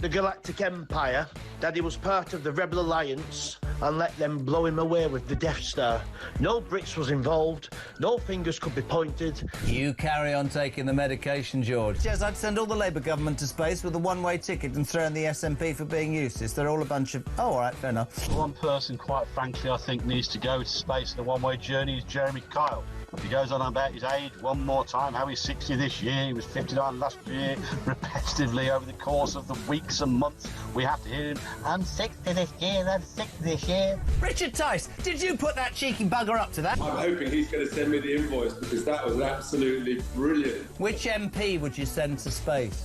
the Galactic Empire that he was part of the Rebel Alliance and let them blow him away with the Death Star. No Brits was involved, no fingers could be pointed. You carry on taking the medication, George. Yes, I'd send all the Labour government to space with a one-way ticket and throw in the SNP for being useless. They're all a bunch of... Oh, all right, fair enough. One person, quite frankly, I think needs to go to space in a one-way journey is Jeremy Kyle. He goes on about his age one more time, how he's 60 this year, he was 59 last year, repetitively over the course of the weeks and months. We have to hear him, I'm 60 this year, I'm 60 this year. Richard Tice, did you put that cheeky bugger up to that? I'm hoping he's going to send me the invoice because that was absolutely brilliant. Which MP would you send to space?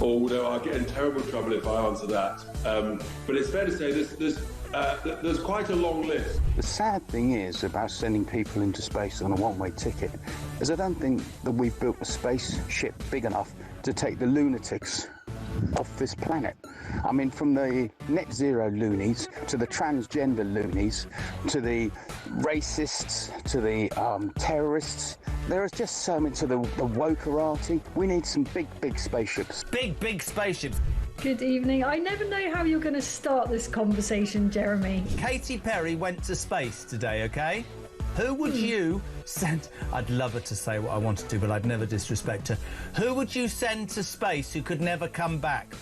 Oh, no, I'll get in terrible trouble if I answer that. But it's fair to say there's quite a long list. The sad thing is about sending people into space on a one-way ticket is I don't think that we've built a spaceship big enough to take the lunatics off this planet. I mean, from the net zero loonies to the transgender loonies to the racists to the terrorists, there is just so much to the wokerati. We need some big spaceships. Big spaceships. Good evening. I never know how you're going to start this conversation, Jeremy. Katy Perry went to space today, OK? Who would you send... I'd love her to say what I wanted to, but I'd never disrespect her. Who would you send to space who could never come back?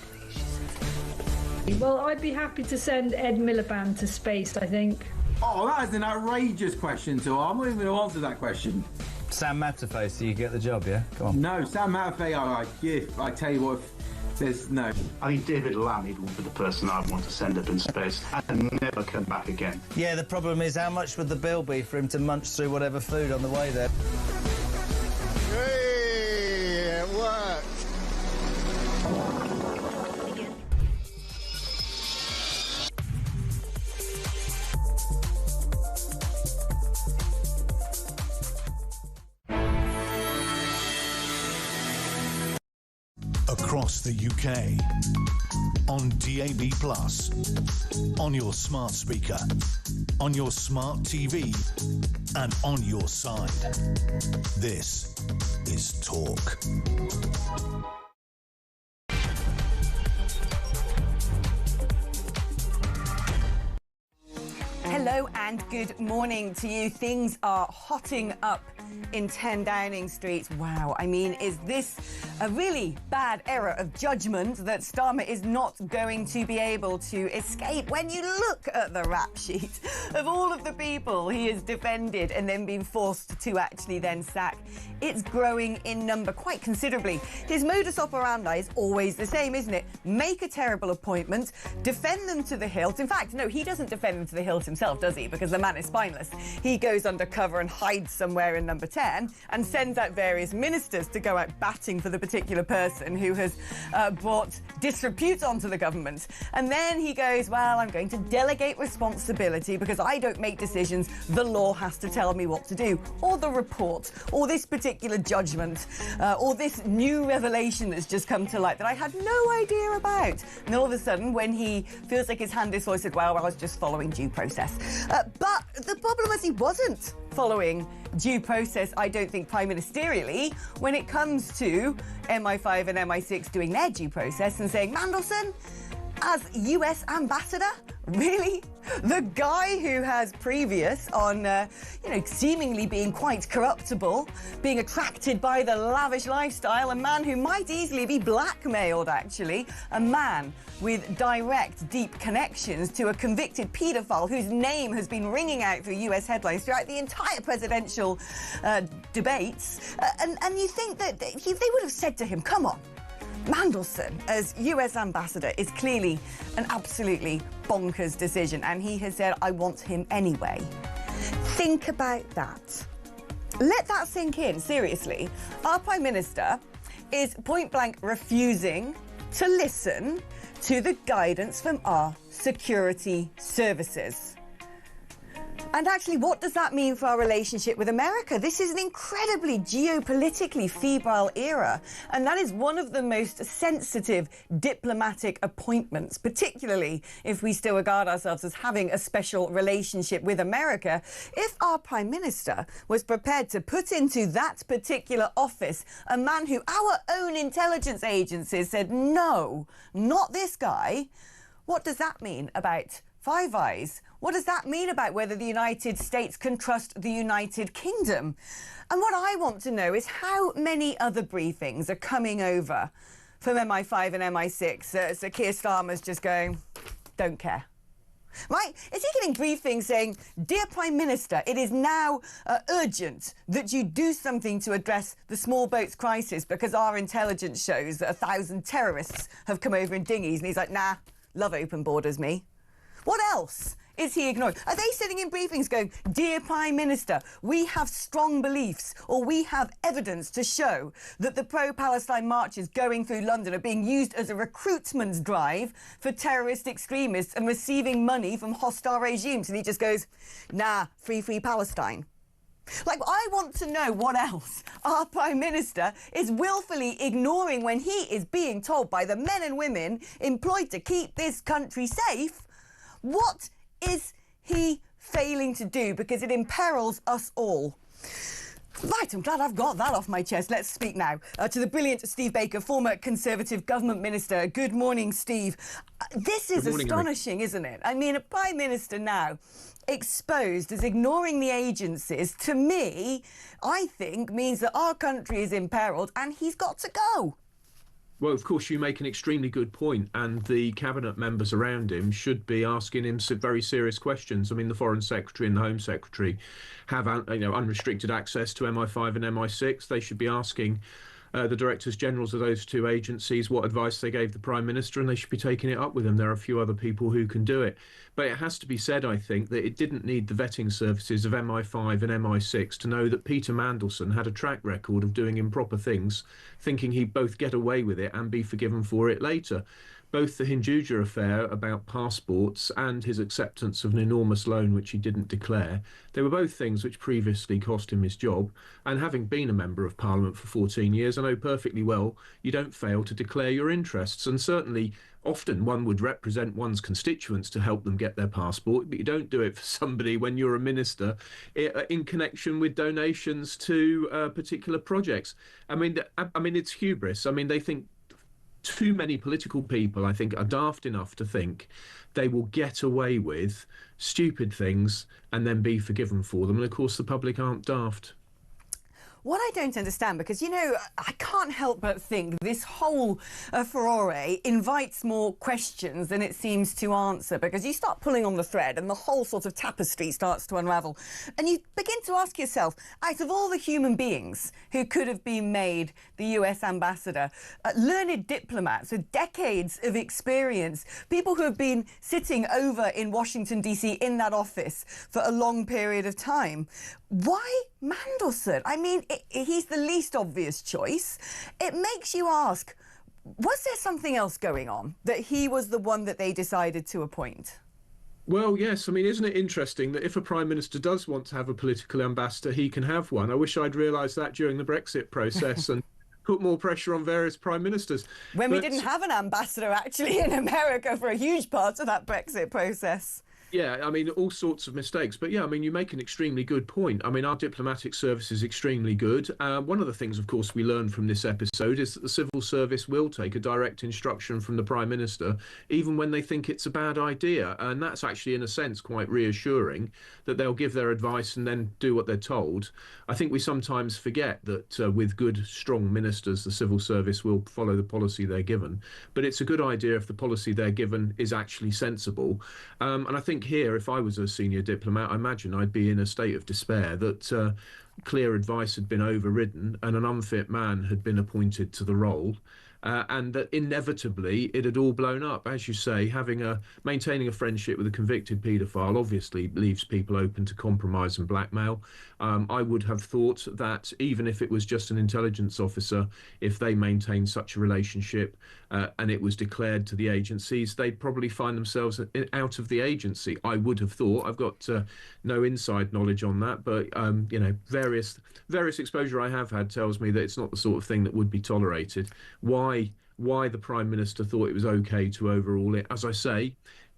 Well, I'd be happy to send Ed Miliband to space, I think. Oh, that is an outrageous question, so I'm not even going to answer that question. Sam Matterface, so you get the job, yeah? Come on. No, Sam Matterface, I tell you what, there's no. I think David Lammy would be the person I'd want to send up in space and never come back again. Yeah, the problem is how much would the bill be for him to munch through whatever food on the way there? Hey, it worked. Across the UK, on DAB+, on your smart speaker, on your smart TV, and on your side. This is Talk. Hello and good morning to you. Things are hotting up in 10 Downing Street. Wow, I mean, is this a really bad error of judgment that Starmer is not going to be able to escape? When you look at the rap sheet of all of the people he has defended and then been forced to actually then sack, it's growing in number quite considerably. His modus operandi is always the same, isn't it? Make a terrible appointment, defend them to the hilt. In fact, no, he doesn't defend them to the hilt himself, does he? Because the man is spineless. He goes undercover and hides somewhere in number 10 and sends out various ministers to go out batting for the particular person who has brought disrepute onto the government. And then he goes, well, I'm going to delegate responsibility because I don't make decisions. The law has to tell me what to do. Or the report, or this particular judgment, or this new revelation that's just come to light that I had no idea about. And all of a sudden, when he feels like his hand is forced, well, I was just following due process. But the problem is he wasn't following due process, I don't think, prime ministerially, when it comes to MI5 and MI6 doing their due process and saying, Mandelson, as US ambassador? Really? The guy who has previous on, seemingly being quite corruptible, being attracted by the lavish lifestyle, a man who might easily be blackmailed, actually, a man with direct, deep connections to a convicted paedophile whose name has been ringing out through US headlines throughout the entire presidential debates. And you think that they would have said to him, come on, Mandelson, as US ambassador, is clearly an absolutely bonkers decision, and he has said, I want him anyway. Think about that. Let that sink in, seriously. Our Prime Minister is point-blank refusing to listen to the guidance from our security services. And actually, what does that mean for our relationship with America? This is an incredibly geopolitically febrile era, and that is one of the most sensitive diplomatic appointments, particularly if we still regard ourselves as having a special relationship with America. If our Prime Minister was prepared to put into that particular office a man who our own intelligence agencies said, no, not this guy, what does that mean about Five Eyes? What does that mean about whether the United States can trust the United Kingdom? And what I want to know is how many other briefings are coming over from MI5 and MI6. So Keir Starmer's just going, don't care. Right? Is he getting briefings saying, dear Prime Minister, it is now urgent that you do something to address the small boats crisis because our intelligence shows that 1,000 terrorists have come over in dinghies? And he's like, nah, love open borders, me. What else is he ignoring? Are they sitting in briefings going, dear Prime Minister, we have strong beliefs or we have evidence to show that the pro-Palestine marches going through London are being used as a recruitment drive for terrorist extremists and receiving money from hostile regimes? And he just goes, nah, free Palestine. Like, I want to know what else our Prime Minister is willfully ignoring when he is being told by the men and women employed to keep this country safe. What is he failing to do? Because it imperils us all. Right, I'm glad I've got that off my chest. Let's speak now to the brilliant Steve Baker, former Conservative Government Minister. Good morning, Steve. This is astonishing, isn't it? I mean, a Prime Minister now exposed as ignoring the agencies, to me, I think, means that our country is imperilled and he's got to go. Well, of course, you make an extremely good point, and the cabinet members around him should be asking him some very serious questions. I mean, the Foreign Secretary and the Home Secretary have, unrestricted access to MI5 and MI6. They should be asking the Directors Generals of those two agencies what advice they gave the Prime Minister, and they should be taking it up with them. There are a few other people who can do it. But it has to be said, I think, that it didn't need the vetting services of MI5 and MI6 to know that Peter Mandelson had a track record of doing improper things, thinking he'd both get away with it and be forgiven for it later. Both the Hinduja affair about passports and his acceptance of an enormous loan which he didn't declare, they were both things which previously cost him his job. And having been a Member of Parliament for 14 years, I know perfectly well you don't fail to declare your interests. And certainly, often one would represent one's constituents to help them get their passport, but you don't do it for somebody when you're a minister in connection with donations to particular projects. I mean, it's hubris. I mean, they think too many political people, I think, are daft enough to think they will get away with stupid things and then be forgiven for them. And of course, the public aren't daft. What I don't understand, because, I can't help but think this whole furore invites more questions than it seems to answer, because you start pulling on the thread and the whole sort of tapestry starts to unravel. And you begin to ask yourself, out of all the human beings who could have been made the US ambassador, learned diplomats with decades of experience, people who have been sitting over in Washington, D.C. in that office for a long period of time, why Mandelson? I mean, he's the least obvious choice. It makes you ask, was there something else going on, that he was the one that they decided to appoint? Well, yes. I mean, isn't it interesting that if a Prime Minister does want to have a political ambassador, he can have one? I wish I'd realised that during the Brexit process and put more pressure on various Prime Ministers. When we didn't have an ambassador, actually, in America for a huge part of that Brexit process. Yeah, I mean, all sorts of mistakes. But yeah, I mean, you make an extremely good point. I mean, our diplomatic service is extremely good. One of the things, of course, we learned from this episode is that the civil service will take a direct instruction from the Prime Minister, even when they think it's a bad idea. And that's actually, in a sense, quite reassuring that they'll give their advice and then do what they're told. I think we sometimes forget that with good, strong ministers, the civil service will follow the policy they're given. But it's a good idea if the policy they're given is actually sensible. And I think here, if I was a senior diplomat, I imagine I'd be in a state of despair that clear advice had been overridden and an unfit man had been appointed to the role. and that inevitably it had all blown up. As you say, maintaining a friendship with a convicted paedophile obviously leaves people open to compromise and blackmail. I would have thought that even if it was just an intelligence officer, if they maintained such a relationship and it was declared to the agencies, they'd probably find themselves out of the agency. I would have thought. I've got no inside knowledge on that, but various exposure I have had tells me that it's not the sort of thing that would be tolerated. Why the Prime Minister thought it was okay to overrule it, as I say,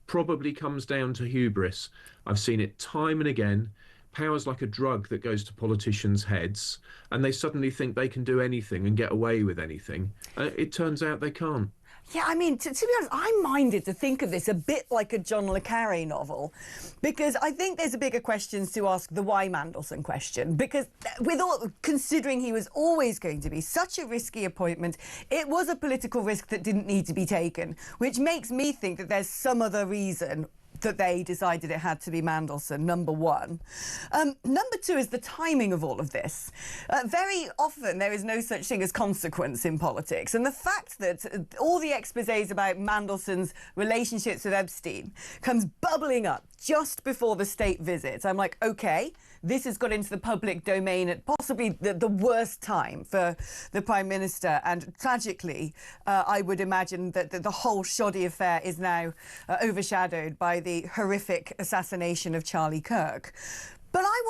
probably comes down to hubris. I've seen it time and again. Power's like a drug that goes to politicians' heads, and they suddenly think they can do anything and get away with anything. It turns out they can't. Yeah, I mean, to be honest, I'm minded to think of this a bit like a John le Carré novel, because I think there's a bigger questions to ask, the why Mandelson question, because considering he was always going to be such a risky appointment, it was a political risk that didn't need to be taken, which makes me think that there's some other reason that they decided it had to be Mandelson, number one. Number two is the timing of all of this. Very often there is no such thing as consequence in politics, and the fact that all the exposés about Mandelson's relationships with Epstein comes bubbling up just before the state visit. I'm like, OK, this has got into the public domain at possibly the worst time for the Prime Minister, and tragically, I would imagine that the whole shoddy affair is now overshadowed by the horrific assassination of Charlie Kirk. But I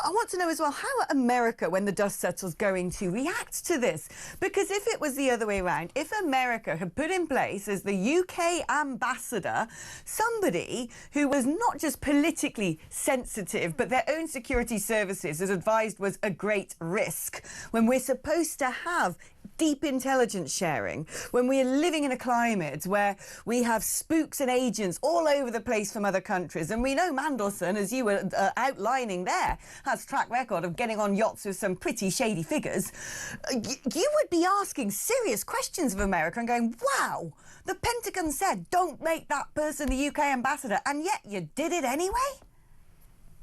want to know as well, how are America, when the dust settles, going to react to this? Because if it was the other way around, if America had put in place as the UK ambassador somebody who was not just politically sensitive, but their own security services has advised was a great risk, when we're supposed to have deep intelligence sharing, when we're living in a climate where we have spooks and agents all over the place from other countries, and we know Mandelson, as you were outlining there, has track record of getting on yachts with some pretty shady figures, you would be asking serious questions of America and going, wow, the Pentagon said don't make that person the UK ambassador, and yet you did it anyway?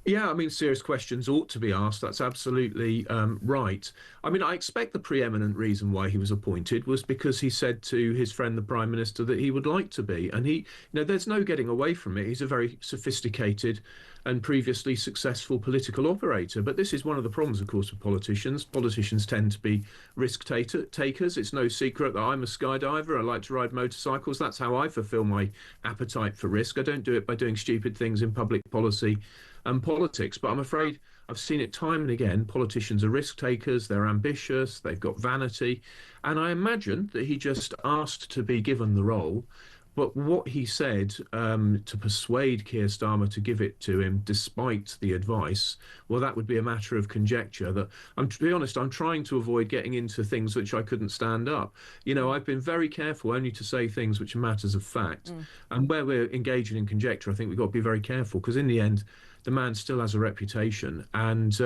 Yeah, I mean, serious questions ought to be asked. That's absolutely right. I mean, I expect the preeminent reason why he was appointed was because he said to his friend, the Prime Minister, that he would like to be. And there's no getting away from it. He's a very sophisticated and previously successful political operator. But this is one of the problems, of course, with politicians. Politicians tend to be risk takers. It's no secret that I'm a skydiver. I like to ride motorcycles. That's how I fulfill my appetite for risk. I don't do it by doing stupid things in public policy and politics, but I'm afraid I've seen it time and again. Politicians are risk takers, they're ambitious, they've got vanity, and I imagine that he just asked to be given the role. But what he said to persuade Keir Starmer to give it to him, despite the advice, well, that would be a matter of conjecture. That, to be honest, I'm trying to avoid getting into things which I couldn't stand up. I've been very careful only to say things which are matters of fact. And where we're engaging in conjecture, I think we've got to be very careful, because in the end, the man still has a reputation, and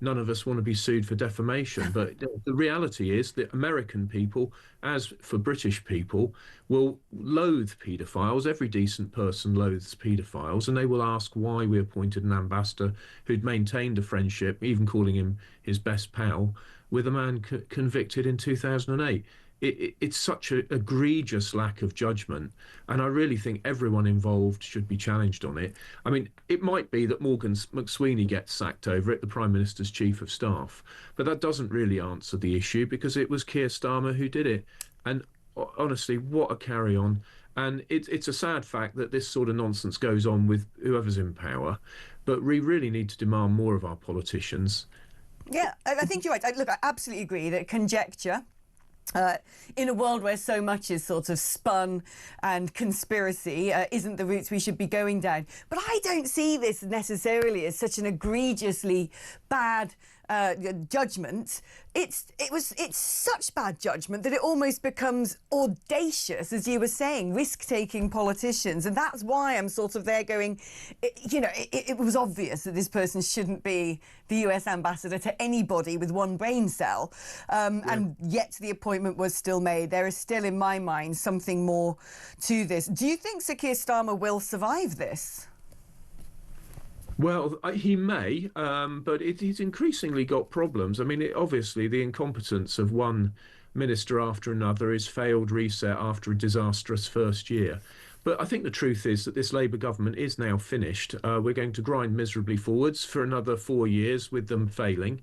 none of us want to be sued for defamation. But the reality is that American people, as for British people, will loathe paedophiles. Every decent person loathes paedophiles, and they will ask why we appointed an ambassador who'd maintained a friendship, even calling him his best pal, with a man convicted in 2008. It's such an egregious lack of judgment, and I really think everyone involved should be challenged on it. I mean, it might be that Morgan McSweeney gets sacked over it, the Prime Minister's Chief of Staff, but that doesn't really answer the issue, because it was Keir Starmer who did it. And honestly, what a carry-on. And it's a sad fact that this sort of nonsense goes on with whoever's in power, but we really need to demand more of our politicians. Yeah, I think you're right. Look, I absolutely agree that conjecture, in a world where so much is sort of spun and conspiracy, isn't the routes we should be going down. But I don't see this necessarily as such an egregiously bad judgment. It's such bad judgment that it almost becomes audacious, as you were saying, risk-taking politicians, and that's why I'm sort of there going, it was obvious that this person shouldn't be the US ambassador to anybody with one brain cell, and yet the appointment was still made. There is still, in my mind, something more to this. Do you think Sir Keir Starmer will survive this? Well, he may, but he's increasingly got problems. I mean, obviously, the incompetence of one minister after another, his failed reset after a disastrous first year. But I think the truth is that this Labour government is now finished. We're going to grind miserably forwards for another 4 years with them failing,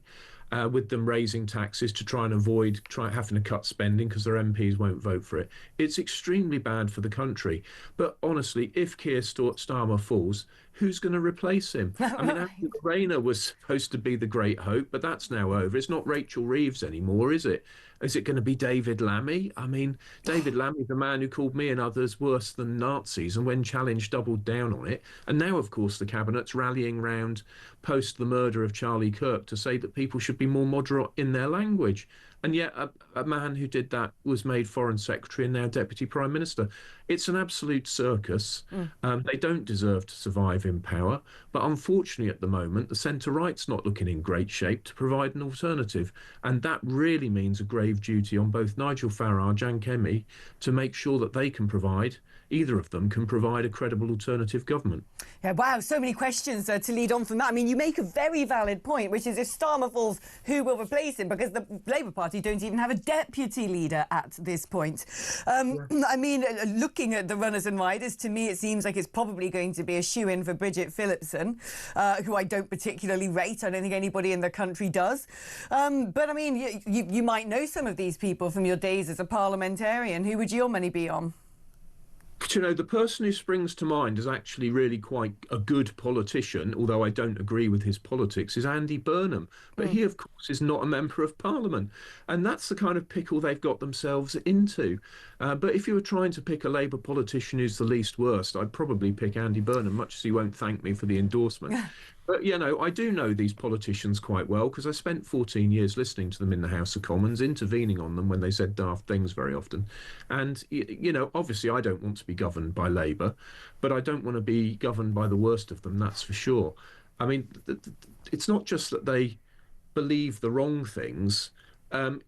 with them raising taxes to try and avoid having to cut spending because their MPs won't vote for it. It's extremely bad for the country. But honestly, if Keir Starmer falls, who's going to replace him? I mean, Andy Rayner was supposed to be the great hope, but that's now over. It's not Rachel Reeves anymore, is it? Is it going to be David Lammy? I mean, David Lammy, the man who called me and others worse than Nazis, and when challenged, doubled down on it. And now, of course, the Cabinet's rallying round post the murder of Charlie Kirk to say that people should be more moderate in their language. And yet a man who did that was made Foreign Secretary and now Deputy Prime Minister. It's an absolute circus. They don't deserve to survive in power. But unfortunately, at the moment, the centre-right's not looking in great shape to provide an alternative. And that really means a grave duty on both Nigel Farage and Kemi to make sure that they can provide, either of them can provide a credible alternative government. Yeah, wow, so many questions to lead on from that. I mean, you make a very valid point, which is if Starmer falls, who will replace him? Because the Labour Party don't even have a deputy leader at this point. I mean, looking at the runners and riders, to me, it seems like it's probably going to be a shoo-in for Bridget Phillipson, who I don't particularly rate. I don't think anybody in the country does. But, I mean, you might know some of these people from your days as a parliamentarian. Who would your money be on? You know, the person who springs to mind is actually really quite a good politician, although I don't agree with his politics, is Andy Burnham. But he, of course, is not a member of Parliament. And that's the kind of pickle they've got themselves into. But if you were trying to pick a Labour politician who's the least worst, I'd probably pick Andy Burnham, much as he won't thank me for the endorsement. But, you know, I do know these politicians quite well because I spent 14 years listening to them in the House of Commons, intervening on them when they said daft things very often. And, you know, obviously I don't want to be governed by Labour, but I don't want to be governed by the worst of them, that's for sure. I mean, it's not just that they believe the wrong things.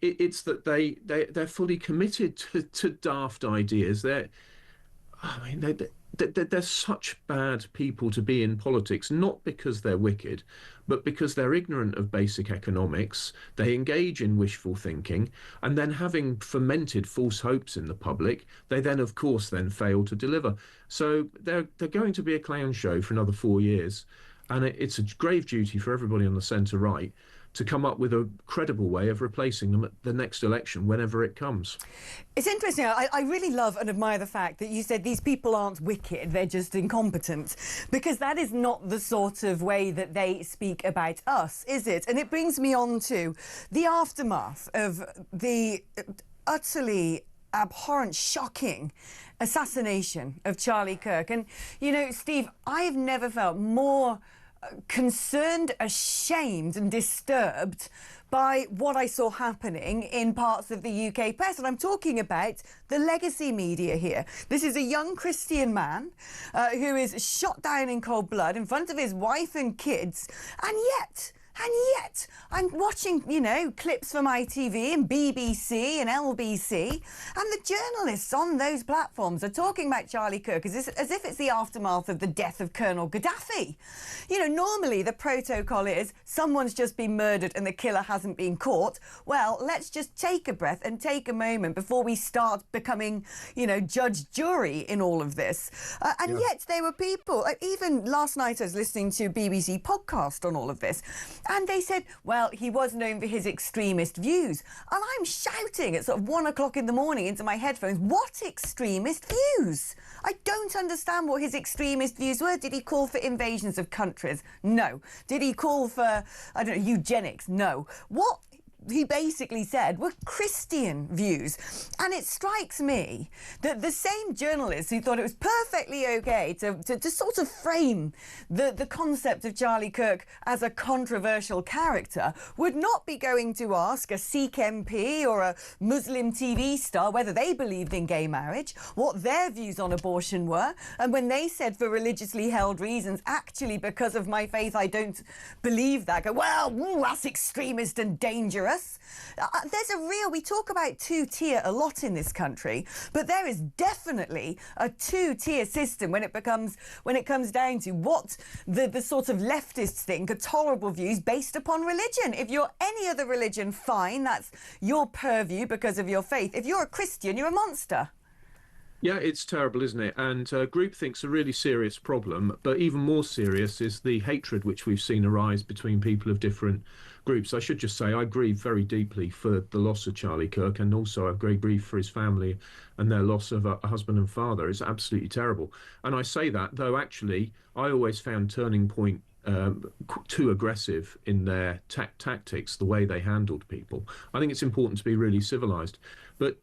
It's that they're fully committed to daft ideas. They're such bad people to be in politics, not because they're wicked, but because they're ignorant of basic economics. They engage in wishful thinking, and then having fomented false hopes in the public, they then, of course, then fail to deliver. So they're going to be a clown show for another 4 years, and it's a grave duty for everybody on the centre-right to come up with a credible way of replacing them at the next election, whenever it comes. It's interesting. I really love and admire the fact that you said these people aren't wicked, they're just incompetent, because that is not the sort of way that they speak about us, is it? And it brings me on to the aftermath of the utterly abhorrent, shocking assassination of Charlie Kirk. And, you know, Steve, I've never felt more concerned, ashamed and disturbed by what I saw happening in parts of the UK press. And I'm talking about the legacy media here. This is a young Christian man who is shot down in cold blood in front of his wife and kids. And yet, I'm watching, you know, clips from ITV and BBC and LBC, and the journalists on those platforms are talking about Charlie Kirk as if it's the aftermath of the death of Colonel Gaddafi. You know, normally the protocol is someone's just been murdered and the killer hasn't been caught. Well, let's just take a breath and take a moment before we start becoming, you know, judge, jury in all of this. Yet there were people, even last night I was listening to a BBC podcast on all of this, and they said, well, he was known for his extremist views. And I'm shouting at sort of 1 o'clock in the morning into my headphones, what extremist views? I don't understand what his extremist views were. Did he call for invasions of countries? No. Did he call for, I don't know, eugenics? No. What he basically said were Christian views. And it strikes me that the same journalists who thought it was perfectly okay to sort of frame the concept of Charlie Kirk as a controversial character would not be going to ask a Sikh MP or a Muslim TV star whether they believed in gay marriage, what their views on abortion were, and when they said for religiously held reasons, actually because of my faith I don't believe that, go, well, that's extremist and dangerous. dangerous. We talk about two-tier a lot in this country, but there is definitely a two-tier system when it comes down to what the sort of leftists think are tolerable views based upon religion. If you're any other religion, fine, that's your purview because of your faith. If you're a Christian, you're a monster. Yeah, it's terrible, isn't it? And groupthink's a really serious problem, but even more serious is the hatred which we've seen arise between people of different groups. I should just say I grieve very deeply for the loss of Charlie Kirk, and also I grieve for his family and their loss of a husband and father. It's absolutely terrible. And I say that, though actually I always found Turning Point too aggressive in their tactics, the way they handled people. I think it's important to be really civilised. But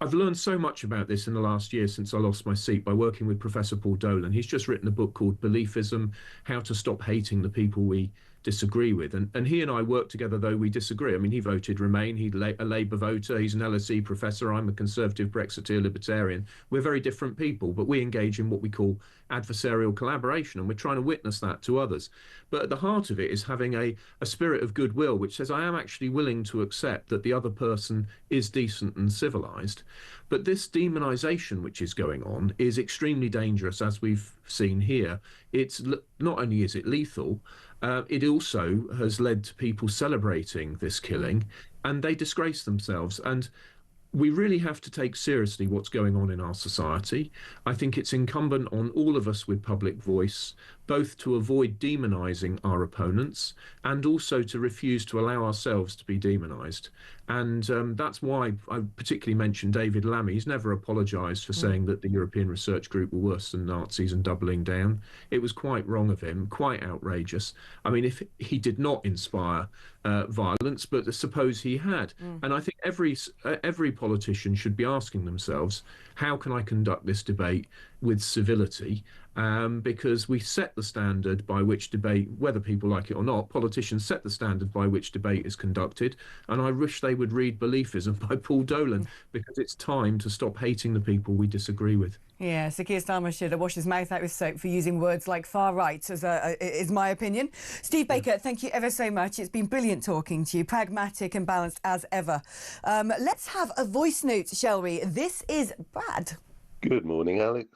I've learned so much about this in the last year since I lost my seat by working with Professor Paul Dolan. He's just written a book called Beliefism, How to Stop Hating the People We Disagree With. And he and I work together, though we disagree. I mean, he voted Remain, he's a Labour voter, he's an LSE professor, I'm a Conservative Brexiteer libertarian. We're very different people, but we engage in what we call adversarial collaboration, and we're trying to witness that to others. But at the heart of it is having a spirit of goodwill, which says I am actually willing to accept that the other person is decent and civilised. But this demonisation which is going on is extremely dangerous, as we've seen here. It's not only is it lethal, it also has led to people celebrating this killing, and they disgrace themselves. And we really have to take seriously what's going on in our society. I think it's incumbent on all of us with public voice, both to avoid demonising our opponents and also to refuse to allow ourselves to be demonised. And that's why I particularly mentioned David Lammy. He's never apologised for saying that the European Research Group were worse than Nazis and doubling down. It was quite wrong of him, quite outrageous. I mean, if he did not inspire violence, but suppose he had. And I think every politician should be asking themselves, how can I conduct this debate with civility? Because we set the standard by which debate, whether people like it or not, politicians set the standard by which debate is conducted. And I wish they would read Beliefism by Paul Dolan, because it's time to stop hating the people we disagree with. Yeah, Sir Keir Starmer should wash his mouth out with soap for using words like far right, is my opinion. Steve Baker, thank you ever so much. It's been brilliant talking to you, pragmatic and balanced as ever. Let's have a voice note, shall we? This is Brad. Good morning, Alex.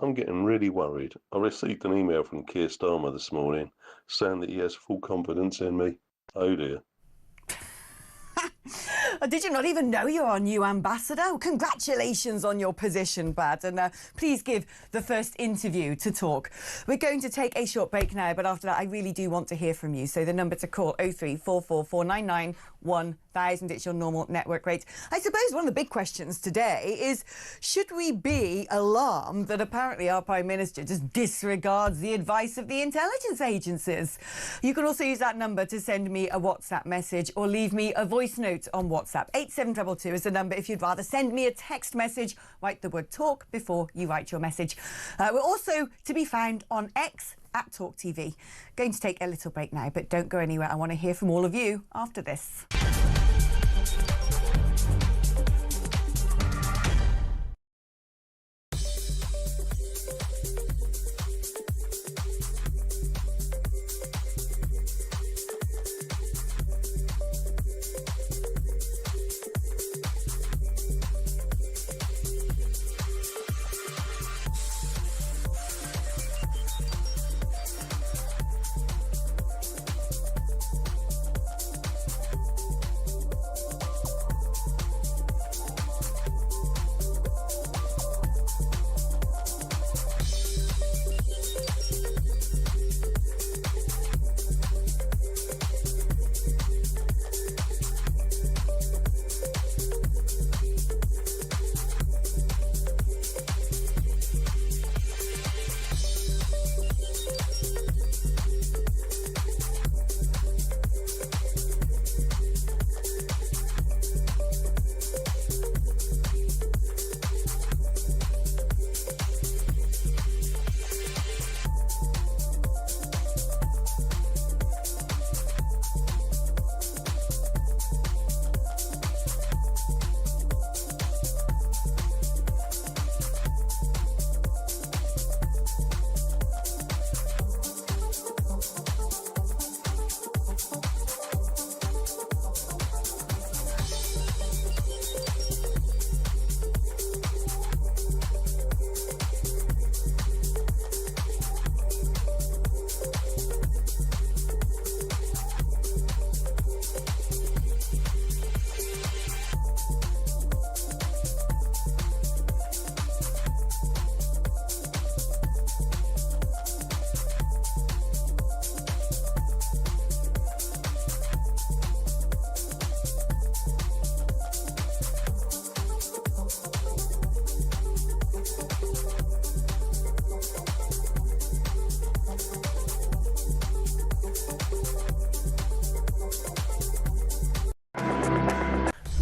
I'm getting really worried. I received an email from Keir Starmer this morning saying that he has full confidence in me. Oh dear. Did you not even know you're our new ambassador? Well, congratulations on your position, Brad. And please give the first interview to talk. We're going to take a short break now, but after that, I really do want to hear from you. So the number to call 0344499 1000. It's your normal network rate. I suppose one of the big questions today is, should we be alarmed that apparently our Prime Minister just disregards the advice of the intelligence agencies? You can also use that number to send me a WhatsApp message or leave me a voice note on WhatsApp. 8722 is the number if you'd rather send me a text message. Write the word talk before you write your message. We're also to be found on X at talkTV. Going to take a little break now, but don't go anywhere. I want to hear from all of you after this.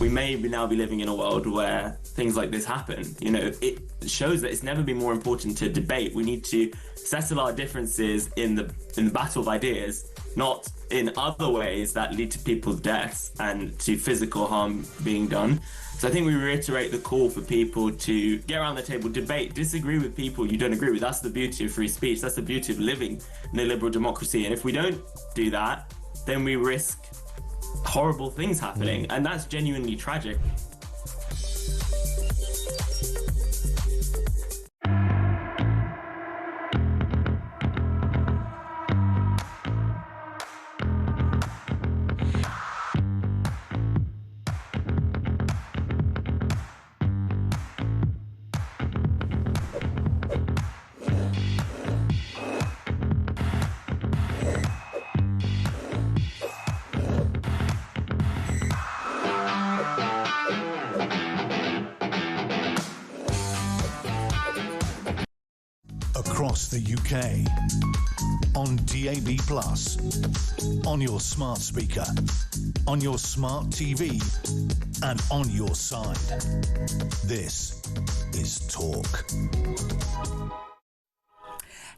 we may now be living in a world where things like this happen. You know, it shows that it's never been more important to debate. We need to settle our differences in the battle of ideas, not in other ways that lead to people's deaths and to physical harm being done. So I think we reiterate the call for people to get around the table, debate, disagree with people you don't agree with. That's the beauty of free speech. That's the beauty of living in a liberal democracy. And if we don't do that, then we risk horrible things happening. And that's genuinely tragic. Across the UK, on DAB+, on your smart speaker, on your smart TV, and on your side. This is Talk.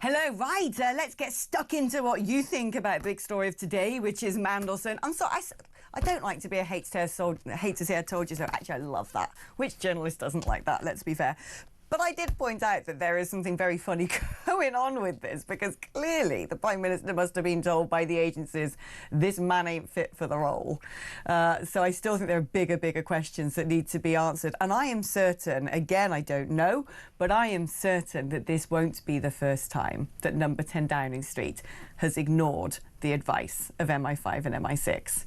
Hello, right, let's get stuck into what you think about the big story of today, which is Mandelson. I'm sorry, I don't like to be a hate to say I told you so. Actually, I love that. Which journalist doesn't like that, let's be fair. But I did point out that there is something very funny going on with this, because clearly the Prime Minister must have been told by the agencies this man ain't fit for the role. So I still think there are bigger questions that need to be answered. And I am certain, again, I don't know, but I am certain that this won't be the first time that number 10 Downing Street has ignored the advice of MI5 and MI6.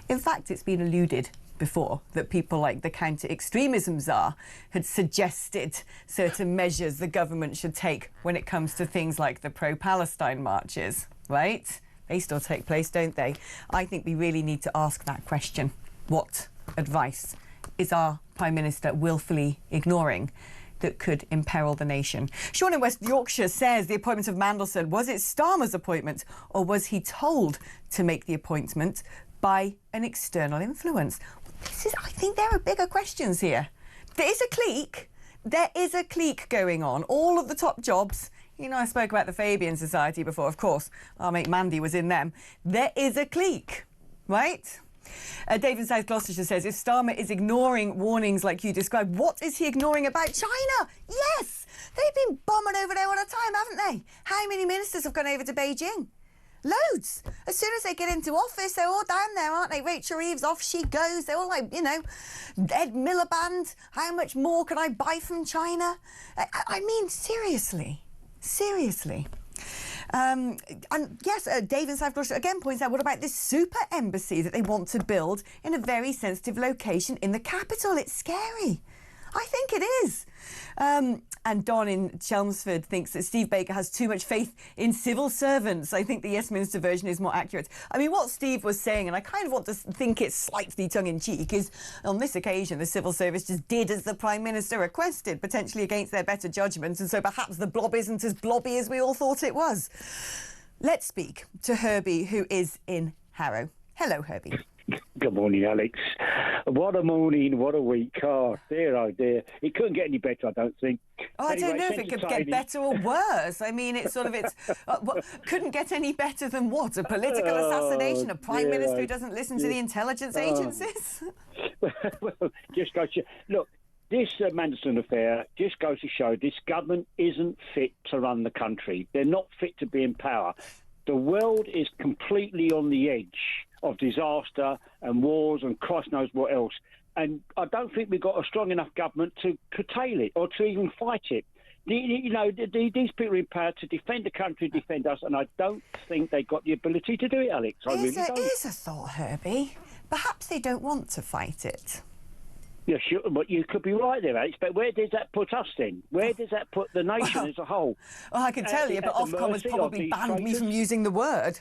In fact, it's been alluded before that people like the counter-extremism czar had suggested certain measures the government should take when it comes to things like the pro-Palestine marches, right? They still take place, don't they? I think we really need to ask that question. What advice is our Prime Minister willfully ignoring that could imperil the nation? Sean in West Yorkshire says the appointment of Mandelson, was it Starmer's appointment, or was he told to make the appointment by an external influence? I think there are bigger questions here. There is a clique going on. All of the top jobs, you know, I spoke about the Fabian Society before, of course. Our mate Mandy was in them. There is a clique, right? David South Gloucestershire says, if Starmer is ignoring warnings like you described, what is he ignoring about China? Yes, they've been bombing over there all the time, haven't they? How many ministers have gone over to Beijing? Loads. As soon as they get into office, they're all down there, aren't they? Rachel Reeves, off she goes. They're all like, you know, Ed Miliband, how much more can I buy from China? I mean, seriously. And yes, Dave in South Gloucester again points out, what about this super embassy that they want to build in a very sensitive location in the capital? It's scary. I think it is. And Don in Chelmsford thinks that Steve Baker has too much faith in civil servants. I think the Yes Minister version is more accurate. I mean, what Steve was saying, and I kind of want to think it's slightly tongue-in-cheek, is on this occasion the civil service just did as the Prime Minister requested, potentially against their better judgment, and so perhaps the blob isn't as blobby as we all thought it was. Let's speak to Herbie, who is in Harrow. Hello, Herbie. Good morning, Alex. What a morning, what a week. Oh, dear. It couldn't get any better, I don't think. Oh, anyway, I don't know if it could get better or worse. I mean, it's couldn't get any better than what? A political assassination? A Prime Minister who doesn't listen to the intelligence agencies? Well, just goes to... Look, this Mandelson affair just goes to show this government isn't fit to run the country. They're not fit to be in power. The world is completely on the edge of disaster and wars and Christ knows what else. And I don't think we've got a strong enough government to curtail it or to even fight it. You know, these people are in power to defend the country, defend us, and I don't think they've got the ability to do it, Alex. I really don't. Here's a thought, Herbie. Perhaps they don't want to fight it. Yeah, sure, but you could be right there, Alex. But where does that put us then? Where does that put the nation as a whole? Well, I can tell you, but Ofcom has probably banned me from using the word.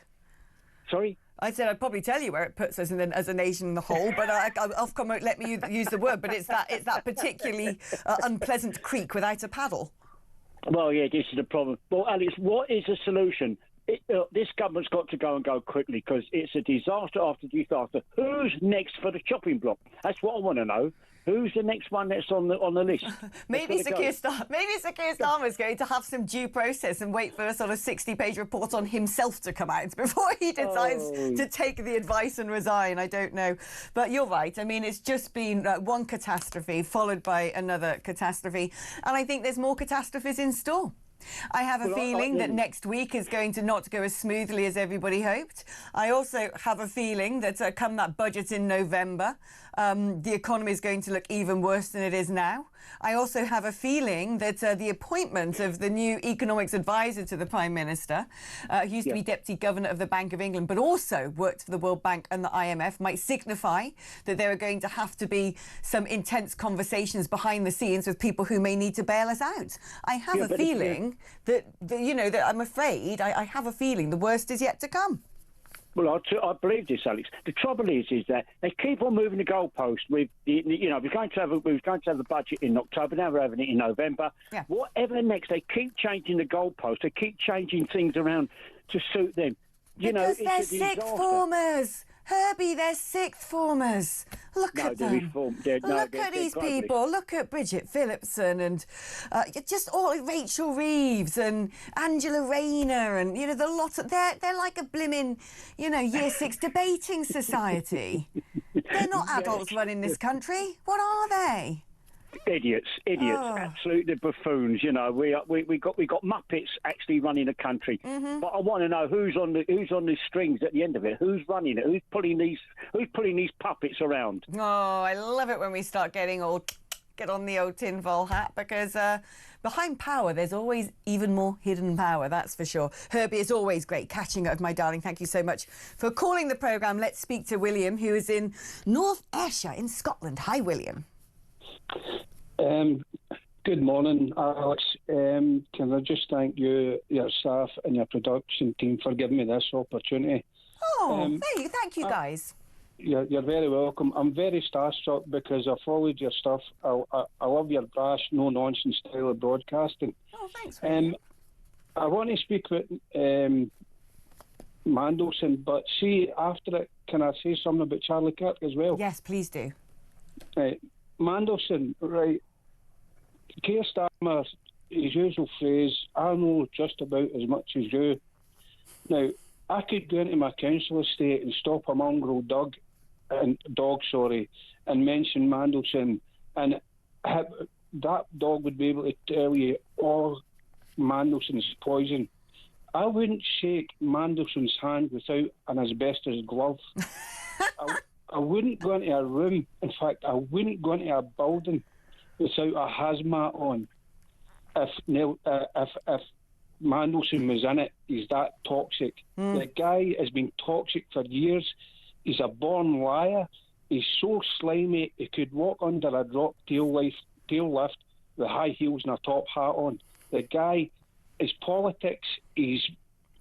Sorry? I said I'd probably tell you where it puts us as a nation in the whole, but Ofcom won't let me use the word. But it's that particularly unpleasant creek without a paddle. Well, yeah, this is the problem. Well, Alex, what is the solution? This government's got to go and go quickly because it's a disaster after disaster. Who's next for the chopping block? That's what I want to know. Who's the next one that's on the list? Maybe Sir Keir Starmer's going to have some due process and wait for a sort of 60-page report on himself to come out before he decides to take the advice and resign. I don't know. But you're right. I mean, it's just been one catastrophe followed by another catastrophe. And I think there's more catastrophes in store. I have a feeling that next week is going to not go as smoothly as everybody hoped. I also have a feeling that come that budget in November, the economy is going to look even worse than it is now. I also have a feeling that the appointment of the new economics advisor to the Prime Minister, who used to be Deputy Governor of the Bank of England, but also worked for the World Bank and the IMF, might signify that there are going to have to be some intense conversations behind the scenes with people who may need to bail us out. I have a feeling that I'm afraid, I have a feeling the worst is yet to come. Well, I believe this, Alex. The trouble is that they keep on moving the goalpost. With we're going to have the budget in October. Now we're having it in November. Yeah. Whatever next, they keep changing the goalpost. They keep changing things around to suit them. Because they're sixth formers. Herbie, they're sixth formers. Look at them. Look at these people. Look at Bridget Phillipson and just all Rachel Reeves and Angela Rayner and the lot of they're like a blimmin' year 6 debating society. They're not adults running this country. What are they? Idiots, absolutely buffoons. We got Muppets actually running the country. But I want to know who's on the strings at the end of it. Who's running it? Who's pulling these puppets around? Oh, I love it when we start get on the old tinfoil hat because behind power there's always even more hidden power, that's for sure. Herbie, it's always great catching up with my darling. Thank you so much for calling the programme. Let's speak to William, who is in North Ayrshire in Scotland. Hi, William. Good morning, Alex. Can I just thank you, your staff and your production team for giving me this opportunity. Oh, thank you guys. You're very welcome. I'm very starstruck because I followed your stuff. I love your brash, no-nonsense style of broadcasting. Oh, thanks. I want to speak with Mandelson, but see, after it, can I say something about Charlie Kirk as well? Yes, please do. Right. Mandelson, right, Keir Starmer, his usual phrase, I know just about as much as you. Now, I could go into my council estate and stop a mongrel dog, and mention Mandelson, and that dog would be able to tell you all Mandelson's poison. I wouldn't shake Mandelson's hand without an asbestos glove. I wouldn't go into a room. In fact, I wouldn't go into a building without a hazmat on. If Mandelson was in it, he's that toxic. The guy has been toxic for years. He's a born liar. He's so slimy, he could walk under a drop tail lift with high heels and a top hat on. The guy, his politics,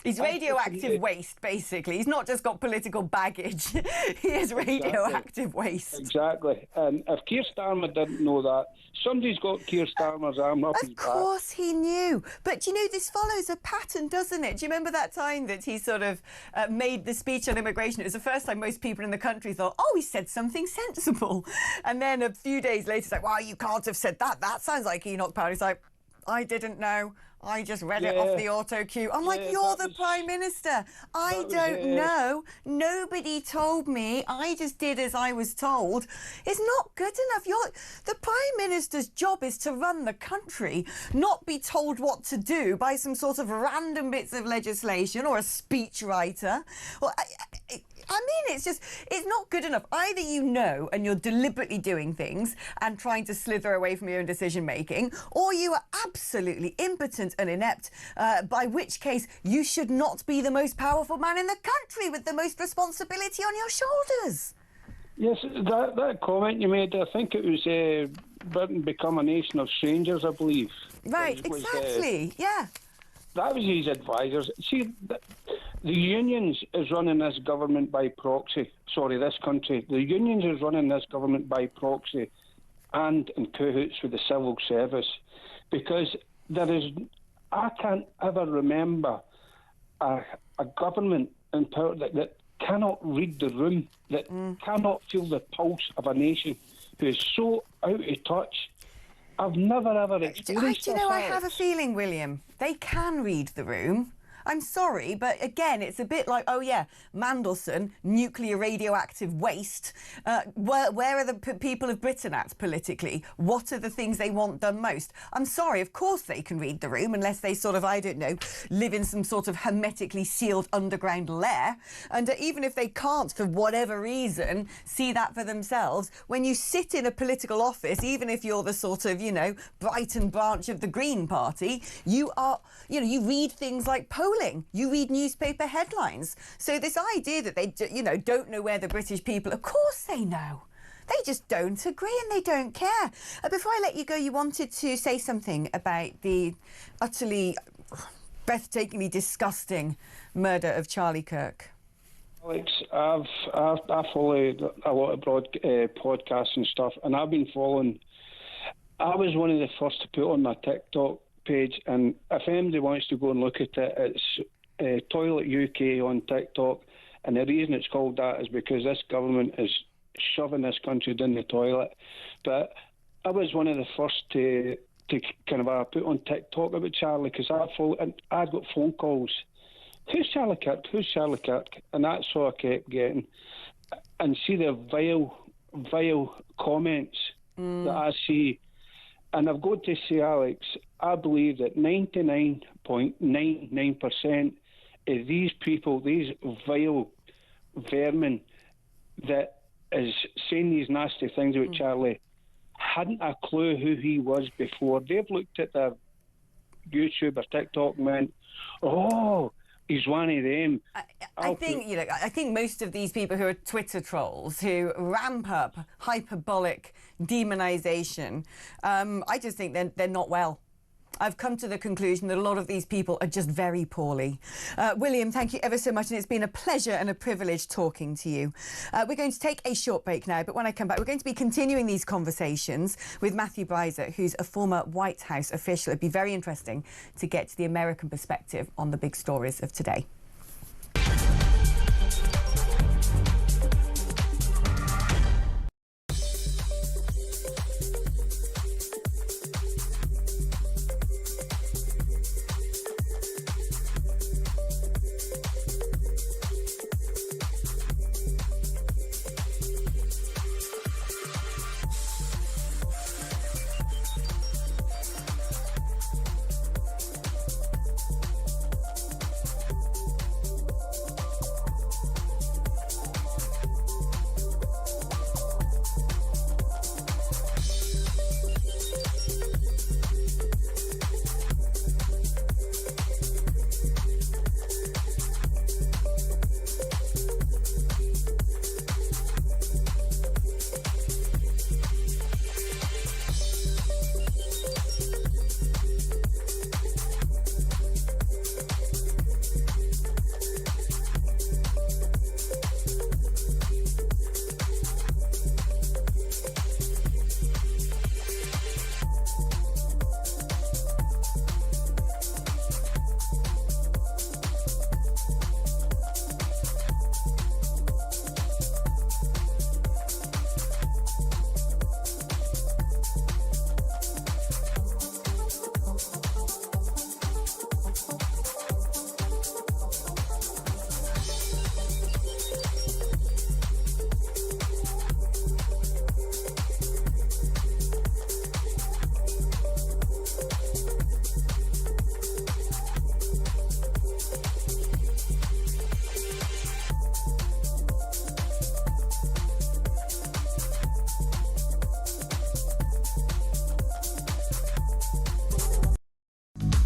He's radioactive waste, basically. He's not just got political baggage. He is radioactive waste. Exactly. And if Keir Starmer didn't know that, somebody's got Keir Starmer's arm up his back. Of course he knew. But, this follows a pattern, doesn't it? Do you remember that time that he sort of made the speech on immigration? It was the first time most people in the country thought, he said something sensible. And then a few days later, it's like, well, you can't have said that. That sounds like Enoch Powell. He's like, I didn't know. I just read it off the auto cue. I'm like, you're the Prime Minister. I don't know. Nobody told me. I just did as I was told. It's not good enough. The Prime Minister's job is to run the country, not be told what to do by some sort of random bits of legislation or a speechwriter. Well, it's not good enough. Either and you're deliberately doing things and trying to slither away from your own decision-making, or you are absolutely impotent and inept, by which case you should not be the most powerful man in the country with the most responsibility on your shoulders. Yes, that comment you made, I think it was Britain become a nation of strangers, I believe. Right, exactly, yeah. That was his advisors. See, the unions is running this government by proxy. Sorry, this country. The unions is running this government by proxy and in cahoots with the civil service. Because I can't ever remember a government in power that cannot read the room, that cannot feel the pulse of a nation, who is so out of touch. I've never ever experienced Do you know, I have a feeling, William, they can read the room. I'm sorry, but again, it's a bit like, oh yeah, Mandelson, nuclear radioactive waste. Where are the people of Britain at politically? What are the things they want done most? I'm sorry, of course they can read the room, unless they sort of, I don't know, live in some sort of hermetically sealed underground lair. And even if they can't, for whatever reason, see that for themselves, when you sit in a political office, even if you're the sort of, you know, Brighton branch of the Green Party, you are, you know, you read things like polling. You read newspaper headlines. So this idea that they, you know, don't know where the British people, of course they know. They just don't agree and they don't care. Before I let you go, you wanted to say something about the utterly breathtakingly disgusting murder of Charlie Kirk. Alex, I follow a lot of podcasts and stuff, and I've been following. I was one of the first to put on my TikTok page, and if anybody wants to go and look at it, it's Toilet UK on TikTok, and the reason it's called that is because this government is shoving this country down the toilet. But I was one of the first to kind of put on TikTok about Charlie, because I got phone calls. Who's Charlie Kirk? Who's Charlie Kirk? And that's what I kept getting. And see the vile comments that I see. And I've got to say, Alex, I believe that 99.99% of these people, these vile vermin that is saying these nasty things about Charlie, hadn't a clue who he was before. They've looked at their YouTube or TikTok and went, oh, he's one of them. I think most of these people who are Twitter trolls, who ramp up hyperbolic demonisation, I just think they're not well. I've come to the conclusion that a lot of these people are just very poorly. William, thank you ever so much, and it's been a pleasure and a privilege talking to you. We're going to take a short break now, but when I come back, we're going to be continuing these conversations with Matthew Bryser, who's a former White House official. It'd be very interesting to get to the American perspective on the big stories of today.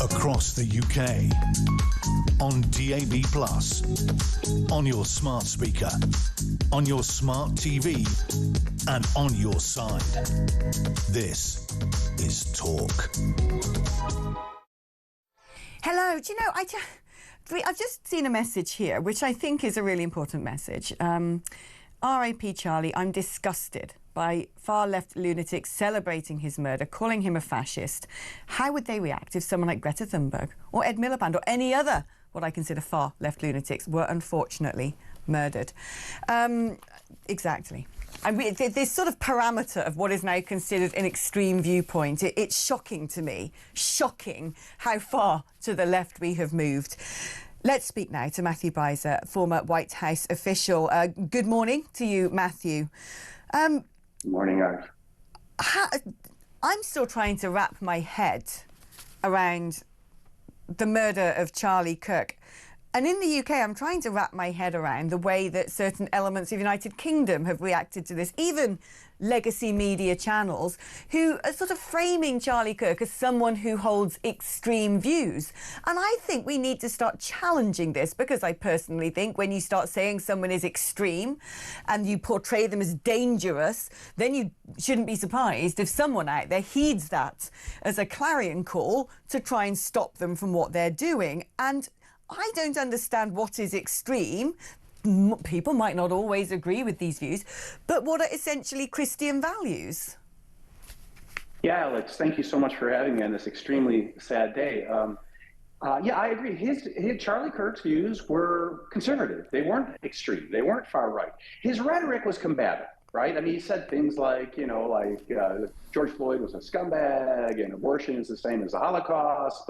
Across the UK, on DAB+, on your smart speaker, on your smart TV, and on your side. This is Talk. Hello, do you know, I've just seen a message here, which I think is a really important message. R.I.P. Charlie, I'm disgusted by far-left lunatics celebrating his murder, calling him a fascist. How would they react if someone like Greta Thunberg or Ed Miliband or any other what I consider far left lunatics were unfortunately murdered. Exactly. And this sort of parameter of what is now considered an extreme viewpoint, it's shocking to me. Shocking how far to the left we have moved. Let's speak now to Matthew Beiser, former White House official. Good morning to you, Matthew. Good morning, Alex. I'm still trying to wrap my head around the murder of Charlie Kirk. And in the UK, I'm trying to wrap my head around the way that certain elements of the United Kingdom have reacted to this, even legacy media channels who are sort of framing Charlie Kirk as someone who holds extreme views. And I think we need to start challenging this, because I personally think when you start saying someone is extreme and you portray them as dangerous, then you shouldn't be surprised if someone out there heeds that as a clarion call to try and stop them from what they're doing. And I don't understand what is extreme. People might not always agree with these views, but what are essentially Christian values? Yeah, Alex, thank you so much for having me on this extremely sad day. Yeah, I agree. His Charlie Kirk's views were conservative. They weren't extreme. They weren't far right. His rhetoric was combative, right? I mean, he said things like, George Floyd was a scumbag and abortion is the same as the Holocaust,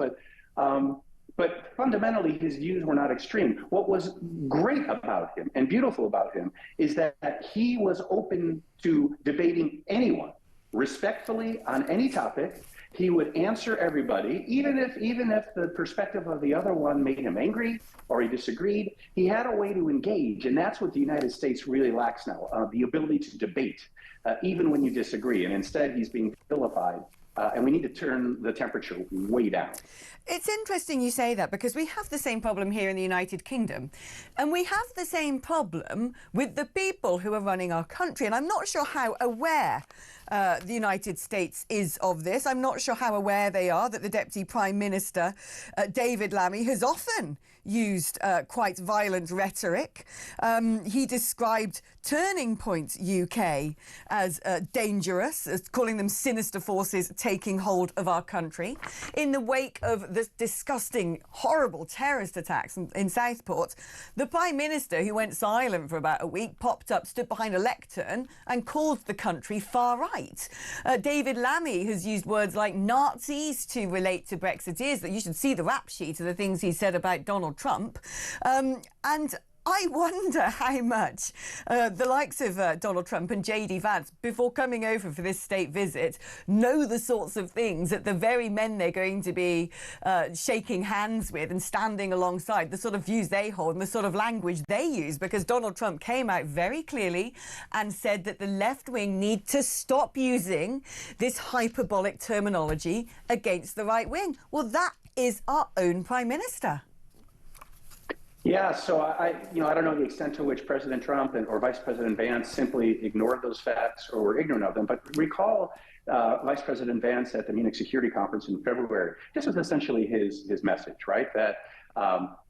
but fundamentally, his views were not extreme. What was great about him and beautiful about him is that he was open to debating anyone respectfully on any topic. He would answer everybody, even if the perspective of the other one made him angry or he disagreed. He had a way to engage, and that's what the United States really lacks now, the ability to debate, even when you disagree. And instead, he's being vilified. And we need to turn the temperature way down. It's interesting you say that, because we have the same problem here in the United Kingdom. And we have the same problem with the people who are running our country. And I'm not sure how aware the United States is of this. I'm not sure how aware they are that the Deputy Prime Minister, David Lammy, has often used quite violent rhetoric. He described Turning Point UK as dangerous, as calling them sinister forces taking hold of our country. In the wake of the disgusting, horrible terrorist attacks in Southport, the Prime Minister, who went silent for about a week, popped up, stood behind a lectern and called the country far right. David Lammy has used words like Nazis to relate to Brexiteers. That you should see the rap sheet of the things he said about Donald Trump. And I wonder how much the likes of Donald Trump and J.D. Vance, before coming over for this state visit, know the sorts of things that the very men they're going to be shaking hands with and standing alongside, the sort of views they hold and the sort of language they use. Because Donald Trump came out very clearly and said that the left wing need to stop using this hyperbolic terminology against the right wing. Well, that is our own Prime Minister. Yeah, so I don't know the extent to which President Trump or Vice President Vance simply ignored those facts or were ignorant of them. But recall Vice President Vance at the Munich Security Conference in February. This was essentially his message, right? That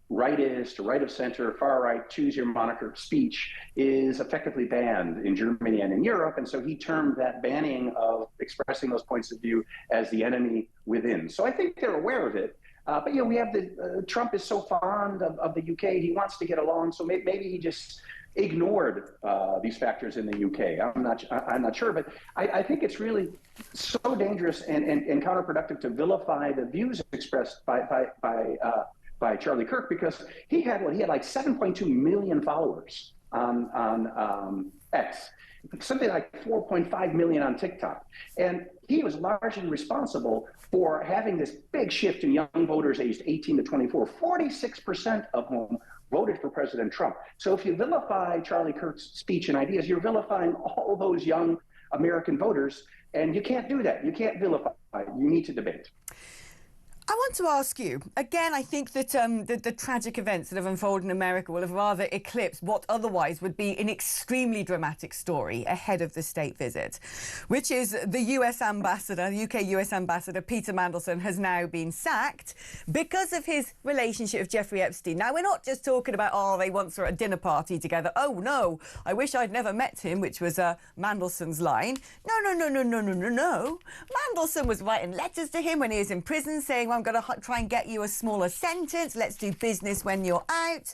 rightist, right of center, far right, choose your moniker speech is effectively banned in Germany and in Europe. And so he termed that banning of expressing those points of view as the enemy within. So I think they're aware of it. But we have Trump is so fond of the UK, he wants to get along. So maybe he just ignored these factors in the UK. I'm not sure, but I think it's really so dangerous and counterproductive to vilify the views expressed by Charlie Kirk, because he had like 7.2 million followers on X. Something like 4.5 million on TikTok. And he was largely responsible for having this big shift in young voters aged 18 to 24, 46% of whom voted for President Trump. So if you vilify Charlie Kirk's speech and ideas, you're vilifying all those young American voters, and you can't do that. You can't vilify. You need to debate. I want to ask you, again, I think that the tragic events that have unfolded in America will have rather eclipsed what otherwise would be an extremely dramatic story ahead of the state visit, which is the US ambassador, the UK US ambassador, Peter Mandelson, has now been sacked because of his relationship with Jeffrey Epstein. Now, we're not just talking about, oh, they once were at a dinner party together. Oh, no, I wish I'd never met him, which was Mandelson's line. No. Mandelson was writing letters to him when he was in prison saying, well, I'm going to try and get you a smaller sentence. Let's do business when you're out.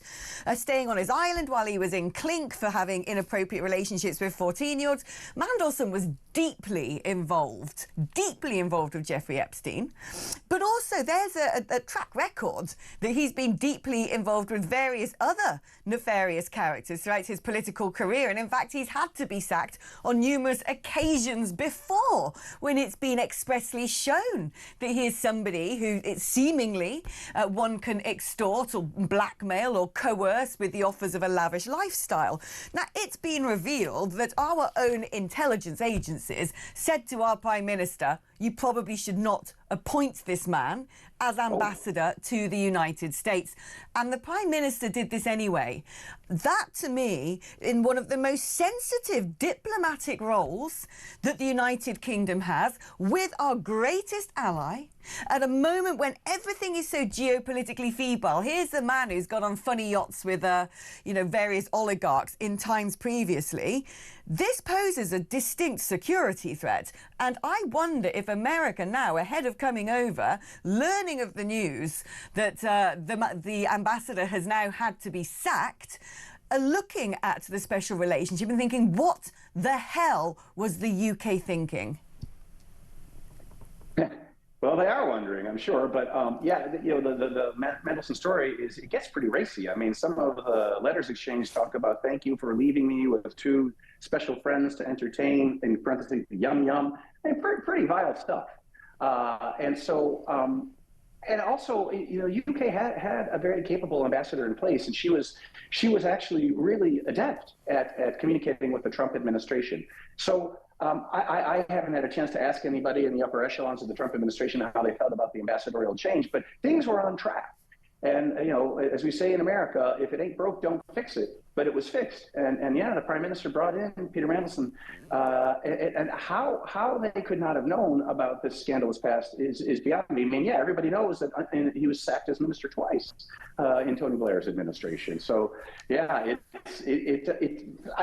Staying on his island while he was in clink for having inappropriate relationships with 14-year-olds. Mandelson was deeply involved with Jeffrey Epstein. But also there's a track record that he's been deeply involved with various other nefarious characters throughout his political career. And in fact, he's had to be sacked on numerous occasions before, when it's been expressly shown that he is somebody who it's seemingly one can extort or blackmail or coerce with the offers of a lavish lifestyle. Now, it's been revealed that our own intelligence agencies said to our Prime Minister, you probably should not appoint this man as ambassador to the United States. And the Prime Minister did this anyway. That, to me, in one of the most sensitive diplomatic roles that the United Kingdom has with our greatest ally, at a moment when everything is so geopolitically feeble. Here's a man who's gone on funny yachts with, various oligarchs in times previously. This poses a distinct security threat. And I wonder if America now, ahead of coming over, learning of the news that the ambassador has now had to be sacked, are looking at the special relationship and thinking, what the hell was the UK thinking? Well, they are wondering, I'm sure, but the Mandelson story it gets pretty racy. I mean, some of the letters exchanged talk about thank you for leaving me with two special friends to entertain, in parentheses, yum yum, and pretty vile stuff. And also, UK had a very capable ambassador in place, and she was actually really adept at communicating with the Trump administration. So I haven't had a chance to ask anybody in the upper echelons of the Trump administration how they felt about the ambassadorial change, but things were on track. And, as we say in America, if it ain't broke, don't fix it. But it was fixed. And the Prime Minister brought in Peter Mandelson. And how they could not have known about this scandalous past is beyond me. I mean, everybody knows that he was sacked as minister twice in Tony Blair's administration. So, I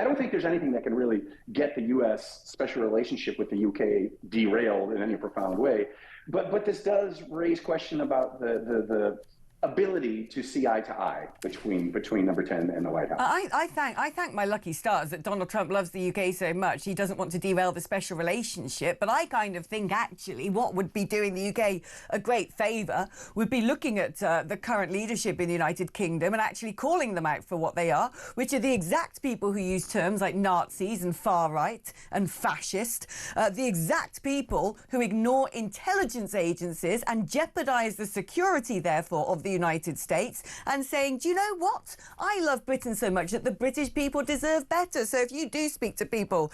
don't think there's anything that can really get the U.S. special relationship with the UK derailed in any profound way. But this does raise question about the ability to see eye to eye between number 10 and the White House. I thank my lucky stars that Donald Trump loves the UK so much he doesn't want to derail the special relationship, but I kind of think actually what would be doing the UK a great favour would be looking at the current leadership in the United Kingdom and actually calling them out for what they are, which are the exact people who use terms like Nazis and far right and fascist, the exact people who ignore intelligence agencies and jeopardise the security therefore of the United States, and saying, do you know what? I love Britain so much that the British people deserve better. So if you do speak to people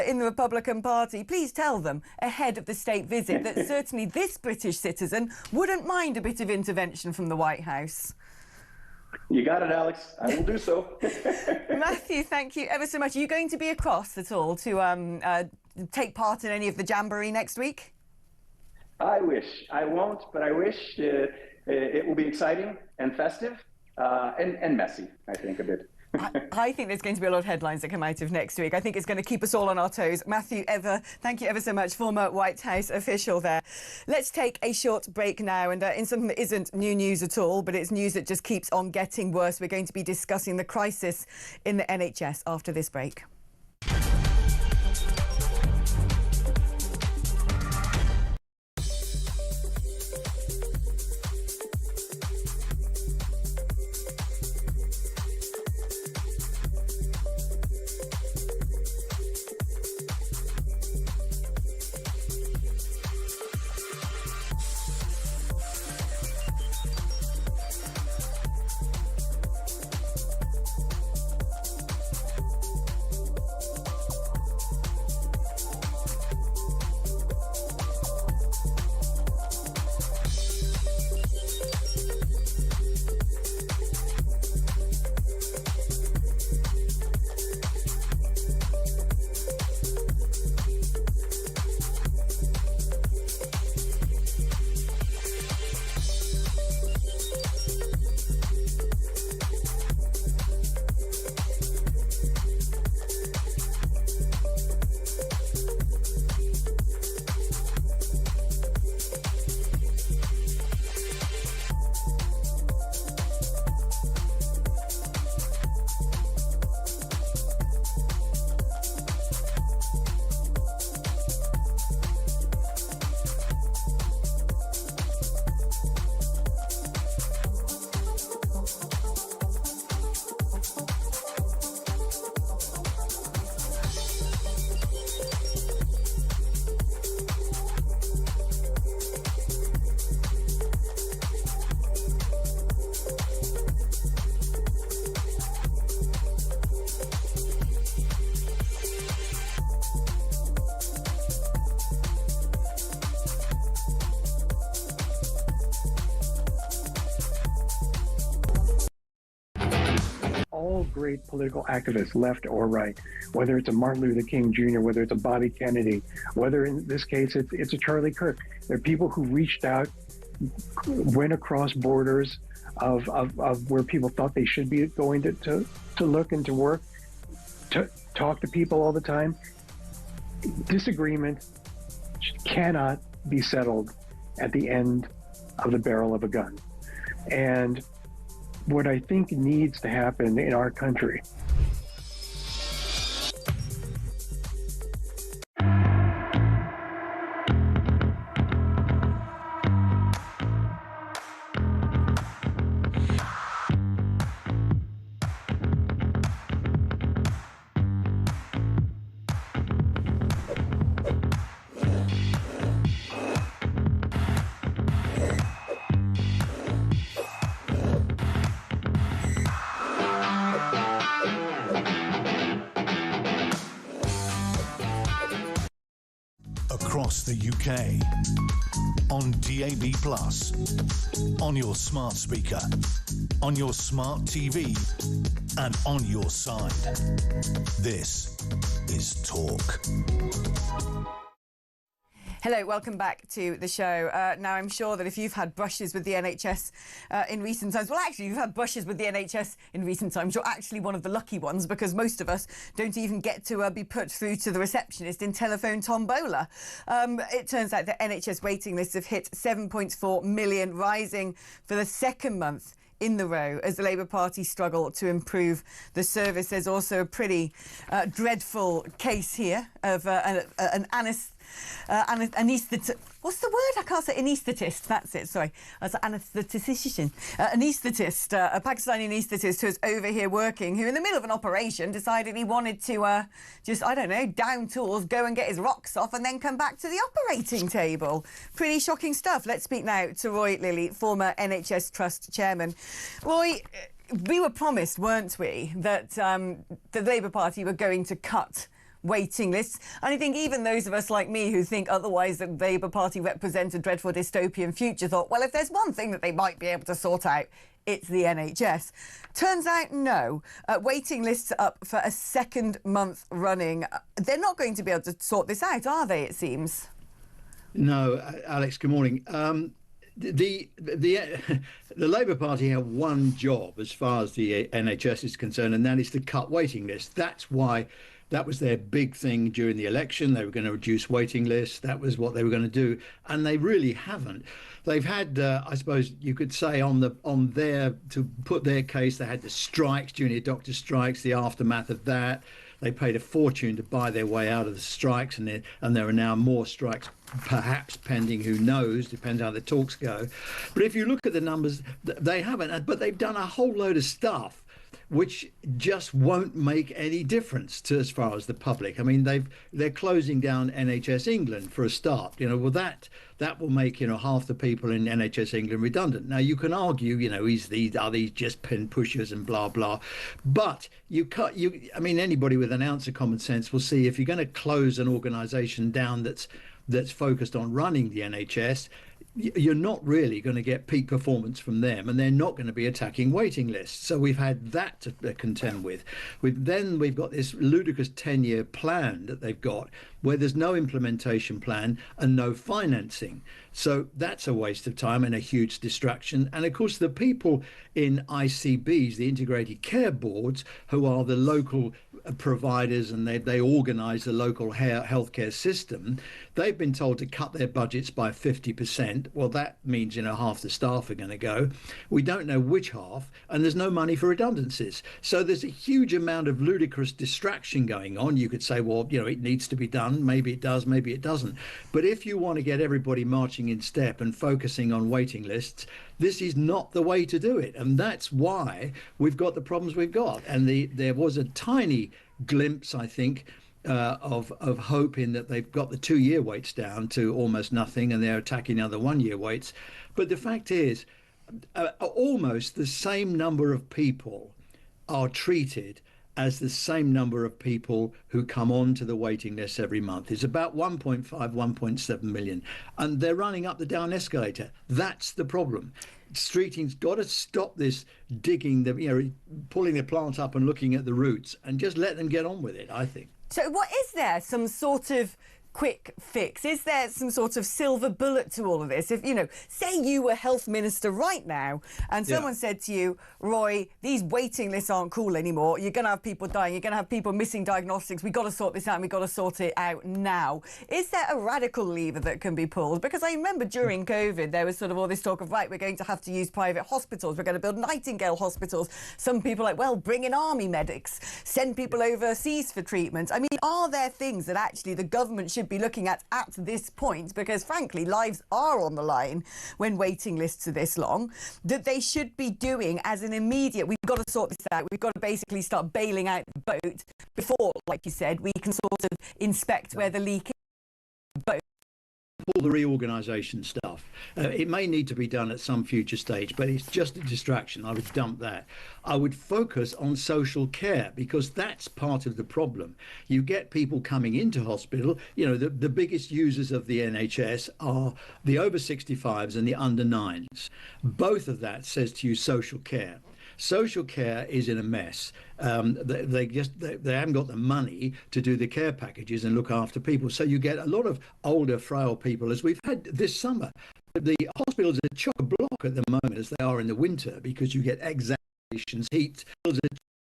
in the Republican Party, please tell them ahead of the state visit that certainly this British citizen wouldn't mind a bit of intervention from the White House. You got it, Alex. I will do so. Matthew, thank you ever so much. Are you going to be across at all to take part in any of the jamboree next week? I wish. I won't, but I wish. It will be exciting and festive and messy, I think, a bit. I think there's going to be a lot of headlines that come out of next week. I think it's going to keep us all on our toes. Matthew, thank you ever so much, former White House official there. Let's take a short break now, and in something that isn't new news at all, but it's news that just keeps on getting worse. We're going to be discussing the crisis in the NHS after this break. all great political activists, left or right, whether it's a Martin Luther King Jr., whether it's a Bobby Kennedy, whether in this case it's a Charlie Kirk. There are people who reached out, went across borders of where people thought they should be going to look and to work, to talk to people all the time. Disagreement cannot be settled at the end of the barrel of a gun. And what I think needs to happen in our country across the UK, on DAB+, on your smart speaker, on your smart TV, and on your side. This is Talk. Hello, welcome back to the show. Now, I'm sure that if you've had brushes with the NHS in recent times, well, actually, you've had brushes with the NHS in recent times. You're actually one of the lucky ones, because most of us don't even get to be put through to the receptionist in telephone tombola. It turns out that NHS waiting lists have hit 7.4 million, rising for the second month in the row as the Labour Party struggle to improve the service. There's also a pretty dreadful case here of an anaesthetist. What's the word? I can't say anaesthetist. That's it. Sorry, as an anaesthetician, anaesthetist, a Pakistani anaesthetist who was over here working, who in the middle of an operation decided he wanted to just, I don't know, down tools, go and get his rocks off, and then come back to the operating table. Pretty shocking stuff. Let's speak now to Roy Lilly, former NHS Trust chairman. Roy, we were promised, weren't we, that the Labour Party were going to cut waiting lists. And I think even those of us like me who think otherwise that the Labour Party represents a dreadful dystopian future thought, well, if there's one thing that they might be able to sort out, it's the NHS. Turns out, no. Waiting lists are up for a second month running. They're not going to be able to sort this out, are they, it seems? No, Alex, good morning. The Labour Party have one job as far as the NHS is concerned, and that is to cut waiting lists. That's why that was their big thing during the election. They were going to reduce waiting lists. That was what they were going to do, and they really haven't. They've had, I suppose you could say, to put their case, they had the strikes, junior doctor strikes, the aftermath of that. They paid a fortune to buy their way out of the strikes, and there are now more strikes, perhaps pending. Who knows? Depends how the talks go. But if you look at the numbers, they haven't. But they've done a whole load of stuff which just won't make any difference to as far as the public. I mean, they're closing down NHS England for a start. Well, that will make half the people in NHS England redundant. Now you can argue, are these just pen pushers and blah blah, but anybody with an ounce of common sense will see if you're going to close an organisation down that's focused on running the NHS, you're not really going to get peak performance from them, and they're not going to be attacking waiting lists. So we've had that to contend with. We've got this ludicrous 10-year plan that they've got, where there's no implementation plan and no financing. So that's a waste of time and a huge distraction. And of course, the people in ICBs, the integrated care boards, who are the local providers, and they organise the local healthcare system, they've been told to cut their budgets by 50%. Well, that means half the staff are going to go. We don't know which half, and there's no money for redundancies. So there's a huge amount of ludicrous distraction going on. You could say, well, it needs to be done. Maybe it does, maybe it doesn't. But if you want to get everybody marching in step and focusing on waiting lists, this is not the way to do it. And that's why we've got the problems we've got. And there was a tiny glimpse, I think, of hope in that they've got the 2-year waits down to almost nothing, and they're attacking other 1-year waits. But the fact is, almost the same number of people are treated as the same number of people who come on to the waiting list every month. It's about 1.5, 1.7 million. And they're running up the down escalator. That's the problem. Streeting's got to stop this digging, pulling the plant up and looking at the roots, and just let them get on with it, I think. So what is there some sort of quick fix? Is there some sort of silver bullet to all of this? If, say you were health minister right now and someone said to you, Roy, these waiting lists aren't cool anymore. You're going to have people dying. You're going to have people missing diagnostics. We've got to sort this out and we've got to sort it out now. Is there a radical lever that can be pulled? Because I remember during COVID, there was sort of all this talk of, right, we're going to have to use private hospitals. We're going to build Nightingale hospitals. Some people are like, well, bring in army medics, send people overseas for treatment. I mean, are there things that actually the government should be looking at this point, because frankly lives are on the line when waiting lists are this long, that they should be doing as an immediate, we've got to sort this out, we've got to basically start bailing out the boat before, like you said, we can sort of inspect where the leak is. Boat. All the reorganisation stuff. It may need to be done at some future stage, but it's just a distraction. I would dump that. I would focus on social care, because that's part of the problem. You get people coming into hospital. The biggest users of the NHS are the over 65s and the under 9s. Both of that says to you social care. Social care is in a mess. They haven't got the money to do the care packages and look after people. So you get a lot of older, frail people, as we've had this summer. The hospitals are chock-a-block at the moment, as they are in the winter, because you get exacerbations, heat,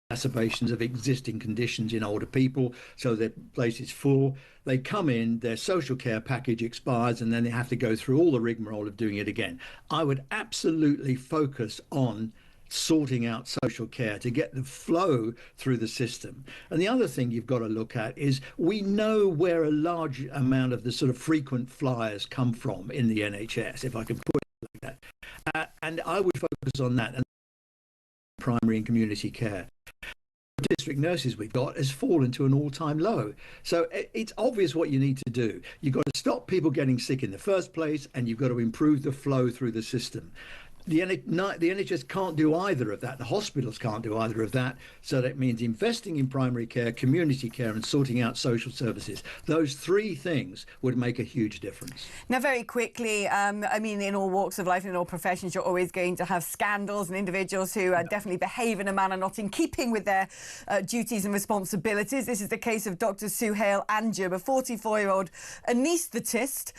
exacerbations of existing conditions in older people, so their place is full. They come in, their social care package expires, and then they have to go through all the rigmarole of doing it again. I would absolutely focus on sorting out social care to get the flow through the system. And the other thing you've got to look at is, we know where a large amount of the sort of frequent flyers come from in the NHS, if I can put it like that. And I would focus on that, and primary and community care. The district nurses we've got has fallen to an all-time low. So it's obvious what you need to do. You've got to stop people getting sick in the first place, and you've got to improve the flow through the system. The NHS can't do either of that. The hospitals can't do either of that. So that means investing in primary care, community care, and sorting out social services. Those three things would make a huge difference. Now, very quickly, I mean, in all walks of life, in all professions, you're always going to have scandals and individuals who definitely behave in a manner not in keeping with their duties and responsibilities. This is the case of Dr. Suhail Anjum, a 44-year-old anaesthetist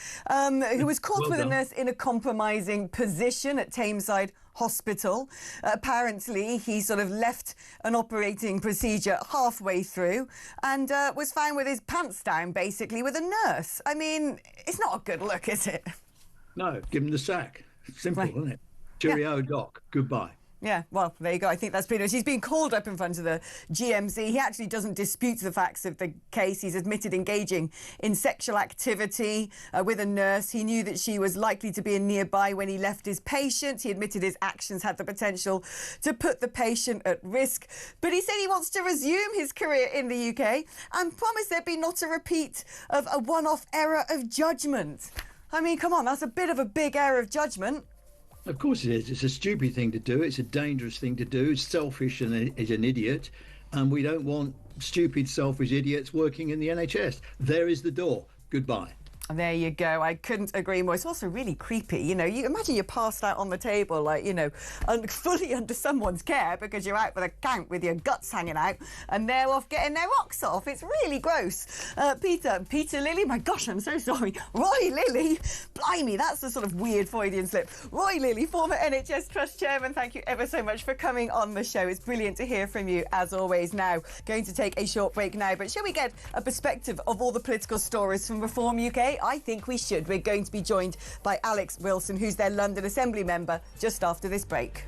who was caught with a nurse in a compromising position at Tameside Hospital. Apparently, he sort of left an operating procedure halfway through and was found with his pants down, basically, with a nurse. I mean, it's not a good look, is it? No, give him the sack. Simple, isn't it? Cheerio, Doc. Goodbye. Yeah, well, there you go. I think that's pretty much. He's been called up in front of the GMC. He actually doesn't dispute the facts of the case. He's admitted engaging in sexual activity with a nurse. He knew that she was likely to be nearby when he left his patient. He admitted his actions had the potential to put the patient at risk. But he said he wants to resume his career in the UK and promised there'd be not a repeat of a one-off error of judgment. I mean, come on, that's a bit of a big error of judgment. Of course it is. It's a stupid thing to do. It's a dangerous thing to do. It's selfish and is an idiot. And we don't want stupid, selfish idiots working in the NHS. There is the door. Goodbye. There you go. I couldn't agree more. It's also really creepy. You imagine you're passed out on the table, like, fully under someone's care because you're out with a count with your guts hanging out and they're off getting their rocks off. It's really gross. Peter Lilly, my gosh, I'm so sorry. Roy Lilly, blimey, that's the sort of weird Freudian slip. Roy Lilly, former NHS Trust Chairman, thank you ever so much for coming on the show. It's brilliant to hear from you, as always. Now, going to take a short break now, but shall we get a perspective of all the political stories from Reform UK? I think we should. We're going to be joined by Alex Wilson, who's their London Assembly member, just after this break.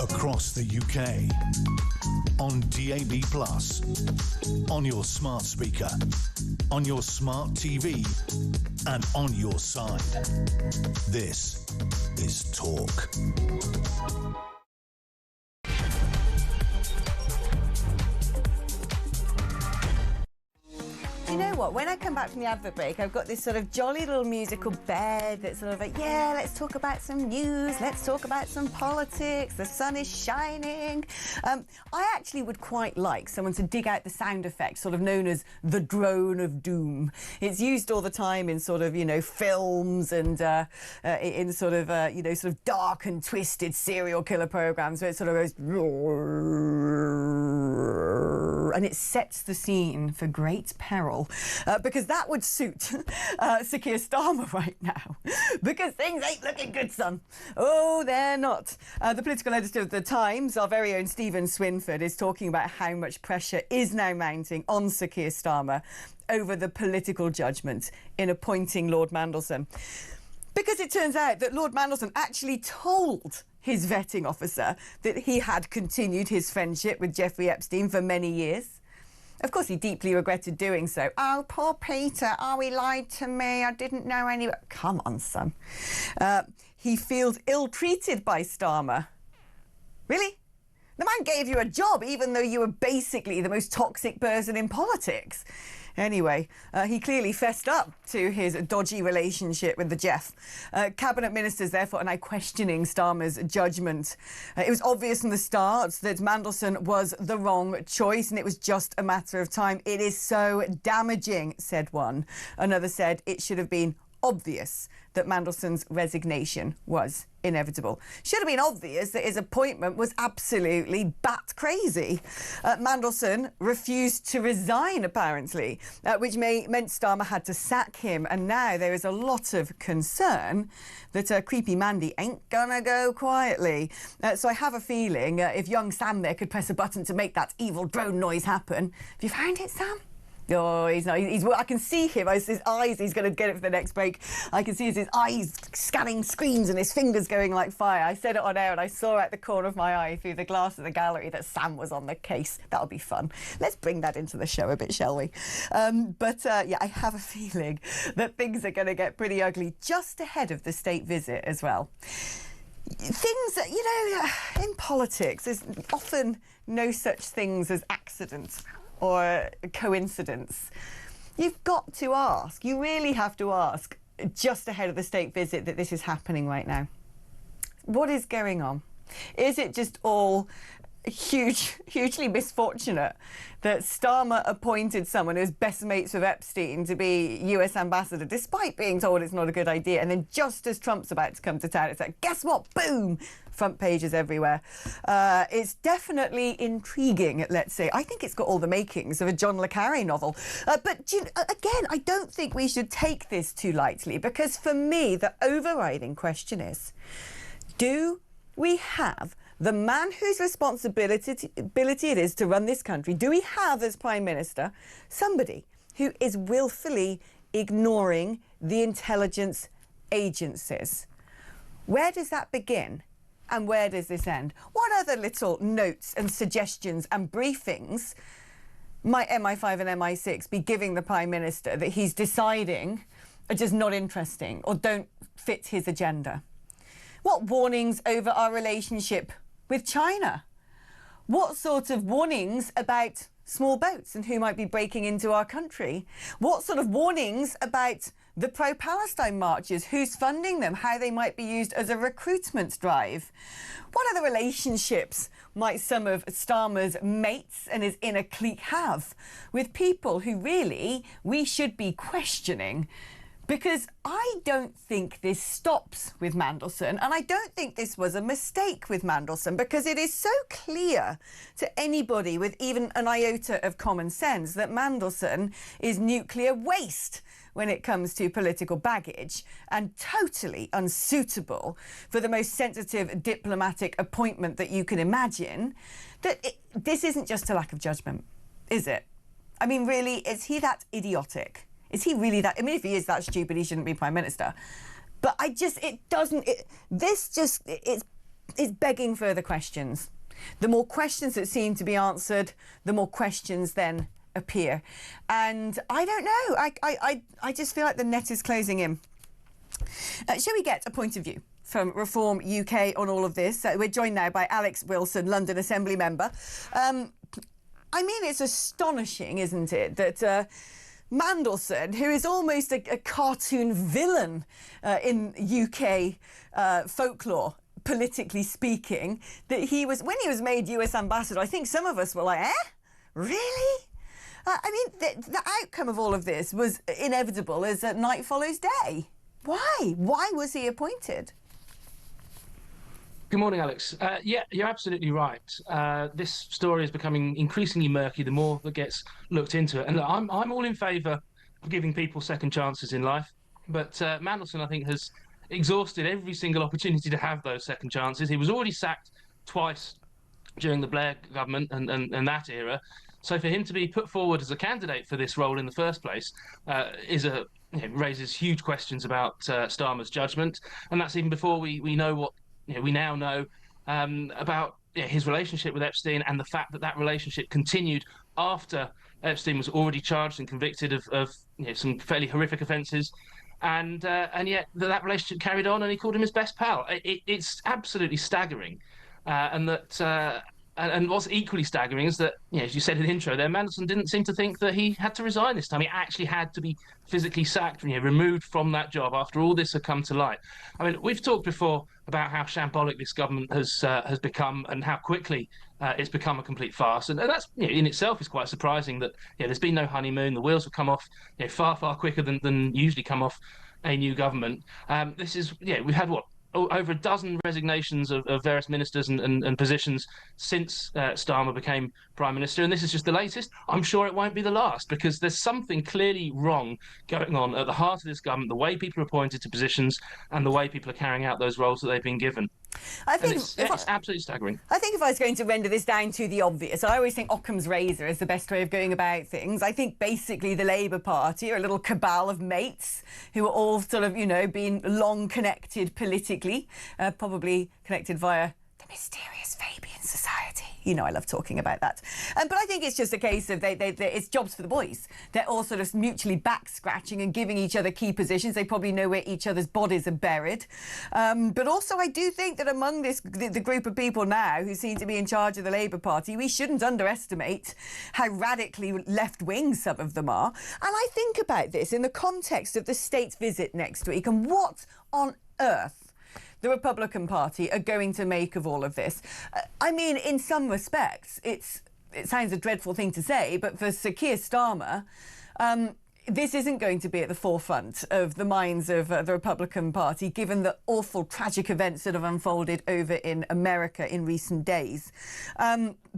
across the UK. On DAB+, on your smart speaker, on your smart TV, and on your side. This is Talk. You know what? When I come back from the advert break, I've got this sort of jolly little musical bed that's sort of like, yeah, let's talk about some news, let's talk about some politics, the sun is shining. I actually would quite like someone to dig out the sound effect, sort of known as the drone of doom. It's used all the time in sort of, you know, films and in sort of, you know, sort of dark and twisted serial killer programs where it sort of goes and it sets the scene for great peril. Because that would suit Sir Keir Starmer right now. Because things ain't looking good, son. Oh, they're not. The political editor of The Times, our very own Stephen Swinford, is talking about how much pressure is now mounting on Sir Keir Starmer over the political judgment in appointing Lord Mandelson. Because it turns out that Lord Mandelson actually told his vetting officer that he had continued his friendship with Jeffrey Epstein for many years. Of course, he deeply regretted doing so. Oh, poor Peter. Oh, he lied to me. I didn't know any... Come on, son. He feels ill-treated by Starmer. Really? The man gave you a job, even though you were basically the most toxic person in politics. Anyway, he clearly fessed up to his dodgy relationship with the Jeff. Cabinet ministers, therefore, are now questioning Starmer's judgment. It was obvious from the start that Mandelson was the wrong choice, and it was just a matter of time. It is so damaging, said one. Another said it should have been obvious that Mandelson's resignation was inevitable. Should have been obvious that his appointment was absolutely bat crazy. Mandelson refused to resign, apparently, which meant Starmer had to sack him. And now there is a lot of concern that creepy Mandy ain't gonna go quietly. So I have a feeling if young Sam there could press a button to make that evil drone noise happen. Have you found it, Sam? Oh, he's not. I can see him. His eyes. He's going to get it for the next break. I can see his eyes scanning screens and his fingers going like fire. I said it on air and I saw at the corner of my eye through the glass of the gallery that Sam was on the case. That'll be fun. Let's bring that into the show a bit, shall we? Yeah, I have a feeling that things are going to get pretty ugly just ahead of the state visit as well. Things that, you know, in politics, there's often no such things as accidents or coincidence. You've got to ask, you really have to ask, just ahead of the state visit, that this is happening right now. What is going on? Is it just all hugely misfortunate that Starmer appointed someone who's best mates with Epstein to be US ambassador, despite being told it's not a good idea, and then just as Trump's about to come to town, it's like, guess what? Boom! Front pages everywhere. It's definitely intriguing, let's say. I think it's got all the makings of a John le Carré novel. But again, I don't think we should take this too lightly, because for me, the overriding question is, do we have the man whose responsibility it is to run this country, do we have as Prime Minister somebody who is willfully ignoring the intelligence agencies? Where does that begin? And where does this end? What other little notes and suggestions and briefings might MI5 and MI6 be giving the Prime Minister that he's deciding are just not interesting or don't fit his agenda? What warnings over our relationship with China? What sort of warnings about small boats and who might be breaking into our country? What sort of warnings about the pro-Palestine marches, who's funding them, how they might be used as a recruitment drive? What other relationships might some of Starmer's mates and his inner clique have with people who really we should be questioning? Because I don't think this stops with Mandelson, and I don't think this was a mistake with Mandelson, because it is so clear to anybody with even an iota of common sense that Mandelson is nuclear waste when it comes to political baggage and totally unsuitable for the most sensitive diplomatic appointment that you can imagine, this isn't just a lack of judgment, is it? I mean, really, is he that idiotic? Is he really that? I mean, if he is that stupid, he shouldn't be Prime Minister. But it's it's begging further questions. The more questions that seem to be answered, the more questions then appear. And I don't know. I just feel like the net is closing in. Shall we get a point of view from Reform UK on all of this? We're joined now by Alex Wilson, London Assembly member. I mean, it's astonishing, isn't it, that Mandelson, who is almost a cartoon villain in UK folklore, politically speaking, that when he was made US ambassador, I think some of us were like, really? I mean, the outcome of all of this was inevitable, as night follows day. Why? Why was he appointed? Good morning, Alex. Yeah, you're absolutely right. This story is becoming increasingly murky the more that gets looked into it. And look, I'm all in favour of giving people second chances in life. But Mandelson, I think, has exhausted every single opportunity to have those second chances. He was already sacked twice during the Blair government and that era. So for him to be put forward as a candidate for this role in the first place raises huge questions about Starmer's judgment. And that's even before we know what we now know about his relationship with Epstein, and the fact that that relationship continued after Epstein was already charged and convicted of some fairly horrific offences. And yet that relationship carried on, and he called him his best pal. It's absolutely staggering. And what's equally staggering is that, as you said in the intro there, Mandelson didn't seem to think that he had to resign this time. He actually had to be physically sacked, removed from that job after all this had come to light. I mean, we've talked before about how shambolic this government has become, and how quickly it's become a complete farce. And that's, in itself, is quite surprising that there's been no honeymoon. The wheels have come off far, far quicker than usually come off a new government. We've had over a dozen resignations of various ministers and positions since Starmer became Prime Minister, and this is just the latest. I'm sure it won't be the last, because there's something clearly wrong going on at the heart of this government, the way people are appointed to positions and the way people are carrying out those roles that they've been given. I think it's absolutely staggering. I think if I was going to render this down to the obvious, I always think Occam's razor is the best way of going about things. I think basically the Labour Party are a little cabal of mates who are all sort of, being long connected politically, probably connected via the mysterious Fabian Society. I love talking about that. But I think it's just a case of it's jobs for the boys. They're all sort of mutually back-scratching and giving each other key positions. They probably know where each other's bodies are buried. But also I do think that among the group of people now who seem to be in charge of the Labour Party, we shouldn't underestimate how radically left-wing some of them are. And I think about this in the context of the state visit next week, and what on earth the Republican Party are going to make of all of this. I mean, in some respects, it sounds a dreadful thing to say, but for Sir Keir Starmer, this isn't going to be at the forefront of the minds of the Republican Party, given the awful, tragic events that have unfolded over in America in recent days.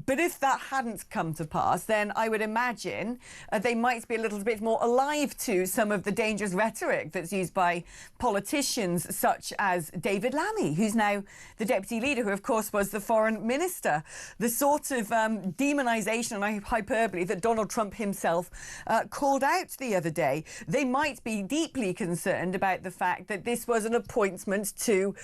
But if that hadn't come to pass, then I would imagine they might be a little bit more alive to some of the dangerous rhetoric that's used by politicians such as David Lammy, who's now the deputy leader, who of course was the foreign minister. The sort of demonisation and hyperbole that Donald Trump himself called out the other day. They might be deeply concerned about the fact that this was an appointment to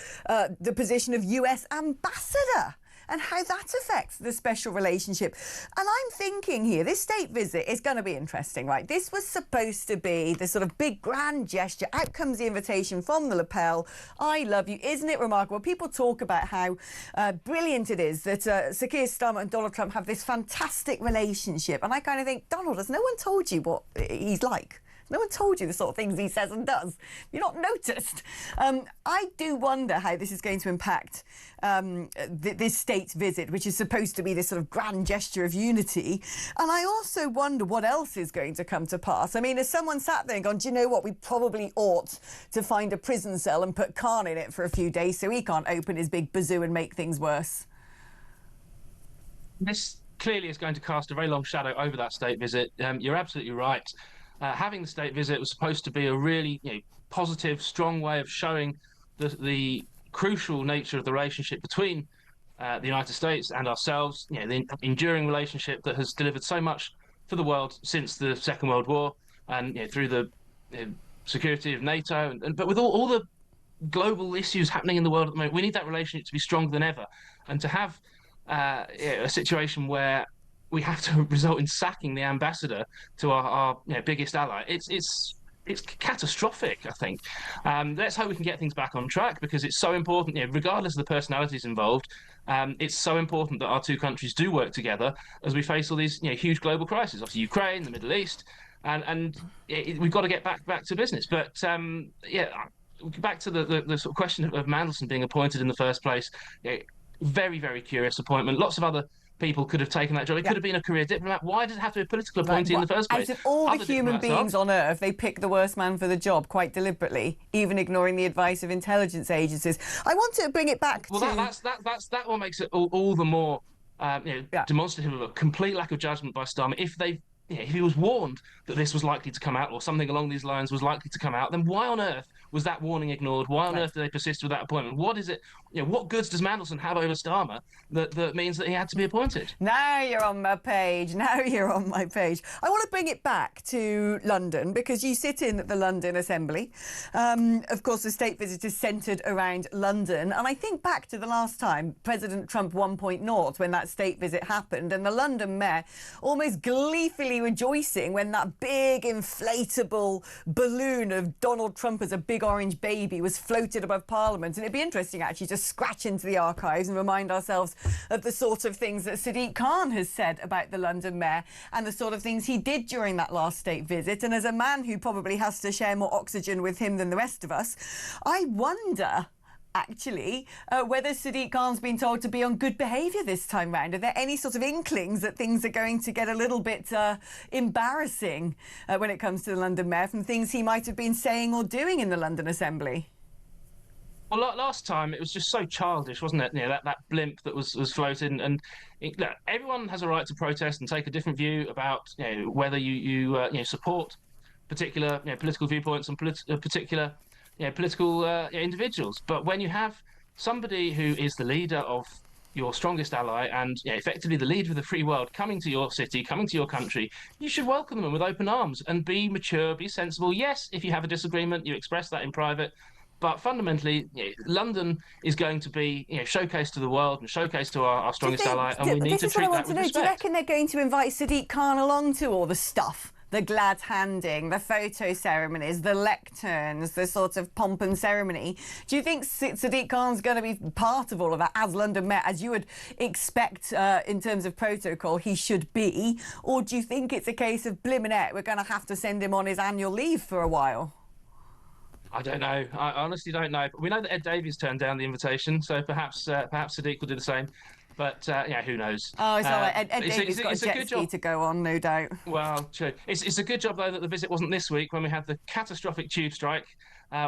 the position of US ambassador, and how that affects the special relationship. And I'm thinking here, this state visit is going to be interesting, right? This was supposed to be the sort of big grand gesture. Out comes the invitation from the lapel. I love you. Isn't it remarkable? People talk about how brilliant it is that Sir Keir Starmer and Donald Trump have this fantastic relationship. And I kind of think, Donald, has no one told you what he's like? No one told you the sort of things he says and does. You're not noticed. I do wonder how this is going to impact this state visit, which is supposed to be this sort of grand gesture of unity. And I also wonder what else is going to come to pass. I mean, has someone sat there and gone, do you know what, we probably ought to find a prison cell and put Khan in it for a few days so he can't open his big bazoo and make things worse? This clearly is going to cast a very long shadow over that state visit. You're absolutely right. Having the state visit was supposed to be a really positive, strong way of showing the crucial nature of the relationship between the United States and ourselves, the enduring relationship that has delivered so much for the world since the Second World War, and through the security of NATO, but with all the global issues happening in the world at the moment. We need that relationship to be stronger than ever, and to have a situation where we have to result in sacking the ambassador to our biggest ally. It's catastrophic, I think. Let's hope we can get things back on track, because it's so important, regardless of the personalities involved. It's so important that our two countries do work together as we face all these huge global crises, obviously Ukraine, the Middle East, and we've got to get back to business. But back to the sort of question of Mandelson being appointed in the first place. Very, very curious appointment. Lots of other people could have taken that job. He could have been a career diplomat. Why does it have to be a political appointee in the first place? Out of all Other the human diplomats beings are. on Earth, they pick the worst man for the job quite deliberately, even ignoring the advice of intelligence agencies. I want to bring it back Well, to... that what makes it all the more demonstrative of a complete lack of judgment by Starmer. If he was warned that this was likely to come out, or something along these lines was likely to come out, then why on earth was that warning ignored? Why on earth did they persist with that appointment? What is it? What goods does Mandelson have over Starmer that means that he had to be appointed? Now you're on my page. Now you're on my page. I want to bring it back to London, because you sit in the London Assembly. Of course, the state visit is centred around London. And I think back to the last time President Trump 1.0, when that state visit happened, and the London mayor almost gleefully rejoicing when that big inflatable balloon of Donald Trump as a big orange baby was floated above Parliament. And it'd be interesting, actually, to scratch into the archives and remind ourselves of the sort of things that Sadiq Khan has said about the London mayor and the sort of things he did during that last state visit. And as a man who probably has to share more oxygen with him than the rest of us, I wonder... actually, whether Sadiq Khan's been told to be on good behaviour this time round. Are there any sort of inklings that things are going to get a little bit embarrassing when it comes to the London mayor from things he might have been saying or doing in the London Assembly? Well, last time it was just so childish, wasn't it? That blimp that was floated, and look, everyone has a right to protest and take a different view about whether you support particular political viewpoints and particular political individuals. But when you have somebody who is the leader of your strongest ally and effectively the leader of the free world coming to your city, coming to your country, you should welcome them with open arms and be mature, be sensible. Yes, if you have a disagreement, you express that in private. But fundamentally, London is going to be showcased to the world and showcased to our strongest ally, and we need to treat that with respect. Do you reckon they're going to invite Sadiq Khan along to all the stuff? The glad handing, the photo ceremonies, the lecterns, the sort of pomp and ceremony. Do you think Sadiq Khan's going to be part of all of that as London Met, as you would expect in terms of protocol he should be? Or do you think it's a case of blimmin' it, we're going to have to send him on his annual leave for a while? I don't know. I honestly don't know. But we know that Ed Davies turned down the invitation, so perhaps Sadiq will do the same. But who knows? Oh, it's all right. Ed Davies got a jet ski to go on, no doubt. Well, true. It's a good job, though, that the visit wasn't this week when we had the catastrophic tube strike,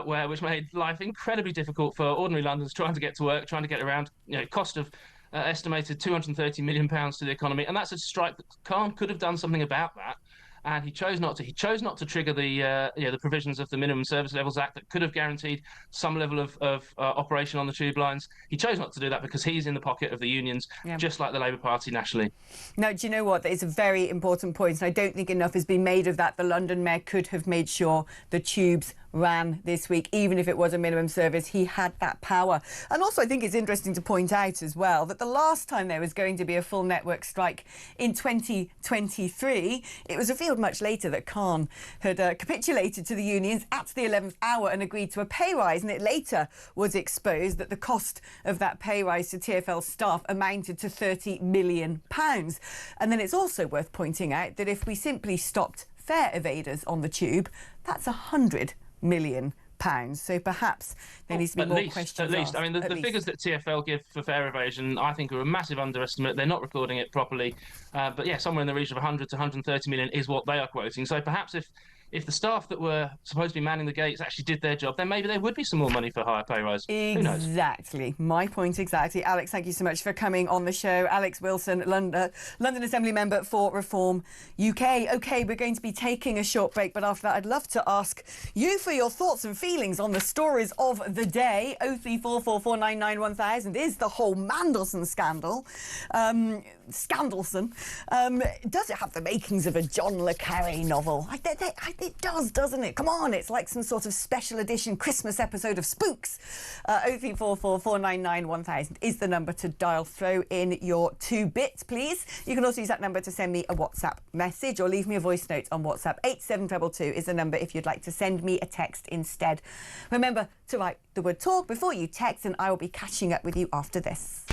which made life incredibly difficult for ordinary Londoners trying to get to work, trying to get around. Cost of estimated £230 million to the economy, and that's a strike that Khan could have done something about that. And he chose not to. He chose not to trigger the provisions of the Minimum Service Levels Act that could have guaranteed some level of operation on the tube lines. He chose not to do that because he's in the pocket of the unions, just like the Labour Party nationally. Now, do you know what? It's a very important point, and I don't think enough has been made of that. The London mayor could have made sure the tubes ran this week, even if it was a minimum service. He had that power. And also, I think it's interesting to point out as well that the last time there was going to be a full network strike in 2023, it was revealed much later that Khan had capitulated to the unions at the 11th hour and agreed to a pay rise, and it later was exposed that the cost of that pay rise to TfL staff amounted to £30 million. And then it's also worth pointing out that if we simply stopped fare evaders on the tube, that's £100 million. So perhaps there needs to be more questions At least. asked. I mean, the figures that TfL give for fare evasion, I think, are a massive underestimate. They're not recording it properly. But yeah, somewhere in the region of 100 to 130 million is what they are quoting. So perhaps if the staff that were supposed to be manning the gates actually did their job, then maybe there would be some more money for higher pay rise. Who knows? Exactly. My point exactly. Alex, thank you so much for coming on the show. Alex Wilson, London Assembly member for Reform UK. OK, we're going to be taking a short break, but after that, I'd love to ask you for your thoughts and feelings on the stories of the day. 03444991000 is the whole Mandelson scandal. Scandalson. Does it have the makings of a John le Carré novel? It does, doesn't it? Come on, it's like some sort of special edition Christmas episode of Spooks. 0344 499 1000 is the number to dial. Throw in your 2 bits, please. You can also use that number to send me a WhatsApp message or leave me a voice note on WhatsApp. 87222 is the number if you'd like to send me a text instead. Remember to write the word talk before you text, and I will be catching up with you after this.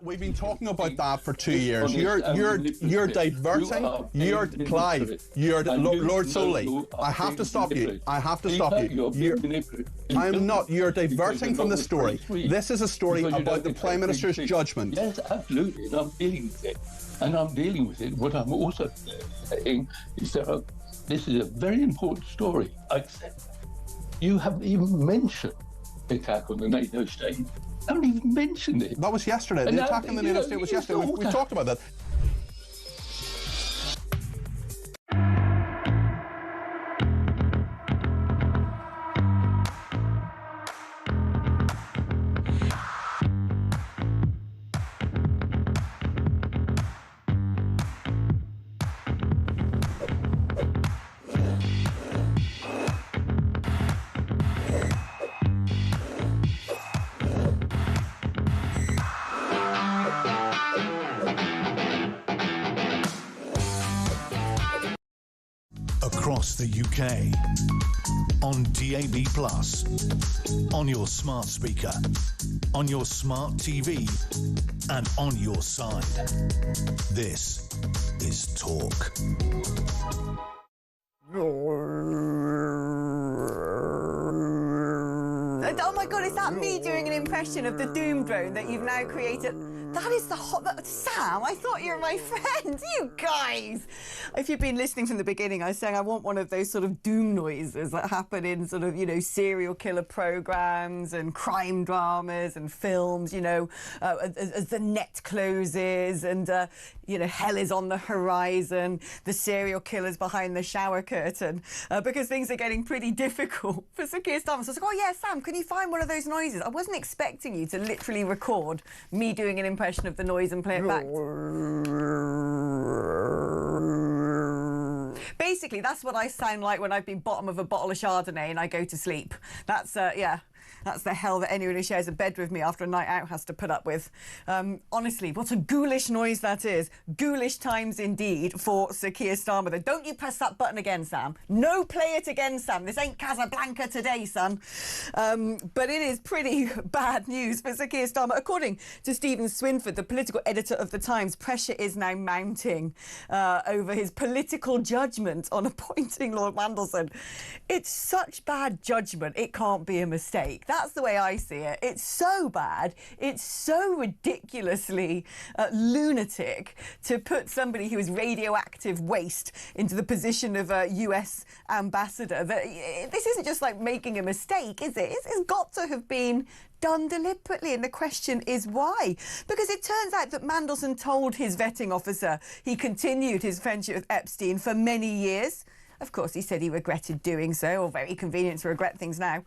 We've been talking about that for 2 years. You're diverting. You're Clive. You're Lord Soley. I have to stop you. I have to stop you. I'm not. You're diverting from the story. This is a story about the Prime Minister's judgment. Yes, absolutely, and I'm dealing with it. And I'm dealing with it. What I'm also saying is that this is a very important story. I accept that. You haven't even mentioned the attack on the NATO state. I haven't even mentioned it. That was yesterday. The attack on the NATO state was yesterday. We talked about that. Across the UK, on DAB+, on your smart speaker, on your smart TV, and on your side. This is Talk. Oh my God, is that me doing an impression of the Doom drone that you've now created? That is the Sam, I thought you were my friend. You guys. If you've been listening from the beginning, I was saying I want one of those sort of doom noises that happen in sort of, you know, serial killer programs and crime dramas and films, you know, as the net closes and, you know, hell is on the horizon, the serial killer's behind the shower curtain, because things are getting pretty difficult for Sir Keir Starmer. So I was like, oh yeah, Sam, can you find one of those noises? I wasn't expecting you to literally record me doing an impression of the noise and play it back. Basically, that's what I sound like when I've been bottom of a bottle of Chardonnay and I go to sleep. That's, yeah. That's the hell that anyone who shares a bed with me after a night out has to put up with. Honestly, what a ghoulish noise that is. Ghoulish times indeed for Sir Keir Starmer. Then don't you press that button again, Sam. No, play it again, Sam. This ain't Casablanca today, son. But it is pretty bad news for Sir Keir Starmer. According to Stephen Swinford, the political editor of The Times, pressure is now mounting over his political judgment on appointing Lord Mandelson. It's such bad judgment, it can't be a mistake. mistake. That's the way I see it. It's so bad. It's so ridiculously lunatic to put somebody who is radioactive waste into the position of a US ambassador. This isn't just like making a mistake, is it? It's got to have been done deliberately, and the question is why? Because it turns out that Mandelson told his vetting officer he continued his friendship with Epstein for many years. Of course, he said he regretted doing so, or very convenient to regret things now.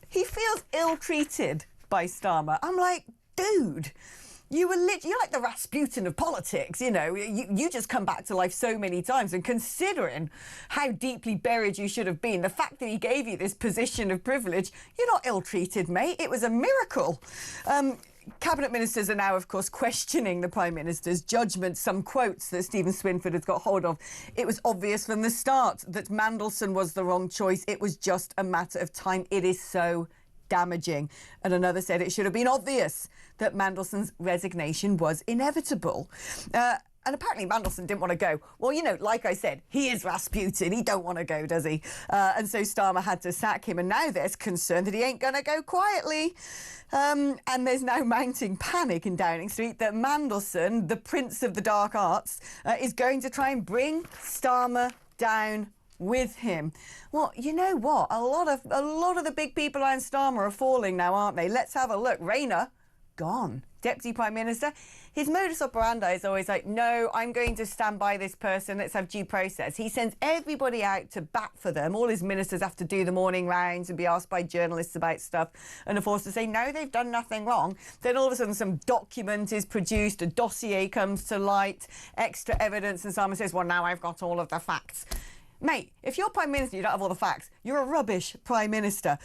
He feels ill-treated by Starmer. I'm like, dude, you're like the Rasputin of politics, you know. You just come back to life so many times, and considering how deeply buried you should have been, the fact that he gave you this position of privilege, you're not ill-treated, mate. It was a miracle. Cabinet ministers are now, of course, questioning the Prime Minister's judgment. Some quotes that Stephen Swinford has got hold of. It was obvious from the start that Mandelson was the wrong choice. It was just a matter of time. It is so damaging. And another said it should have been obvious that Mandelson's resignation was inevitable. And apparently Mandelson didn't want to go. Well, you know, like I said, he is Rasputin. He don't want to go, does he? And so Starmer had to sack him. And now there's concern that he ain't going to go quietly. And there's now mounting panic in Downing Street that Mandelson, the prince of the dark arts, is going to try and bring Starmer down with him. Well, you know what? A lot of the big people around Starmer are falling now, aren't they? Let's have a look. Rayner, gone. Deputy Prime Minister, his modus operandi is always like, no, I'm going to stand by this person, let's have due process. He sends everybody out to bat for them. All his ministers have to do the morning rounds and be asked by journalists about stuff and are forced to say, no, they've done nothing wrong. Then all of a sudden some document is produced, a dossier comes to light, extra evidence, and someone says, well, now I've got all of the facts. Mate, if you're Prime Minister, you don't have all the facts. You're a rubbish Prime Minister.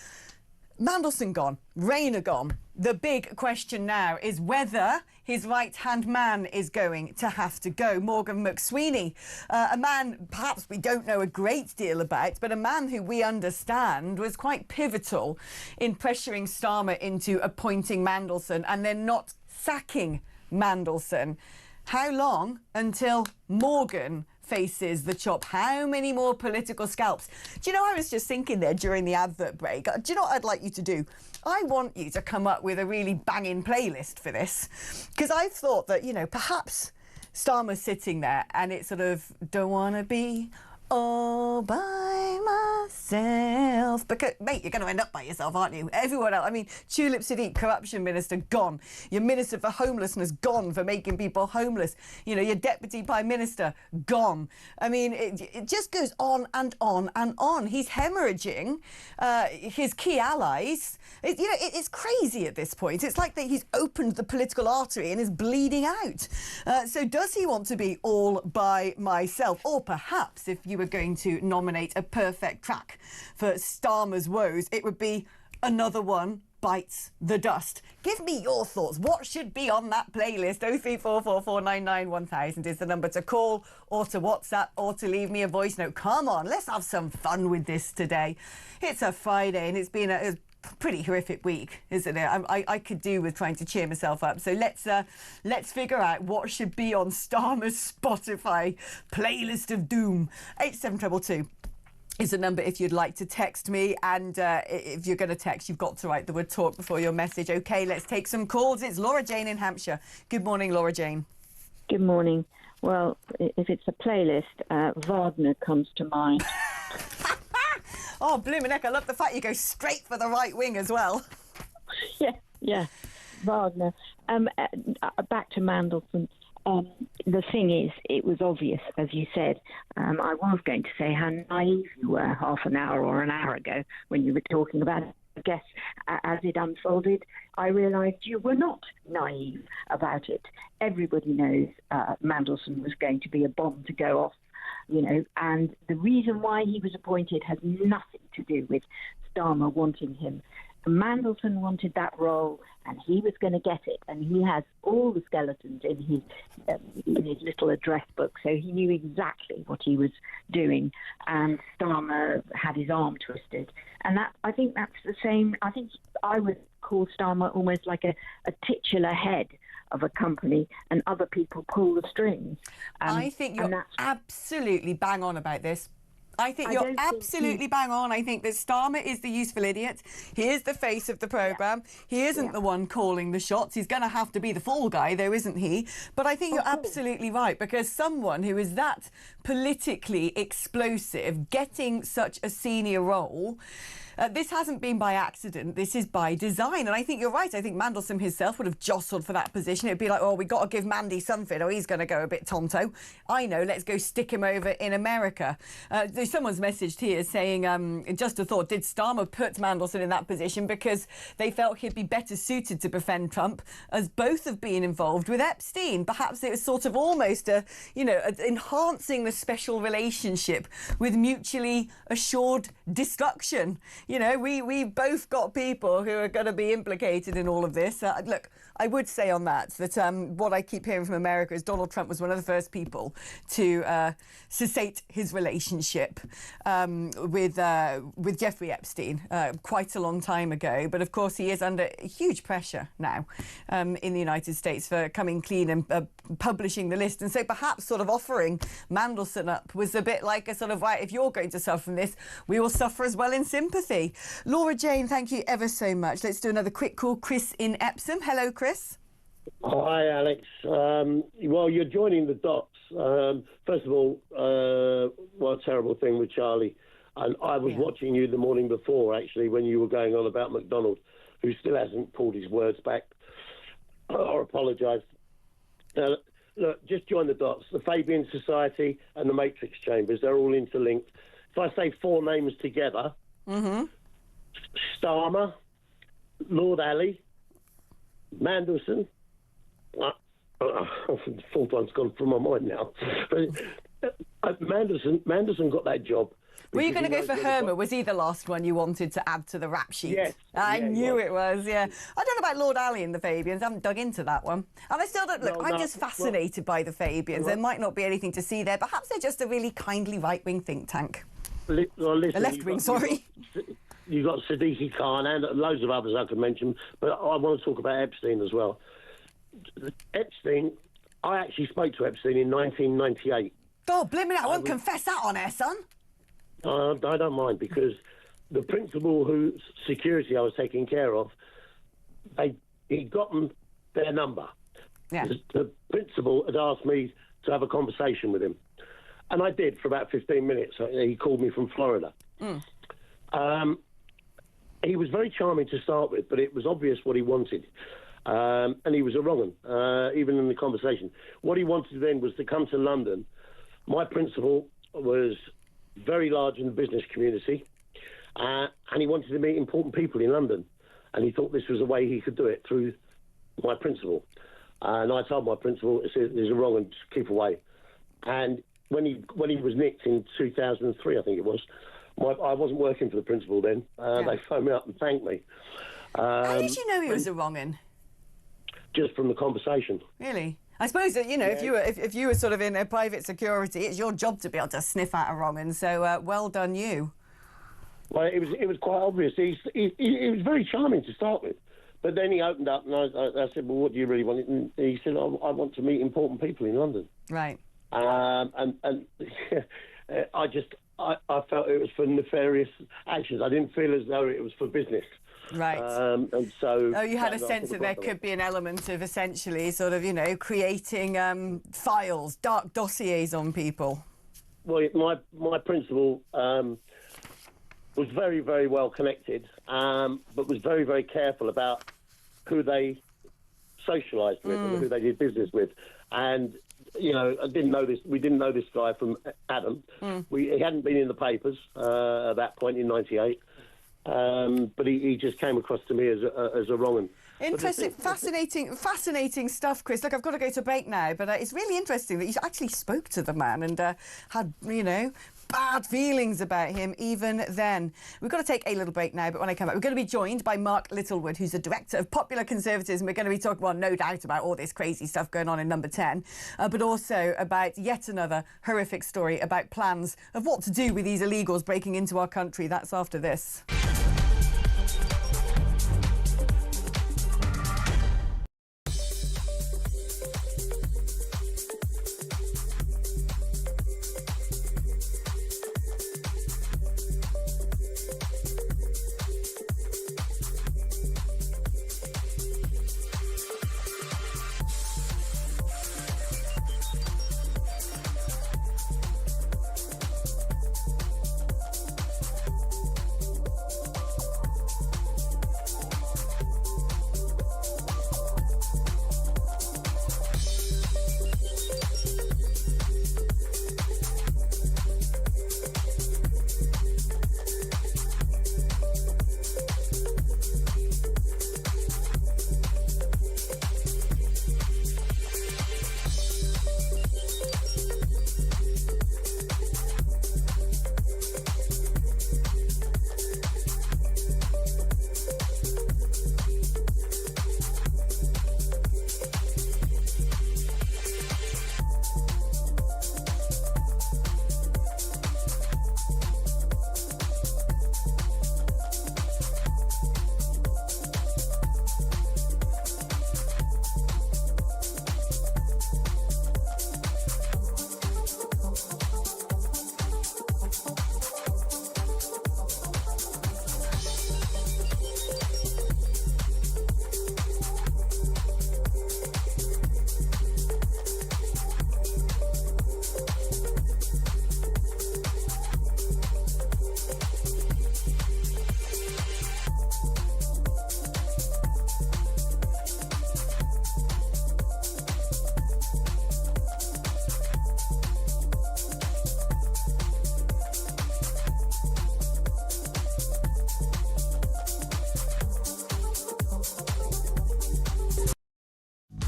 Mandelson gone, Rayner gone. The big question now is whether his right-hand man is going to have to go. Morgan McSweeney, a man perhaps we don't know a great deal about, but a man who we understand was quite pivotal in pressuring Starmer into appointing Mandelson and then not sacking Mandelson. How long until Morgan faces the chop? How many more political scalps? Do you know, I was just thinking there during the advert break, do you know what I'd like you to do? I want you to come up with a really banging playlist for this, because I thought that, you know, perhaps Starmer's sitting there and it's sort of, don't want to be all by myself. Because, mate, you're going to end up by yourself, aren't you? Everyone else. I mean, Tulip Siddiq, corruption minister, gone. Your minister for homelessness, gone for making people homeless. You know, your deputy prime minister, gone. I mean, it just goes on and on and on. He's hemorrhaging his key allies. It's crazy at this point. It's like that he's opened the political artery and is bleeding out. So does he want to be all by myself? Or perhaps, if you were going to nominate a perfect track for Starmer's woes, it would be Another One Bites the Dust. Give me your thoughts. What should be on that playlist? 03444991000 is the number to call or to WhatsApp or to leave me a voice note. Come on, let's have some fun with this today. It's a Friday and it's been a pretty horrific week, isn't it? I could do with trying to cheer myself up. So let's figure out what should be on Starmer's Spotify playlist of doom. 87222 is the number if you'd like to text me. And if you're going to text, you've got to write the word talk before your message. OK, let's take some calls. It's Laura Jane in Hampshire. Good morning, Laura Jane. Good morning. Well, if it's a playlist, Wagner comes to mind. Oh, blooming heck, I love the fact you go straight for the right wing as well. Yeah, Wagner. Back to Mandelson. The thing is, it was obvious, as you said. I was going to say how naive you were half an hour or an hour ago when you were talking about it. I guess as it unfolded, I realised you were not naive about it. Everybody knows Mandelson was going to be a bomb to go off. You know, and the reason why he was appointed has nothing to do with Starmer wanting him. Mandelson wanted that role, and he was going to get it. And he has all the skeletons in his little address book, so he knew exactly what he was doing. And Starmer had his arm twisted, and I think that's the same. I think I would call Starmer almost like a titular head of a company, and other people pull the strings. I think you're absolutely bang on about this. I think you're absolutely bang on. I think that Starmer is the useful idiot. He is the face of the programme. He isn't the one calling the shots. He's going to have to be the fall guy, though, isn't he? But I think you're absolutely right, because someone who is that politically explosive, getting such a senior role... this hasn't been by accident. This is by design. And I think you're right. I think Mandelson himself would have jostled for that position. It'd be like, oh, we've got to give Mandy something, or he's going to go a bit tonto. I know, let's go stick him over in America. There's someone's messaged here saying, just a thought, did Starmer put Mandelson in that position because they felt he'd be better suited to befriend Trump, as both have been involved with Epstein? Perhaps it was sort of almost enhancing the special relationship with mutually assured destruction. You know, we both got people who are going to be implicated in all of this. Look, I would say on that what I keep hearing from America is Donald Trump was one of the first people to cessate his relationship with Jeffrey Epstein quite a long time ago. But of course, he is under huge pressure now in the United States for coming clean and publishing the list. And so perhaps sort of offering Mandelson up was a bit like a sort of, right, if you're going to suffer from this, we will suffer as well in sympathy. Laura Jane, thank you ever so much. Let's do another quick call. Chris in Epsom. Hello, Chris. Hi, Alex. Well, you're joining the dots. First of all, what a terrible thing with Charlie. And I was watching you the morning before, actually, when you were going on about McDonald, who still hasn't pulled his words back or apologised. Look, just join the dots. The Fabian Society and the Matrix Chambers, they're all interlinked. If I say four names together, Starmer, Lord Alley, Mandelson. The fourth one's gone from my mind now. But Mandelson got that job. Were you going to go for Hermer? Was he the last one you wanted to add to the rap sheet? Yes. I knew it was, yeah. I don't know about Lord Alley and the Fabians. I haven't dug into that one. And I still don't... Look, I'm just fascinated by the Fabians. There might not be anything to see there. Perhaps they're just a really kindly right-wing think tank. Listen, a left-wing, sorry. You've got Siddiqui Khan and loads of others I could mention, but I want to talk about Epstein as well. Epstein, I actually spoke to Epstein in 1998. God, blimey, I won't confess that on air, son. I don't mind, because the principal whose security I was taking care of, he'd gotten their number. Yeah. The principal had asked me to have a conversation with him, and I did for about 15 minutes. He called me from Florida. He was very charming to start with, but it was obvious what he wanted. And he was a wrong one, even in the conversation. What he wanted then was to come to London. My principal was very large in the business community, and he wanted to meet important people in London. And he thought this was a way he could do it through my principal. And I told my principal, there's a wrong one, just keep away. And when he was nicked in 2003, I think it was, I wasn't working for the principal then. They phoned me up and thanked me. How did you know he was a wrong un? Just from the conversation. Really? I suppose that, you know, if you were sort of in a private security, it's your job to be able to sniff out a wrong un. So well done, you. Well, it was quite obvious. He was very charming to start with, but then he opened up, and I said, "Well, what do you really want?" And he said, "I want to meet important people in London." Right. And I felt it was for nefarious actions. I didn't feel as though it was for business. Right. And so... Oh, you had a sense that there could be an element of essentially sort of, you know, creating files, dark dossiers on people. Well, my principal was very, very well connected, but was very, very careful about who they socialised with and who they did business with. And, you know, we didn't know this guy from Adam. He hadn't been in the papers at that point in 98. But he just came across to me as a wrong one. Interesting, fascinating stuff, Chris. Look, I've got to go to break now, but it's really interesting that you actually spoke to the man and had, you know, bad feelings about him even then. We've got to take a little break now, but when I come back, we're going to be joined by Mark Littlewood, who's the Director of Popular Conservatism. We're going to be talking, well, no doubt, about all this crazy stuff going on in Number 10, but also about yet another horrific story about plans of what to do with these illegals breaking into our country. That's after this.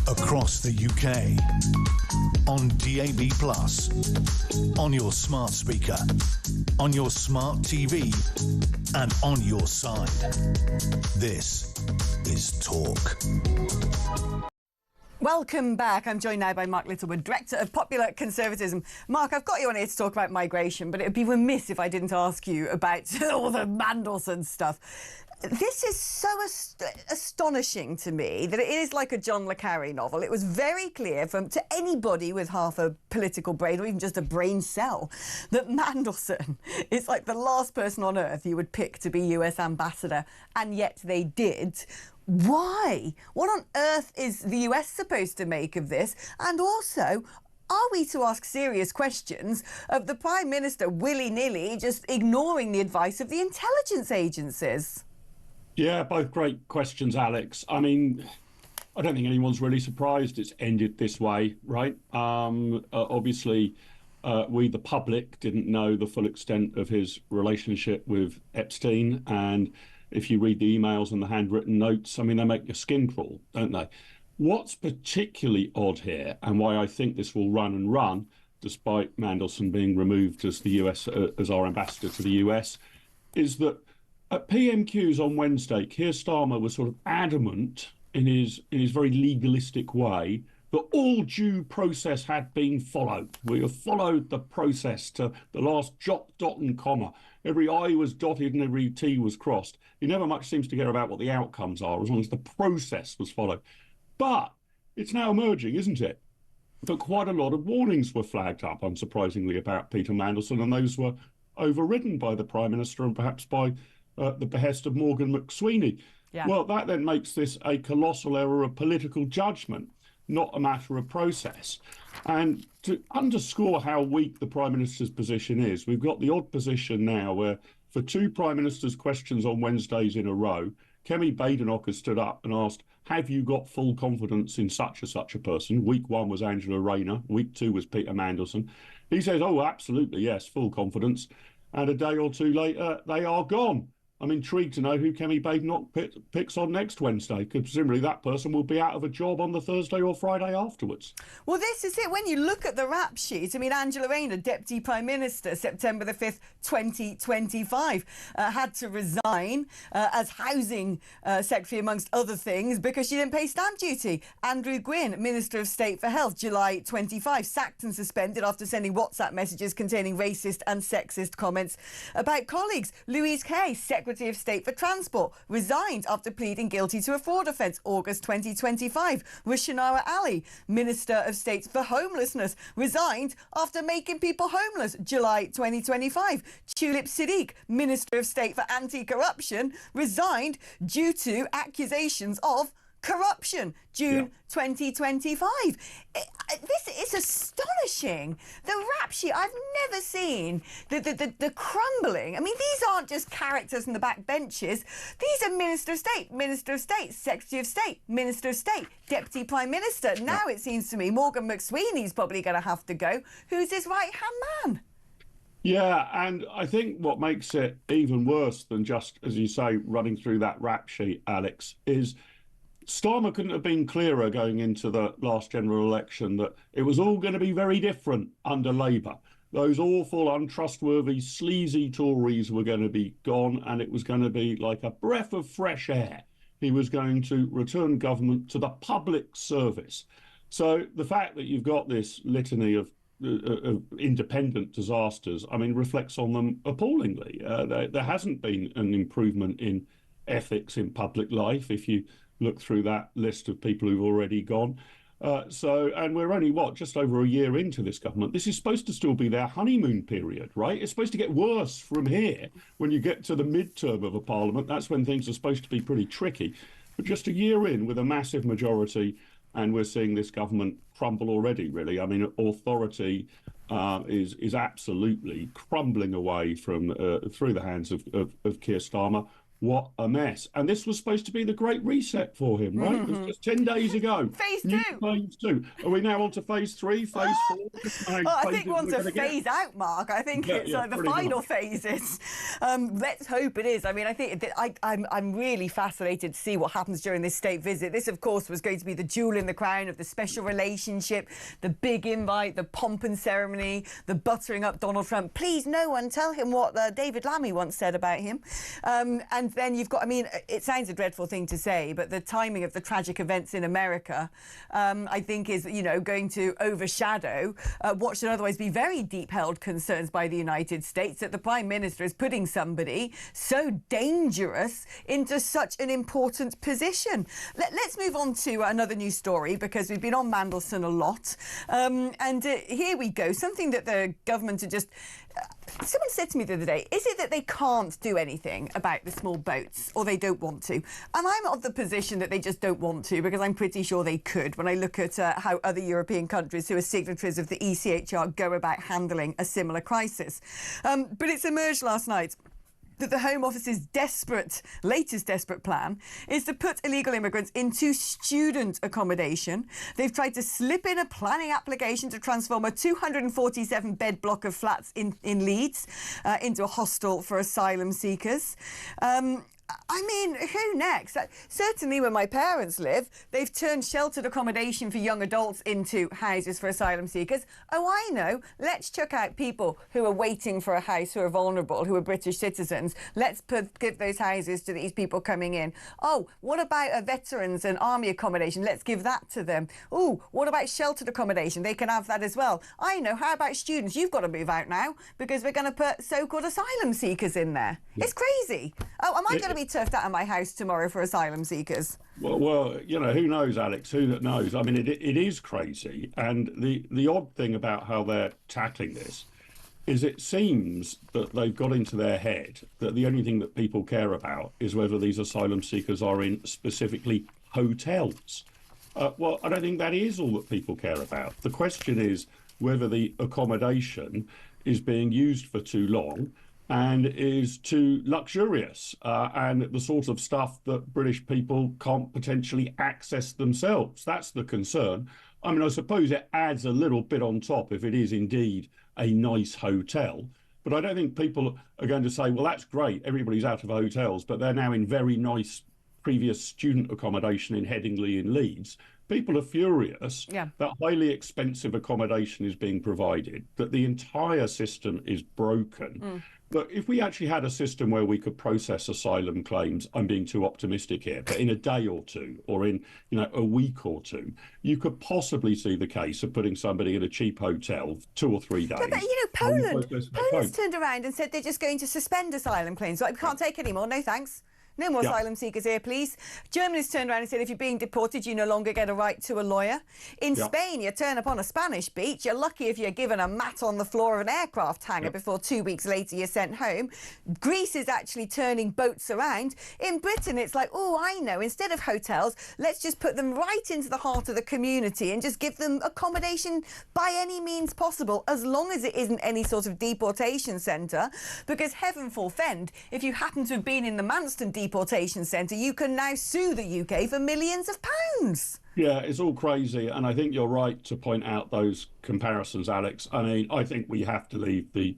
across the UK, on DAB+, on your smart speaker, on your smart TV, and on your side. This is Talk. Welcome back. I'm joined now by Mark Littlewood, Director of Popular Conservatism. Mark, I've got you on here to talk about migration, but it would be remiss if I didn't ask you about all the Mandelson stuff. This is so astonishing to me that it is like a John le Carré novel. It was very clear to anybody with half a political brain or even just a brain cell that Mandelson is like the last person on earth you would pick to be US ambassador, and yet they did. Why? What on earth is the US supposed to make of this? And also, are we to ask serious questions of the Prime Minister willy-nilly just ignoring the advice of the intelligence agencies? Yeah, both great questions, Alex. I mean, I don't think anyone's really surprised it's ended this way, right? Obviously, we, the public, didn't know the full extent of his relationship with Epstein. And if you read the emails and the handwritten notes, I mean, they make your skin crawl, don't they? What's particularly odd here, and why I think this will run and run, despite Mandelson being removed as the US, as our ambassador to the US, is that at PMQs on Wednesday, Keir Starmer was sort of adamant in his very legalistic way that all due process had been followed. We have followed the process to the last jot, dot and comma. Every I was dotted and every T was crossed. He never much seems to care about what the outcomes are, as long as the process was followed. But it's now emerging, isn't it, that quite a lot of warnings were flagged up, unsurprisingly, about Peter Mandelson, and those were overridden by the Prime Minister and perhaps by the behest of Morgan McSweeney. Yeah. Well, that then makes this a colossal error of political judgment, not a matter of process. And to underscore how weak the Prime Minister's position is, we've got the odd position now where for two Prime Minister's questions on Wednesdays in a row, Kemi Badenoch has stood up and asked, have you got full confidence in such a person? Week one was Angela Rayner. Week two was Peter Mandelson. He says, oh, absolutely, yes, full confidence. And a day or two later, they are gone. I'm intrigued to know who Kemi Badenoch picks on next Wednesday, because presumably that person will be out of a job on the Thursday or Friday afterwards. Well, this is it. When you look at the rap sheet, I mean, Angela Rayner, Deputy Prime Minister, September the 5th, 2025, had to resign as Housing Secretary, amongst other things, because she didn't pay stamp duty. Andrew Gwynn, Minister of State for Health, July 25, sacked and suspended after sending WhatsApp messages containing racist and sexist comments about colleagues. Louise Kay, Secretary of State for Transport, resigned after pleading guilty to a fraud offence, August 2025. Rushanara Ali, Minister of State for Homelessness, resigned after making people homeless, July 2025. Tulip Siddiq, Minister of State for Anti-Corruption, resigned due to accusations of corruption, June 2025. This is astonishing. The rap sheet, I've never seen the crumbling. I mean, these aren't just characters in the back benches. These are Minister of State, Secretary of State, Minister of State, Deputy Prime Minister. Now it seems to me Morgan McSweeney's probably going to have to go. Who's his right-hand man? Yeah, and I think what makes it even worse than just, as you say, running through that rap sheet, Alex, is Starmer couldn't have been clearer going into the last general election that it was all going to be very different under Labour. Those awful, untrustworthy, sleazy Tories were going to be gone, and it was going to be like a breath of fresh air. He was going to return government to the public service. So the fact that you've got this litany of independent disasters, I mean, reflects on them appallingly. There hasn't been an improvement in ethics in public life, if you look through that list of people who've already gone. And we're only, just over a year into this government. This is supposed to still be their honeymoon period, right? It's supposed to get worse from here. When you get to the midterm of a parliament, that's when things are supposed to be pretty tricky. But just a year in with a massive majority, and we're seeing this government crumble already, really. I mean, authority is absolutely crumbling away from through the hands of Keir Starmer. what a mess. And this was supposed to be the great reset for him, right? It was just 10 days ago. Phase New 2. Phase 2. Are we now on to phase 3, phase 4? Well, I think one's a phase out, Mark. I think it's like the final phases. Let's hope it is. I mean, I think I'm really fascinated to see what happens during this state visit. This, of course, was going to be the jewel in the crown of the special relationship, the big invite, the pomp and ceremony, the buttering up Donald Trump. Please, no one tell him what David Lammy once said about him. And then you've got, I mean, it sounds a dreadful thing to say, but the timing of the tragic events in America, I think is, going to overshadow what should otherwise be very deep-held concerns by the United States, that the Prime Minister is putting somebody so dangerous into such an important position. Let's move on to another news story, because we've been on Mandelson a lot. And here we go. Something that the government are just... someone said to me the other day, is it that they can't do anything about the small boats, or they don't want to? And I'm of the position that they just don't want to, because I'm pretty sure they could when I look at how other European countries who are signatories of the ECHR go about handling a similar crisis. But it's emerged last night that the Home Office's latest desperate plan is to put illegal immigrants into student accommodation. They've tried to slip in a planning application to transform a 247-bed block of flats in Leeds into a hostel for asylum seekers. I mean, who next? Certainly where my parents live, they've turned sheltered accommodation for young adults into houses for asylum seekers. Oh, I know. Let's chuck out people who are waiting for a house, who are vulnerable, who are British citizens. Let's give those houses to these people coming in. Oh, what about veterans and army accommodation? Let's give that to them. Oh, what about sheltered accommodation? They can have that as well. I know. How about students? You've got to move out now, because we're going to put so-called asylum seekers in there. Yeah. It's crazy. Oh, am I going to be turfed out of my house tomorrow for asylum seekers? Well, who knows, Alex? Who that knows? I mean, it is crazy. And the odd thing about how they're tackling this is it seems that they've got into their head that the only thing that people care about is whether these asylum seekers are in specifically hotels. Well, I don't think that is all that people care about. The question is whether the accommodation is being used for too long and is too luxurious, and the sort of stuff that British people can't potentially access themselves. That's the concern. I mean, I suppose it adds a little bit on top if it is indeed a nice hotel, but I don't think people are going to say, well, that's great, everybody's out of hotels, but they're now in very nice previous student accommodation in Headingley in Leeds. People are furious that highly expensive accommodation is being provided, that the entire system is broken. But if we actually had a system where we could process asylum claims, I'm being too optimistic here, but in a day or two, or in a week or two, you could possibly see the case of putting somebody in a cheap hotel 2 or 3 days. But Poland's turned around and said they're just going to suspend asylum claims. Like, we can't take any more. No thanks. No more asylum seekers here, please. Germany's turned around and said if you're being deported, you no longer get a right to a lawyer. In Spain, you turn up on a Spanish beach. You're lucky if you're given a mat on the floor of an aircraft hangar before 2 weeks later you're sent home. Greece is actually turning boats around. In Britain, it's like, oh, I know, instead of hotels, let's just put them right into the heart of the community and just give them accommodation by any means possible, as long as it isn't any sort of deportation centre. Because heaven forfend, if you happen to have been in the Manston deportation centre, you can now sue the UK for millions of pounds. Yeah, it's all crazy, and I think you're right to point out those comparisons, Alex. I mean, I think we have to leave the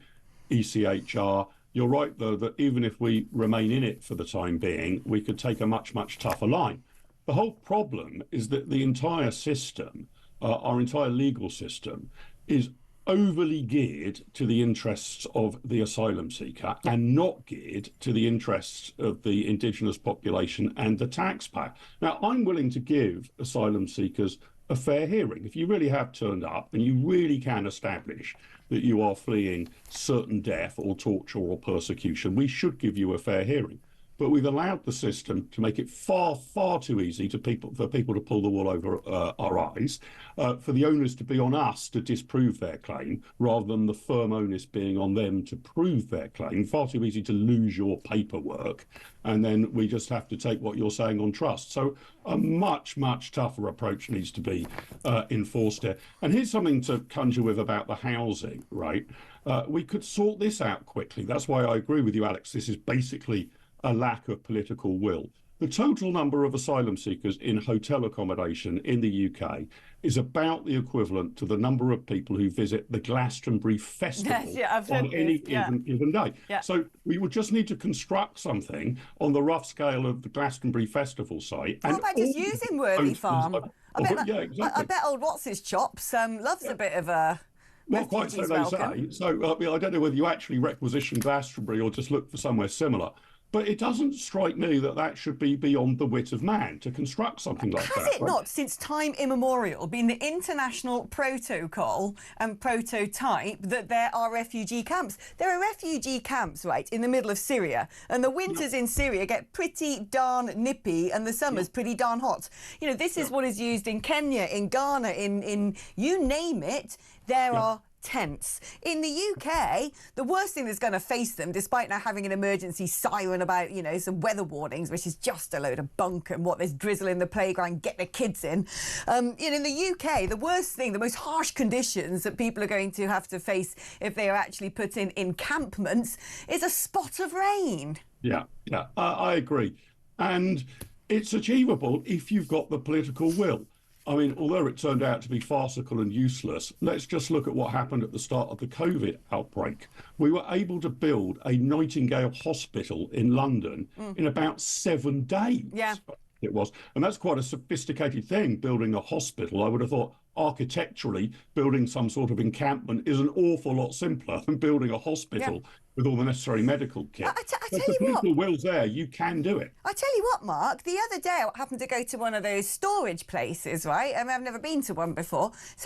ECHR. You're right, though, that even if we remain in it for the time being, we could take a much, much tougher line. The whole problem is that the entire system, our entire legal system, is overly geared to the interests of the asylum seeker and not geared to the interests of the indigenous population and the taxpayer. Now, I'm willing to give asylum seekers a fair hearing. If you really have turned up and you really can establish that you are fleeing certain death or torture or persecution, we should give you a fair hearing. But we've allowed the system to make it far, far too easy for people to pull the wool over our eyes, for the onus to be on us to disprove their claim, rather than the firm onus being on them to prove their claim. Far too easy to lose your paperwork, and then we just have to take what you're saying on trust. So a much, much tougher approach needs to be enforced here. And here's something to conjure with about the housing, right? We could sort this out quickly. That's why I agree with you, Alex. This is basically a lack of political will. The total number of asylum seekers in hotel accommodation in the UK is about the equivalent to the number of people who visit the Glastonbury Festival on any given day. So we would just need to construct something on the rough scale of the Glastonbury Festival site. How about just using Worthy Farm? I bet old What's-His-Chops loves a bit of a... Not quite so they say. So I don't know whether you actually requisition Glastonbury or just look for somewhere similar. But it doesn't strike me that that should be beyond the wit of man to construct something like that. Has it not, since time immemorial, been the international protocol and prototype that there are refugee camps? There are refugee camps, right, in the middle of Syria, and the winters in Syria get pretty darn nippy and the summers pretty darn hot. You know, this is what is used in Kenya, in Ghana, in you name it, there are tents. In the UK, the worst thing that's going to face them, despite now having an emergency siren about, you know, some weather warnings, which is just a load of bunk and what there's drizzle in the playground, get the kids in. You know, in the UK, the worst thing, the most harsh conditions that people are going to have to face if they are actually put in encampments is a spot of rain. Yeah, I agree. And it's achievable if you've got the political will. I mean, although it turned out to be farcical and useless, let's just look at what happened at the start of the COVID outbreak. We were able to build a Nightingale hospital in London in about 7 days. Yeah. It was. And that's quite a sophisticated thing, building a hospital. I would have thought architecturally, building some sort of encampment is an awful lot simpler than building a hospital with all the necessary medical kit. I tell If you the what. political will's there, you can do it. I tell you what, Mark, the other day I happened to go to one of those storage places, right? I mean, I've never been to one before. It's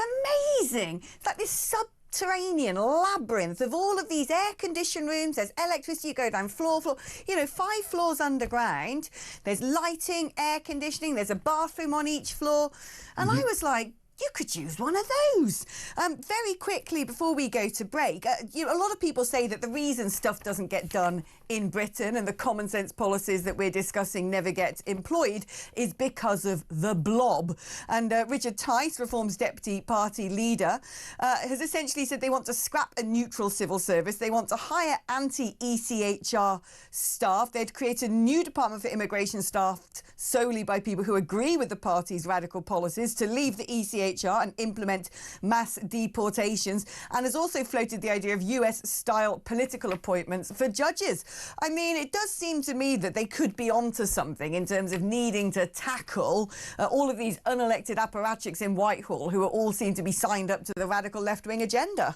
amazing. It's like this subterranean labyrinth of all of these air-conditioned rooms. There's electricity, you go down floor, you know, 5 floors underground. There's lighting, air conditioning, there's a bathroom on each floor. And I was like, you could use one of those. Very quickly, before we go to break, you know, a lot of people say that the reason stuff doesn't get done in Britain and the common sense policies that we're discussing never get employed is because of the blob. And Richard Tice, Reform's deputy party leader, has essentially said they want to scrap a neutral civil service. They want to hire anti-ECHR staff. They'd create a new department for immigration staffed solely by people who agree with the party's radical policies, to leave the ECHR and implement mass deportations, and has also floated the idea of US-style political appointments for judges. I mean, it does seem to me that they could be onto something in terms of needing to tackle all of these unelected apparatchiks in Whitehall who are all seem to be signed up to the radical left-wing agenda.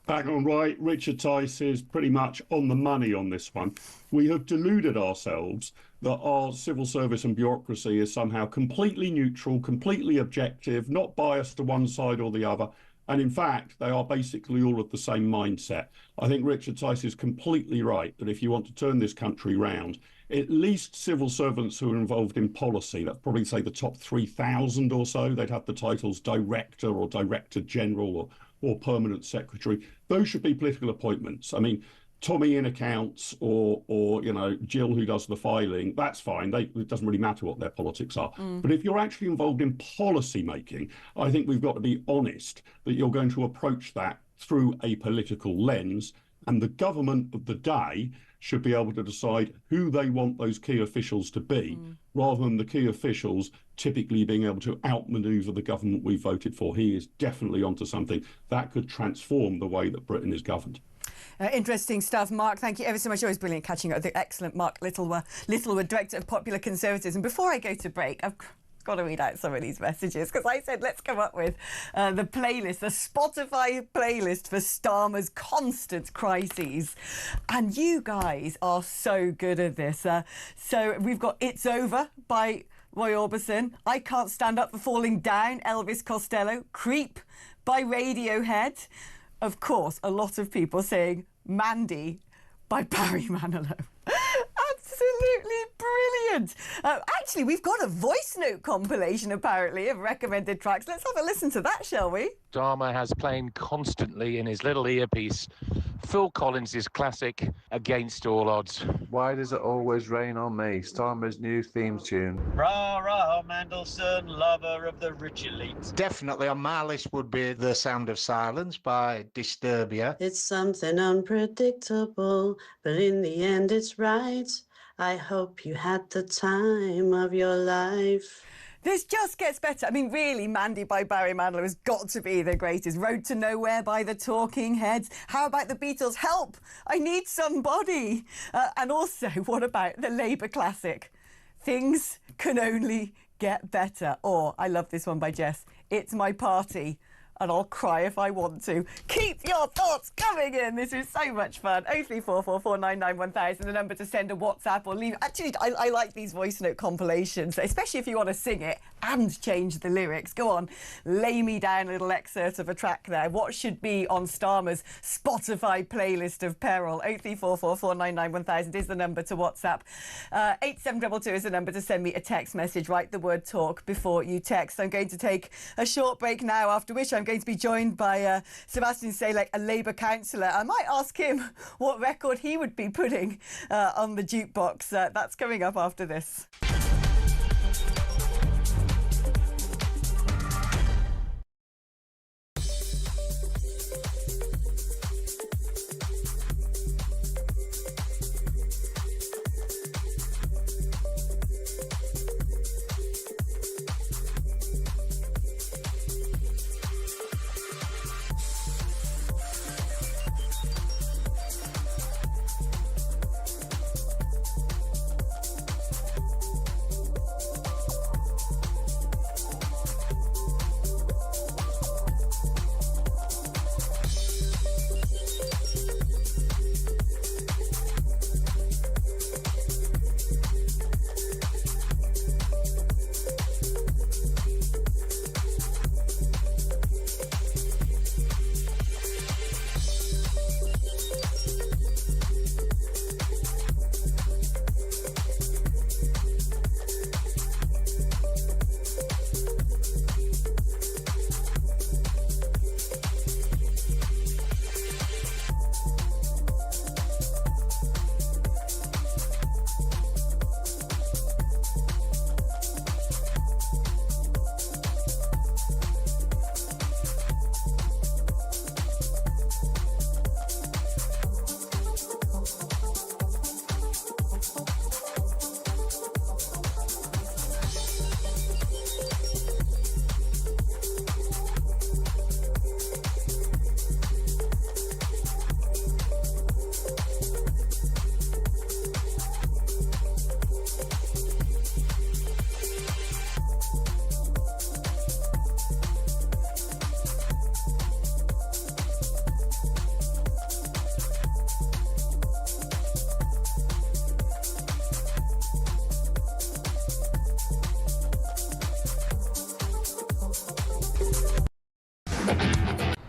Back on right, Richard Tice is pretty much on the money on this one. We have deluded ourselves that our civil service and bureaucracy is somehow completely neutral, completely objective, not biased to one side or the other. And in fact, they are basically all of the same mindset. I think Richard Tice is completely right that if you want to turn this country round, at least civil servants who are involved in policy, that's probably, say, the top 3,000 or so, they'd have the titles director or director general or permanent secretary. Those should be political appointments. I mean, Tommy in accounts or you know, Jill who does the filing, that's fine. It doesn't really matter what their politics are. But if you're actually involved in policy making, I think we've got to be honest that you're going to approach that through a political lens, and the government of the day should be able to decide who they want those key officials to be, rather than the key officials typically being able to outmaneuver the government we voted for. He is definitely onto something that could transform the way that Britain is governed. Interesting stuff, Mark. Thank you ever so much. Always brilliant catching up with the excellent Mark Littlewood, Director of Popular Conservatism. Before I go to break, I've got to read out some of these messages, because I said let's come up with the playlist, the Spotify playlist for Starmer's constant crises. And you guys are so good at this. So we've got It's Over by Roy Orbison, I Can't Stand Up for Falling Down, Elvis Costello, Creep by Radiohead. Of course, a lot of people saying Mandy by Barry Manilow. Absolutely brilliant. Actually, we've got a voice note compilation, apparently, of recommended tracks. Let's have a listen to that, shall we? Starmer has playing constantly in his little earpiece Phil Collins' classic Against All Odds. Why Does It Always Rain on Me? Starmer's new theme tune. Rah, rah, Mandelson, lover of the rich elite. Definitely on my list would be The Sound of Silence by Disturbia. It's something unpredictable, but in the end it's right. I hope you had the time of your life. This just gets better. I mean, really, Mandy by Barry Manilow has got to be the greatest. Road to Nowhere by the Talking Heads. How about the Beatles? Help! I need somebody. And also, what about the Labour classic? Things can only get better. Or, I love this one by Jess. It's my party, and I'll cry if I want to. Keep your thoughts coming in. This is so much fun. 03444991000, the number to send a WhatsApp or leave. Actually, I like these voice note compilations, especially if you want to sing it and change the lyrics. Go on, lay me down a little excerpt of a track there. What should be on Starmer's Spotify playlist of peril? 03444991000 is the number to WhatsApp. 8722 is the number to send me a text message. Write the word talk before you text. I'm going to take a short break now, after which I'm going to be joined by Sebastian Salek, a Labour councillor. I might ask him what record he would be putting on the jukebox. That's coming up after this.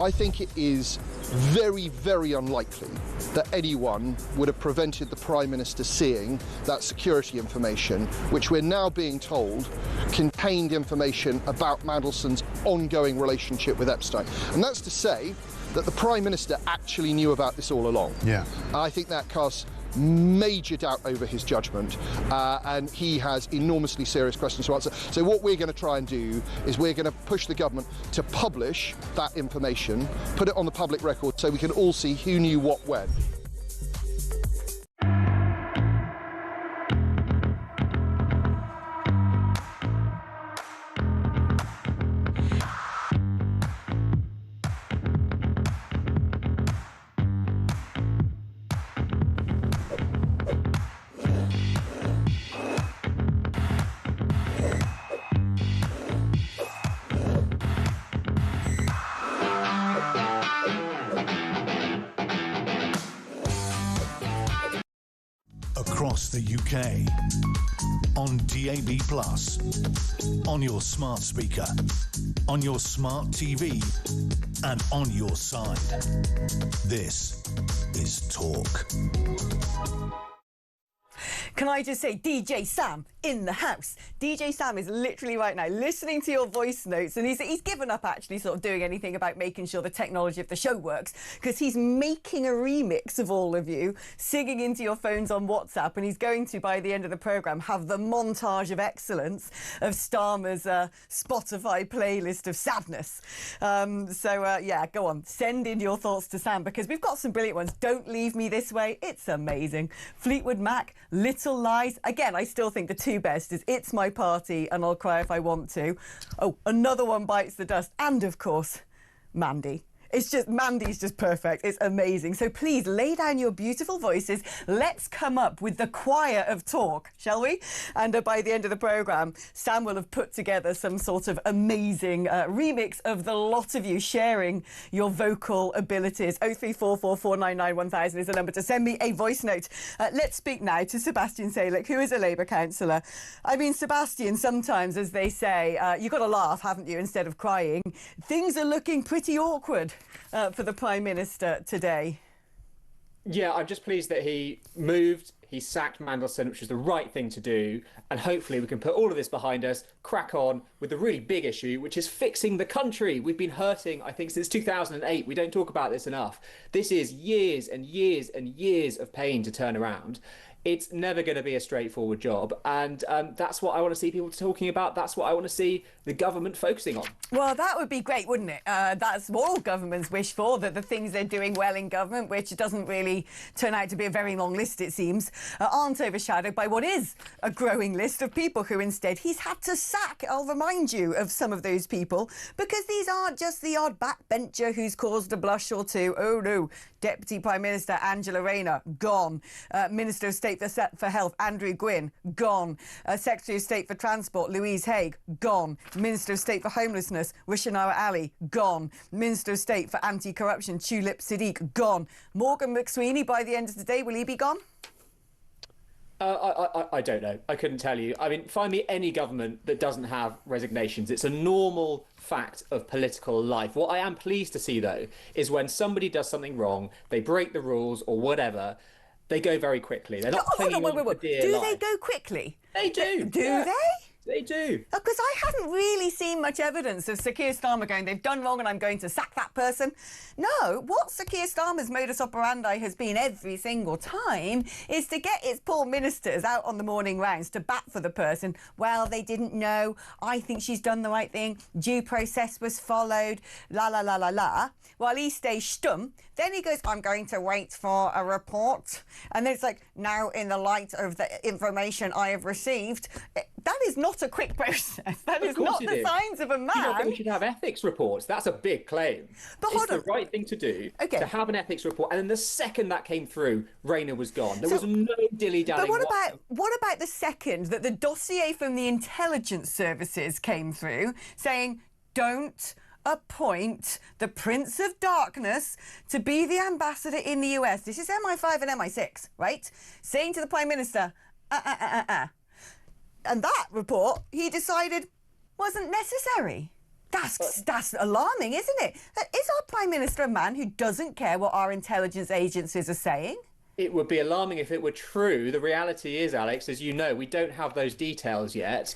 I think it is very, very unlikely that anyone would have prevented the Prime Minister seeing that security information, which we're now being told contained information about Mandelson's ongoing relationship with Epstein. And that's to say that the Prime Minister actually knew about this all along. Yeah. I think that casts major doubt over his judgment, and he has enormously serious questions to answer. So what we're going to try and do is we're going to push the government to publish that information, put it on the public record so we can all see who knew what when. Across the UK, on DAB+, on your smart speaker, on your smart TV, and on your side. This is Talk. Can I just say, DJ Sam in the house. DJ Sam is literally right now listening to your voice notes, and he's given up actually sort of doing anything about making sure the technology of the show works, because he's making a remix of all of you singing into your phones on WhatsApp, and he's going to, by the end of the programme, have the montage of excellence of Starmer's Spotify playlist of sadness. Yeah, go on, send in your thoughts to Sam, because we've got some brilliant ones. Don't Leave Me This Way, it's amazing. Fleetwood Mac, Little Little Lies. Again, I still think the two best is It's My Party and I'll Cry If I Want To. Oh, another one bites the dust. And, of course, Mandy. Mandy's just perfect. It's amazing. So please lay down your beautiful voices. Let's come up with the choir of talk, shall we? And by the end of the programme, Sam will have put together some sort of amazing remix of the lot of you sharing your vocal abilities. 03444991000 is the number to send me a voice note. Let's speak now to Sebastian Salek, who is a Labour councillor. I mean, Sebastian, sometimes, as they say, you've got to laugh, haven't you, instead of crying. Things are looking pretty awkward for the Prime Minister today. Yeah, I'm just pleased that he moved, he sacked Mandelson, which was the right thing to do, and hopefully we can put all of this behind us, crack on with the really big issue, which is fixing the country. We've been hurting, I think, since 2008. We don't talk about this enough. This is years and years and years of pain to turn around. It's never going to be a straightforward job, and that's what I want to see people talking about. That's what I want to see the government focusing on. Well, that would be great, wouldn't it? That's what all governments wish for, that the things they're doing well in government, which doesn't really turn out to be a very long list, it seems, aren't overshadowed by what is a growing list of people who instead he's had to sack. I'll remind you of some of those people, because these aren't just the odd backbencher who's caused a blush or two. Oh, no. Deputy Prime Minister Angela Rayner, gone. Minister of State for Health, Andrew Gwynn, gone. Secretary of State for Transport, Louise Haigh, gone. Minister of State for Homelessness, Rushanara Ali, gone. Minister of State for Anti-Corruption, Tulip Siddiq, gone. Morgan McSweeney, by the end of the day, will he be gone? I don't know. I couldn't tell you. I mean, find me any government that doesn't have resignations. It's a normal fact of political life. What I am pleased to see, though, is when somebody does something wrong, they break the rules or whatever, they go very quickly. They're not clinging on for dear life. Do they go quickly? They do. Do they? They do. Because I haven't really seen much evidence of Sir Keir Starmer going, they've done wrong and I'm going to sack that person. No, what Sir Keir Starmer's modus operandi has been every single time is to get his poor ministers out on the morning rounds to bat for the person. Well, they didn't know. I think she's done the right thing. Due process was followed. La, la, la, la, la. While he stays stum, then he goes, I'm going to wait for a report. And then it's like, now in the light of the information I have received, that is not a quick process. That is not the signs of a man. You know, we should have ethics reports. That's a big claim. But it's the right thing to do, to have an ethics report. And then the second that came through, Rayner was gone. There was no dilly-dallying. But what about the second that the dossier from the intelligence services came through saying, don't appoint the Prince of Darkness to be the ambassador in the US. This is MI5 and MI6, right? Saying to the Prime Minister, And that report, he decided, wasn't necessary. That's alarming, isn't it? Is our Prime Minister a man who doesn't care what our intelligence agencies are saying? It would be alarming if it were true. The reality is, Alex, as you know, we don't have those details yet.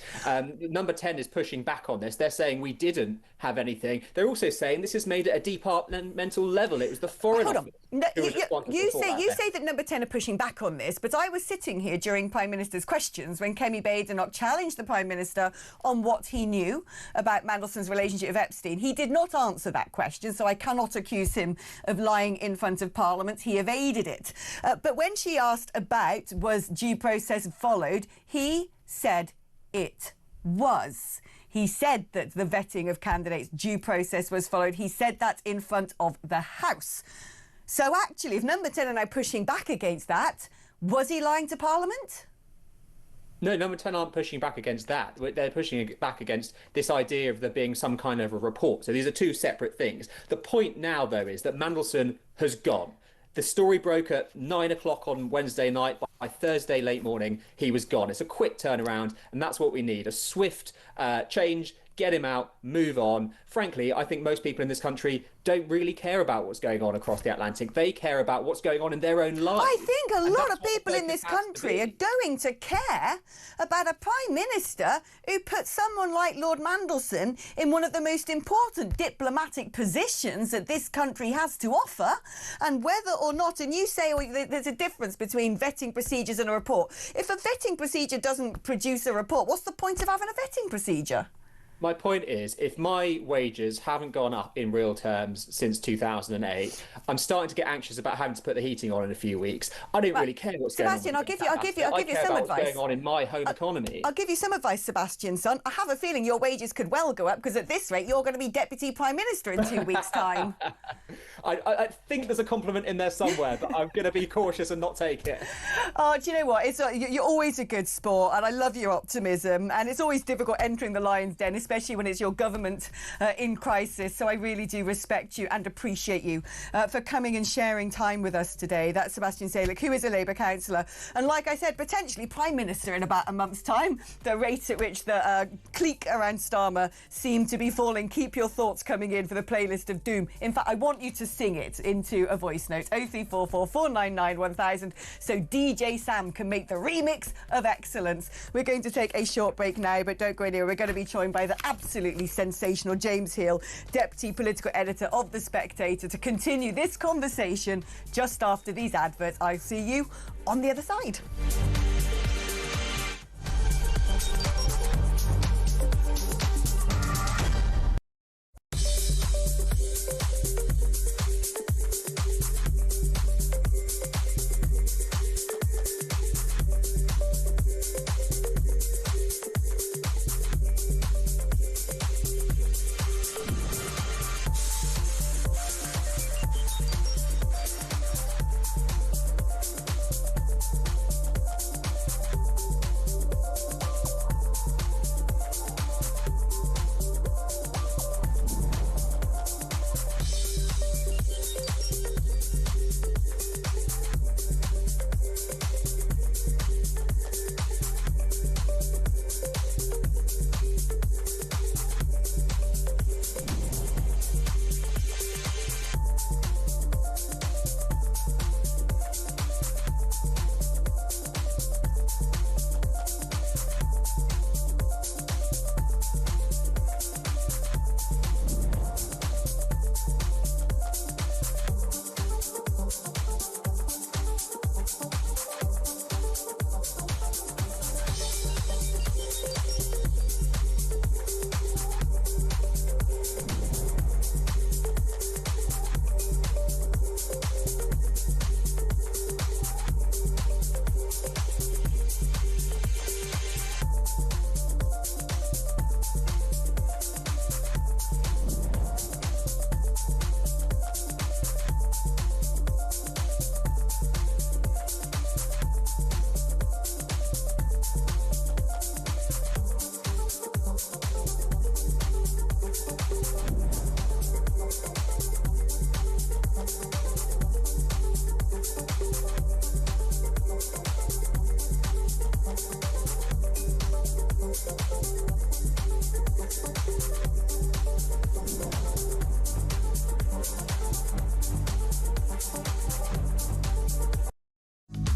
Number 10 is pushing back on this. They're saying we didn't have anything. They're also saying this is made at a departmental level. It was the Foreign Office. No, you say that Number 10 are pushing back on this, but I was sitting here during Prime Minister's questions when Kemi Badenoch challenged the Prime Minister on what he knew about Mandelson's relationship with Epstein. He did not answer that question, so I cannot accuse him of lying in front of Parliament. He evaded it. But when she asked about was due process followed, he said it was. He said that the vetting of candidates due process was followed. He said that in front of the House. So actually, if Number 10 are now pushing back against that, was he lying to Parliament? No, Number 10 aren't pushing back against that. They're pushing back against this idea of there being some kind of a report. So these are two separate things. The point now, though, is that Mandelson has gone. The story broke at 9 o'clock on Wednesday night. By Thursday late morning, he was gone. It's a quick turnaround, and that's what we need. A swift change, get him out, move on. Frankly, I think most people in this country don't really care about what's going on across the Atlantic. They care about what's going on in their own lives. I think a lot of people in this country are going to care about a Prime Minister who put someone like Lord Mandelson in one of the most important diplomatic positions that this country has to offer, and whether or not, and you say there's a difference between vetting procedures and a report. If a vetting procedure doesn't produce a report, what's the point of having a vetting procedure? My point is, if my wages haven't gone up in real terms since 2008, I'm starting to get anxious about having to put the heating on in a few weeks. I don't really care what's Sebastian, going on. I'll give you some what's advice. going on in my home economy. I'll give you some advice, Sebastian, son. I have a feeling your wages could well go up because at this rate, you're going to be Deputy Prime Minister in 2 weeks' time. I think there's a compliment in there somewhere, but I'm going to be cautious and not take it. Oh, do you know what? You're always a good sport, and I love your optimism. And it's always difficult entering the lion's den, especially when it's your government in crisis. So I really do respect you and appreciate you for coming and sharing time with us today. That's Sebastian Salick, who is a Labour councillor. And like I said, potentially Prime Minister in about a month's time. The rate at which the clique around Starmer seem to be falling. Keep your thoughts coming in for the playlist of doom. In fact, I want you to sing it into a voice note. 0344 499 1000 so DJ Sam can make the remix of excellence. We're going to take a short break now, but don't go anywhere. We're going to be joined by the absolutely sensational James Hill, Deputy Political Editor of The Spectator, to continue this conversation just after these adverts. I'll see you on the other side.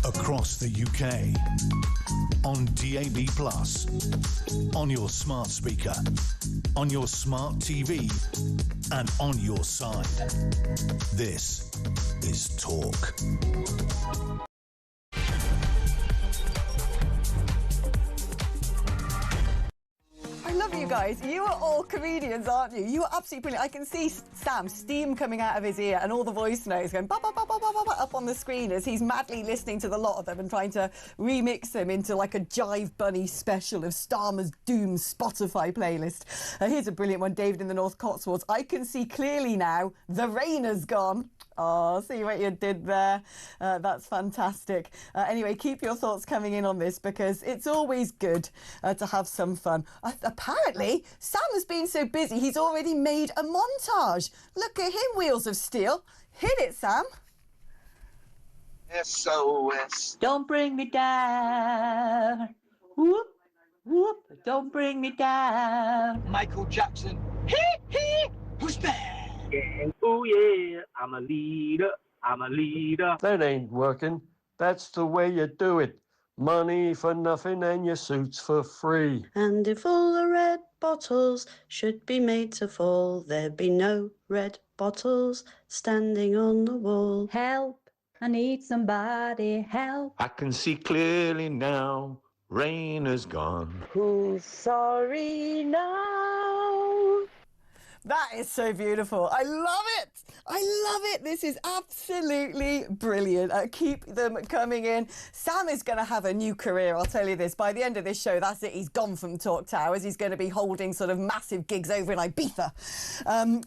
Across the UK, on DAB+, on your smart speaker, on your smart TV, and on your side. This is Talk. I love you guys. You are all comedians, aren't you? You are absolutely brilliant. I can see Sam, steam coming out of his ear and all the voice notes going ba, ba, ba, ba, ba, ba, ba, up on the screen as he's madly listening to the lot of them and trying to remix them into like a Jive Bunny special of Starmer's Doom Spotify playlist. Here's a brilliant one, David in the North Cotswolds. I can see clearly now the rain has gone. Oh, see what you did there? That's fantastic. Anyway, keep your thoughts coming in on this because it's always good to have some fun. Apparently, Sam has been so busy, he's already made a montage. Look at him, Wheels of Steel. Hit it, Sam. SOS. Don't bring me down. Whoop, whoop. Don't bring me down. Michael Jackson. Who's there? Yeah, oh yeah, I'm a leader, I'm a leader. That ain't working. That's the way you do it. Money for nothing and your suits for free. And if all the red bottles should be made to fall, there'd be no red bottles standing on the wall. Help, I need somebody, help. I can see clearly now. rain is gone. Who's sorry now? That is so beautiful. I love it. I love it. This is absolutely brilliant. Keep them coming in. Sam is going to have a new career, I'll tell you this. By the end of this show, that's it. He's gone from Talk Towers. He's going to be holding sort of massive gigs over in Ibiza.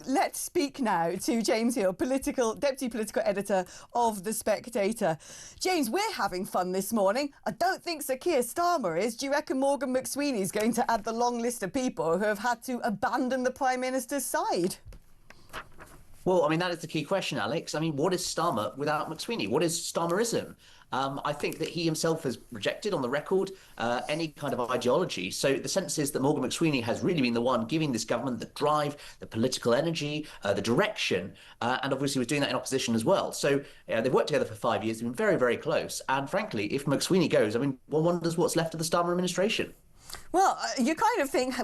Let's speak now to James Hill, Deputy Political Editor of The Spectator. James, we're having fun this morning. I don't think Sir Keir Starmer is. Do you reckon Morgan McSweeney is going to add the long list of people who have had to abandon the Prime Minister's side? Well, I mean, that is the key question, Alex. I mean, what is Starmer without McSweeney? What is Starmerism? I think that he himself has rejected on the record any kind of ideology. So the sense is that Morgan McSweeney has really been the one giving this government the drive, the political energy, the direction, and obviously was doing that in opposition as well. So they've worked together for 5 years, they've been very, very close. And frankly, if McSweeney goes, I mean, one wonders what's left of the Starmer administration. Well, you kind of think,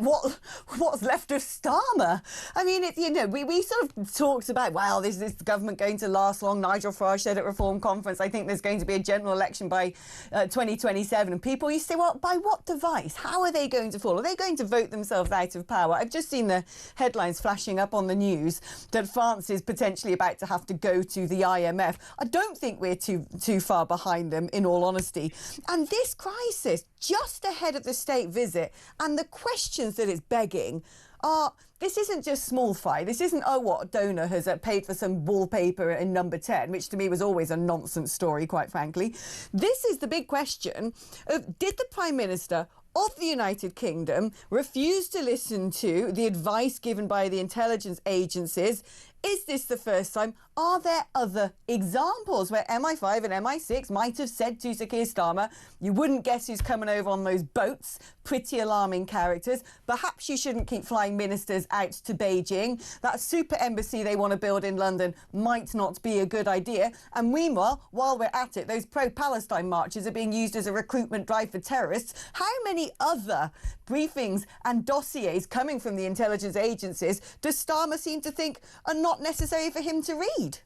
what's left of Starmer? I mean, we sort of talked about, well, is this government going to last long? Nigel Farage said at Reform Conference, I think there's going to be a general election by 2027. And people used to say, well, by what device? How are they going to fall? Are they going to vote themselves out of power? I've just seen the headlines flashing up on the news that France is potentially about to have to go to the IMF. I don't think we're too far behind them, in all honesty. And this crisis, just ahead of the state visit, and the questions that it's begging are, this isn't just small fry. This isn't, oh, what, a donor has paid for some wallpaper in number 10, which to me was always a nonsense story, quite frankly. This is the big question of, did the Prime Minister of the United Kingdom refuse to listen to the advice given by the intelligence agencies? Is this the first time? Are there other examples where MI5 and MI6 might have said to Sir Keir Starmer, you wouldn't guess who's coming over on those boats? Pretty alarming characters. Perhaps you shouldn't keep flying ministers out to Beijing. That super embassy they want to build in London might not be a good idea. And meanwhile, while we're at it, those pro-Palestine marches are being used as a recruitment drive for terrorists. How many other briefings and dossiers coming from the intelligence agencies does Starmer seem to think are not necessary for him to read?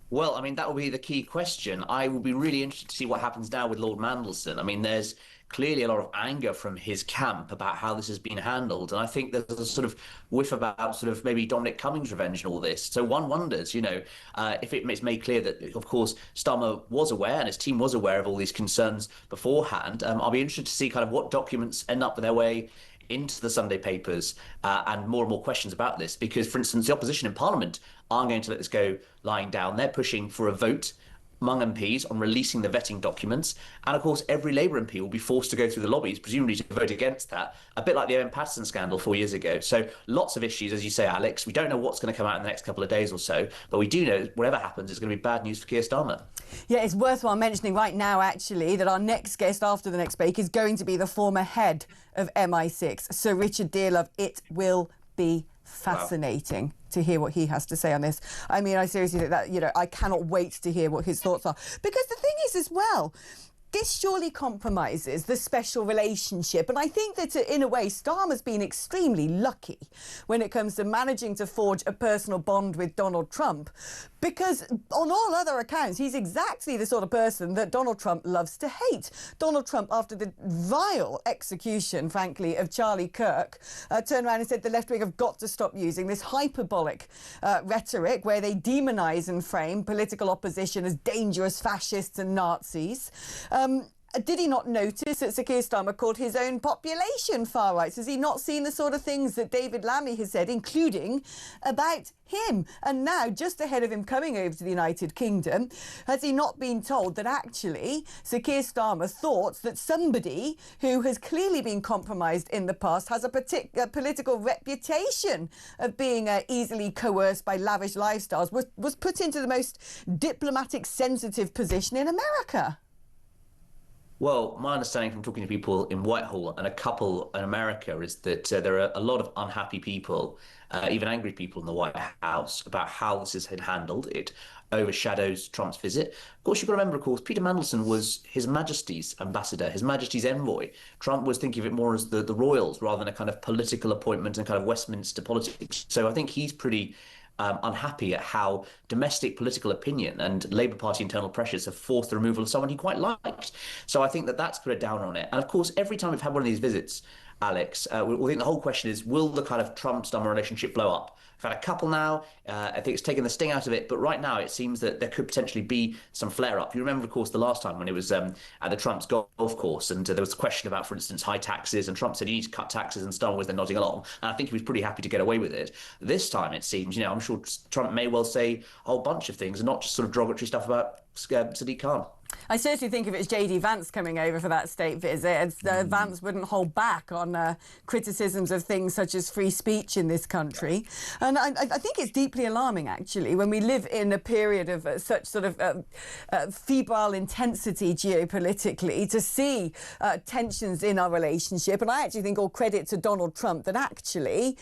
Well, I mean, that will be the key question. I will be really interested to see what happens now with Lord Mandelson. I mean, there's clearly a lot of anger from his camp about how this has been handled. And I think there's a sort of whiff about sort of maybe Dominic Cummings' revenge and all this. So one wonders, if it's made clear that, of course, Starmer was aware and his team was aware of all these concerns beforehand. I'll be interested to see kind of what documents end up their way into the Sunday papers and more questions about this, because, for instance, the opposition in Parliament aren't going to let this go lying down. They're pushing for a vote among MPs on releasing the vetting documents. And, of course, every Labour MP will be forced to go through the lobbies, presumably to vote against that, a bit like the Owen Paterson scandal 4 years ago. So lots of issues, as you say, Alex. We don't know what's going to come out in the next couple of days or so, but we do know whatever happens, it's going to be bad news for Keir Starmer. Yeah, it's worthwhile mentioning right now, actually, that our next guest after the next break is going to be the former head of MI6, Sir Richard Dearlove. It will be fascinating to hear what he has to say on this. I mean, I seriously think that, I cannot wait to hear what his thoughts are. Because the thing is as well, this surely compromises the special relationship. And I think that, in a way, Starmer's been extremely lucky when it comes to managing to forge a personal bond with Donald Trump, because on all other accounts, he's exactly the sort of person that Donald Trump loves to hate. Donald Trump, after the vile execution, frankly, of Charlie Kirk, turned around and said the left wing have got to stop using this hyperbolic rhetoric where they demonise and frame political opposition as dangerous fascists and Nazis. Did he not notice that Sir Keir Starmer called his own population far right? Has he not seen the sort of things that David Lammy has said, including about him? And now, just ahead of him coming over to the United Kingdom, has he not been told that actually Sir Keir Starmer thought that somebody who has clearly been compromised in the past has a political reputation of being easily coerced by lavish lifestyles, was put into the most diplomatic sensitive position in America? Well, my understanding from talking to people in Whitehall and a couple in America is that there are a lot of unhappy people, even angry people in the White House about how this has been handled. It overshadows Trump's visit. Of course, you've got to remember, of course, Peter Mandelson was His Majesty's ambassador, His Majesty's envoy. Trump was thinking of it more as the royals rather than a kind of political appointment and kind of Westminster politics. So I think he's pretty unhappy at how domestic political opinion and Labour Party internal pressures have forced the removal of someone he quite liked. So I think that that's put a down on it. And of course, every time we've had one of these visits, Alex, we think the whole question is, will the kind of Trump-Stummer relationship blow up? We've had a couple now. I think it's taken the sting out of it. But right now, it seems that there could potentially be some flare-up. You remember, of course, the last time when it was at the Trump's golf course, and there was a question about, for instance, high taxes, and Trump said you need to cut taxes, and Stummer was then nodding along. And I think he was pretty happy to get away with it. This time, it seems, I'm sure Trump may well say a whole bunch of things, and not just sort of derogatory stuff about Sadiq Khan. I certainly think if it's JD Vance coming over for that state visit, Vance wouldn't hold back on criticisms of things such as free speech in this country. And I think it's deeply alarming, actually, when we live in a period of such sort of febrile intensity geopolitically, to see tensions in our relationship. And I actually think all credit to Donald Trump that actually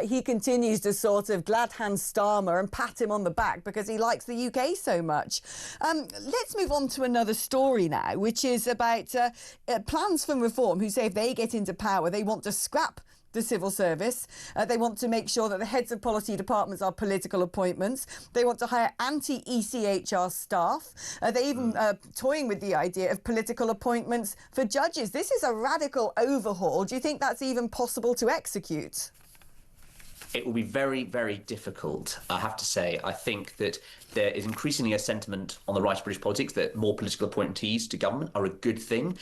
he continues to sort of glad hand Starmer and pat him on the back because he likes the UK so much. Let's move on to another story now, which is about plans for reform, who say if they get into power, they want to scrap the civil service. They want to make sure that the heads of policy departments are political appointments. They want to hire anti-ECHR staff. They're even toying with the idea of political appointments for judges. This is a radical overhaul. Do you think that's even possible to execute? It will be very, very difficult, I have to say. I think that there is increasingly a sentiment on the right of British politics that more political appointees to government are a good thing.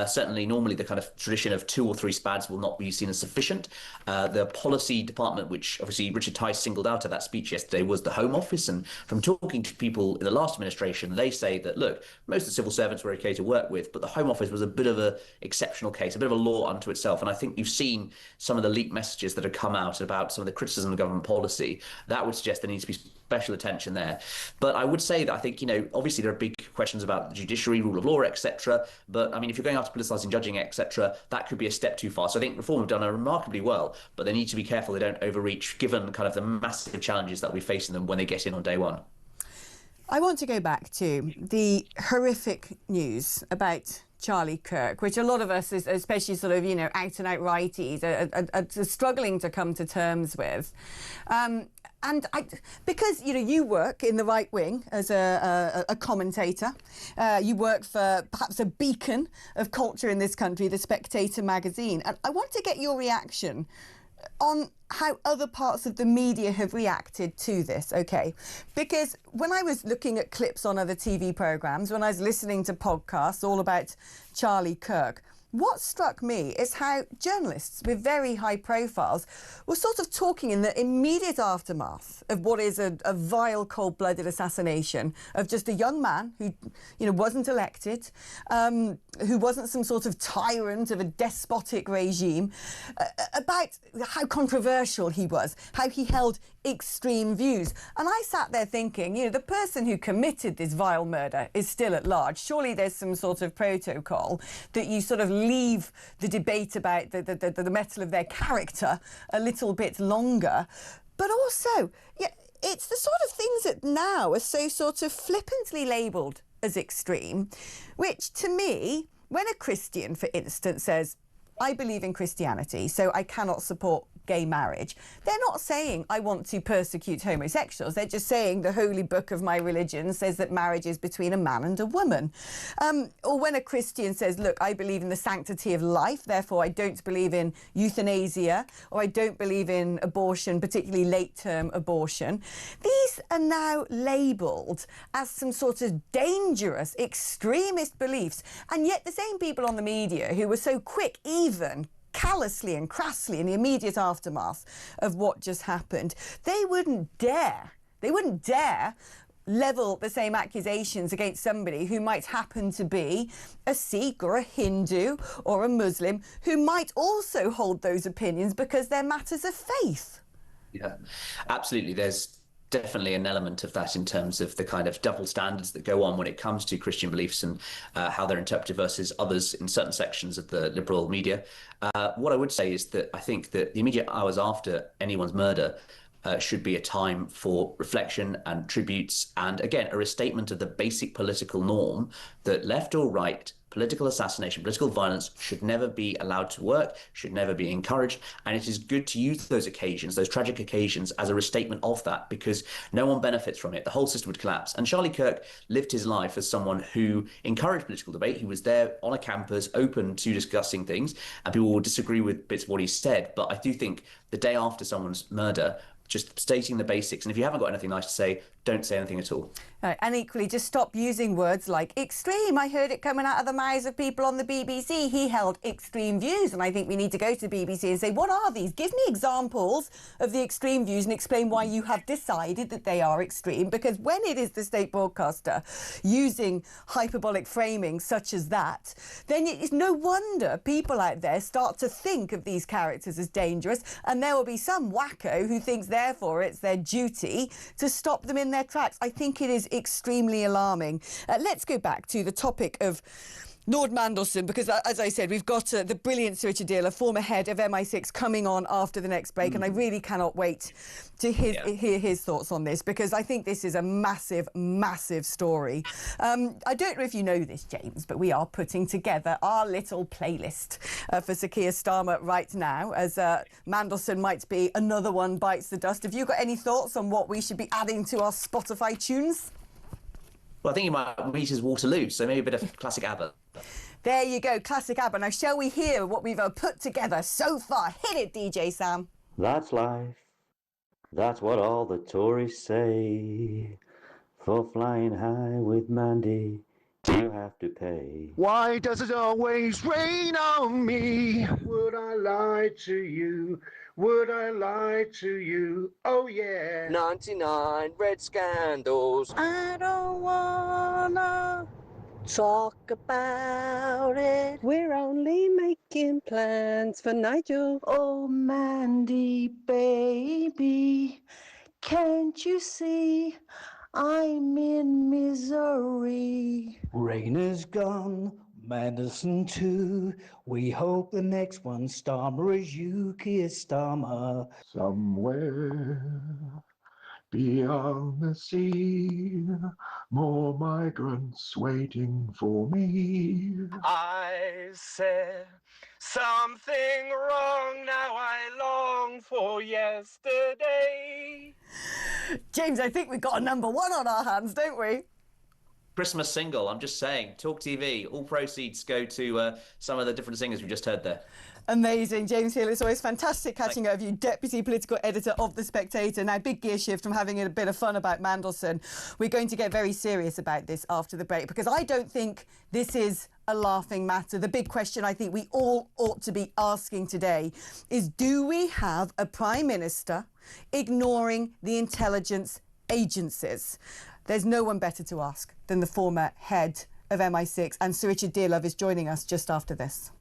Certainly, normally the kind of tradition of 2 or 3 spads will not be seen as sufficient. The policy department, which obviously Richard Tice singled out at that speech yesterday, was the Home Office. And from talking to people in the last administration, they say that, look, most of the civil servants were okay to work with, but the Home Office was a bit of an exceptional case, a bit of a law unto itself. And I think you've seen some of the leaked messages that have come out about some of the criticism of government policy. That would suggest there needs to be special attention there. But I would say that I think, obviously there are big questions about the judiciary, rule of law, etc. But I mean, if you're going after politicising judging, etc., that could be a step too far. So I think Reform have done remarkably well, but they need to be careful they don't overreach, given kind of the massive challenges that we're facing them when they get in on day one. I want to go back to the horrific news about Charlie Kirk, which a lot of us, especially sort of, out-and-out righties, are struggling to come to terms with. Because, you work in the right wing as a commentator. You work for perhaps a beacon of culture in this country, The Spectator magazine. And I want to get your reaction on how other parts of the media have reacted to this, okay? Because when I was looking at clips on other TV programmes, when I was listening to podcasts all about Charlie Kirk, what struck me is how journalists with very high profiles were sort of talking in the immediate aftermath of what is a vile, cold-blooded assassination of just a young man who, wasn't elected, who wasn't some sort of tyrant of a despotic regime, about how controversial he was, how he held extreme views. And I sat there thinking, the person who committed this vile murder is still at large. Surely there's some sort of protocol that you sort of leave the debate about the metal of their character a little bit longer. But also, it's the sort of things that now are so sort of flippantly labelled as extreme, which to me, when a Christian, for instance, says, I believe in Christianity, so I cannot support gay marriage. They're not saying I want to persecute homosexuals. They're just saying the holy book of my religion says that marriage is between a man and a woman. Or when a Christian says, look, I believe in the sanctity of life, therefore I don't believe in euthanasia, or I don't believe in abortion, particularly late-term abortion. These are now labelled as some sort of dangerous extremist beliefs. And yet the same people on the media who were so quick, even callously and crassly in the immediate aftermath of what just happened, they wouldn't dare level the same accusations against somebody who might happen to be a Sikh or a Hindu or a Muslim who might also hold those opinions because they're matters of faith. Yeah, absolutely. There's definitely an element of that in terms of the kind of double standards that go on when it comes to Christian beliefs and how they're interpreted versus others in certain sections of the liberal media. What I would say is that I think that the immediate hours after anyone's murder should be a time for reflection and tributes and, again, a restatement of the basic political norm that left or right, political assassination, political violence should never be allowed to work, should never be encouraged. And it is good to use those occasions, those tragic occasions, as a restatement of that, because no one benefits from it. The whole system would collapse. And Charlie Kirk lived his life as someone who encouraged political debate. He was there on a campus, open to discussing things, and people will disagree with bits of what he said. But I do think the day after someone's murder, just stating the basics. And if you haven't got anything nice to say, don't say anything at all. And equally, just stop using words like extreme. I heard it coming out of the mouths of people on the BBC. He held extreme views, and I think we need to go to the BBC and say, what are these? Give me examples of the extreme views and explain why you have decided that they are extreme, because when it is the state broadcaster using hyperbolic framing such as that, then it's no wonder people out there start to think of these characters as dangerous, and there will be some wacko who thinks therefore it's their duty to stop them in their tracks. I think it is extremely alarming. Let's go back to the topic of Lord Mandelson, because, as I said, we've got the brilliant Sir Richard Dealer, former head of MI6, coming on after the next break, and I really cannot wait to hear his thoughts on this, because I think this is a massive, massive story. I don't know if you know this, James, but we are putting together our little playlist for Sir Keir Starmer right now, as Mandelson might be another one bites the dust. Have you got any thoughts on what we should be adding to our Spotify tunes? Well, I think you might meet his Waterloo, so maybe a bit of classic ABBA. There you go, classic ABBA. Now, shall we hear what we've put together so far? Hit it, DJ Sam. That's life. That's what all the tourists say. For flying high with Mandy, you have to pay. Why does it always rain on me? Would I lie to you? Would I lie to you? Oh yeah. 99 red scandals. I don't wanna talk about it. We're only making plans for Nigel. Oh, Mandy, baby, can't you see I'm in misery? Rainer's gone, Mandelson too. We hope the next one Starmer is you, Keir Starmer. Somewhere beyond the sea, more migrants waiting for me. I said something wrong, now I long for yesterday. James, I think we've got a number one on our hands, don't we? Christmas single, I'm just saying. talkTV, all proceeds go to some of the different singers we just heard there. Amazing. James Hill, it's always fantastic catching up with you, Deputy Political Editor of The Spectator. Now, big gear shift from having a bit of fun about Mandelson. We're going to get very serious about this after the break, because I don't think this is a laughing matter. The big question I think we all ought to be asking today is, do we have a Prime Minister ignoring the intelligence agencies? There's no one better to ask than the former head of MI6, and Sir Richard Dearlove is joining us just after this.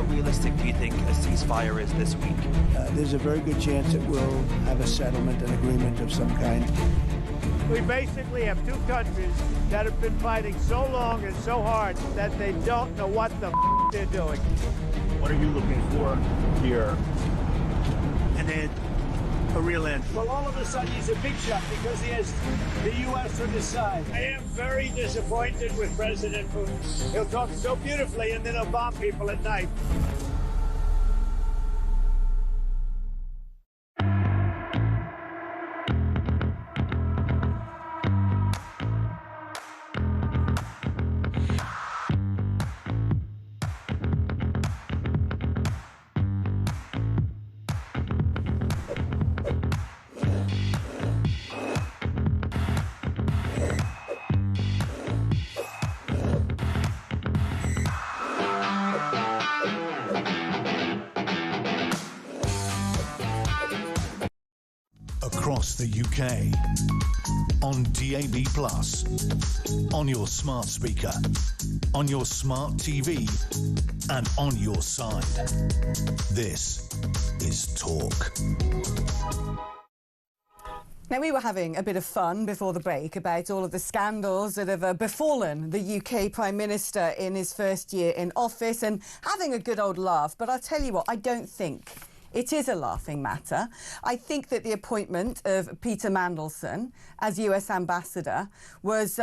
realistic do you think a ceasefire is this week? There's a very good chance that we'll have a settlement, an agreement of some kind. We basically have two countries that have been fighting so long and so hard that they don't know what the they're doing. What are you looking for here? And then a real end. Well, all of a sudden he's a big shot because he has the U.S. on his side. I am very disappointed with President Putin. He'll talk so beautifully and then he'll bomb people at night. Across the UK, on DAB+, on your smart speaker, on your smart TV, and on your side. This is Talk. Now, we were having a bit of fun before the break about all of the scandals that have befallen the UK Prime Minister in his first year in office and having a good old laugh. But I'll tell you what, I don't think it is a laughing matter. I think that the appointment of Peter Mandelson as US Ambassador was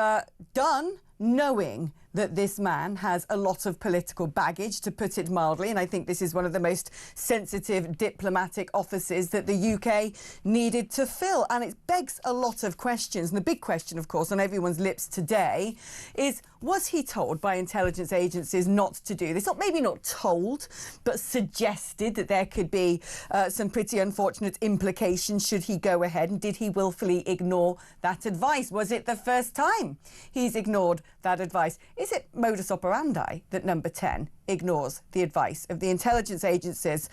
done knowing that this man has a lot of political baggage, to put it mildly, and I think this is one of the most sensitive diplomatic offices that the UK needed to fill. And it begs a lot of questions. And the big question, of course, on everyone's lips today is, was he told by intelligence agencies not to do this? Or maybe not told, but suggested that there could be some pretty unfortunate implications should he go ahead? And did he willfully ignore that advice? Was it the first time he's ignored that advice? Is it modus operandi that Number 10 ignores the advice of the intelligence agencies?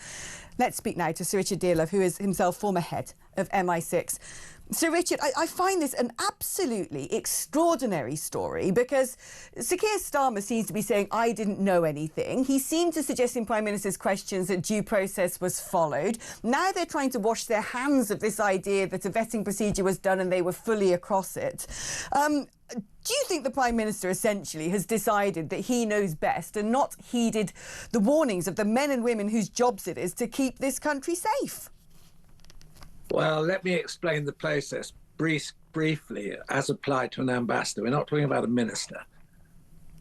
Let's speak now to Sir Richard Dearlove, who is himself former head of MI6. Sir Richard, I find this an absolutely extraordinary story because Sir Keir Starmer seems to be saying, I didn't know anything. He seemed to suggest in Prime Minister's questions that due process was followed. Now they're trying to wash their hands of this idea that a vetting procedure was done and they were fully across it. Do you think the Prime Minister essentially has decided that he knows best and not heeded the warnings of the men and women whose jobs it is to keep this country safe? Well, let me explain the process briefly as applied to an ambassador. We're not talking about a minister.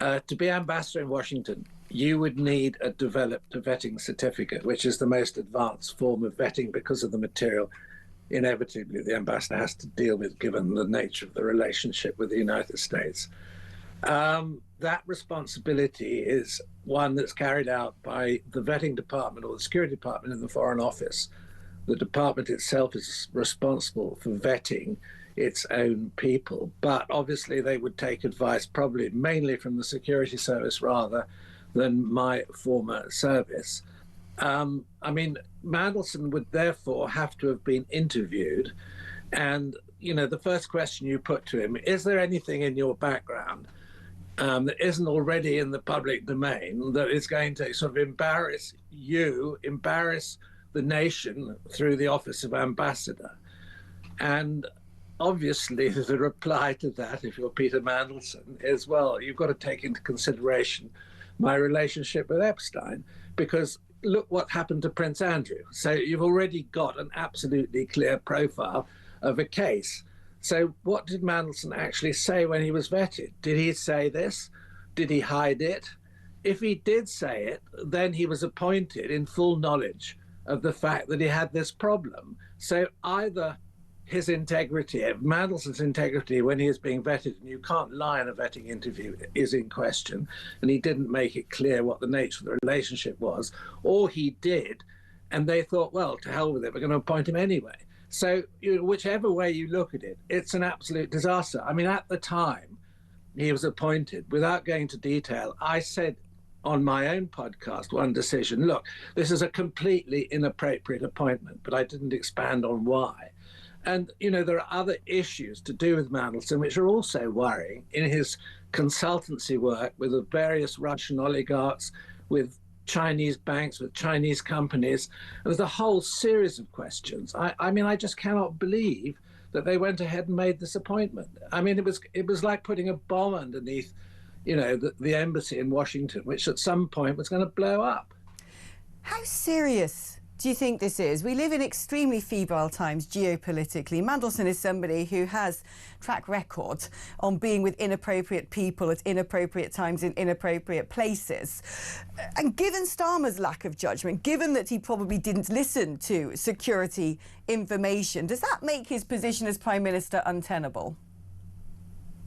To be ambassador in Washington, you would need a developed vetting certificate, which is the most advanced form of vetting because of the material inevitably the ambassador has to deal with, given the nature of the relationship with the United States. That responsibility is one that's carried out by the vetting department or the security department in the Foreign Office. The department itself is responsible for vetting its own people, but obviously they would take advice probably mainly from the security service rather than my former service. I mean, Mandelson would therefore have to have been interviewed. And, you know, the first question you put to him, is there anything in your background that isn't already in the public domain that is going to sort of embarrass you, embarrass the nation through the office of ambassador? And obviously the reply to that, if you're Peter Mandelson, is, well, you've got to take into consideration my relationship with Epstein, because look what happened to Prince Andrew. So you've already got an absolutely clear profile of a case. So what did Mandelson actually say when he was vetted? Did he say this? Did he hide it? If he did say it, then he was appointed in full knowledge of the fact that he had this problem. So either his integrity, Mandelson's integrity when he is being vetted, and you can't lie in a vetting interview, is in question, and he didn't make it clear what the nature of the relationship was, or he did, and they thought, well, to hell with it, we're going to appoint him anyway. So whichever way you look at it, it's an absolute disaster. I mean, at the time he was appointed, without going into detail, I said on my own podcast, One Decision, look, this is a completely inappropriate appointment, but I didn't expand on why. And, you know, there are other issues to do with Mandelson, which are also worrying in his consultancy work with the various Russian oligarchs, with Chinese banks, with Chinese companies. There's a whole series of questions. I mean, I just cannot believe that they went ahead and made this appointment. I mean, it was like putting a bomb underneath, the embassy in Washington, which at some point was going to blow up. How serious do you think this is? We live in extremely febrile times geopolitically. Mandelson is somebody who has track record on being with inappropriate people at inappropriate times in inappropriate places. And given Starmer's lack of judgment, given that he probably didn't listen to security information, does that make his position as Prime Minister untenable?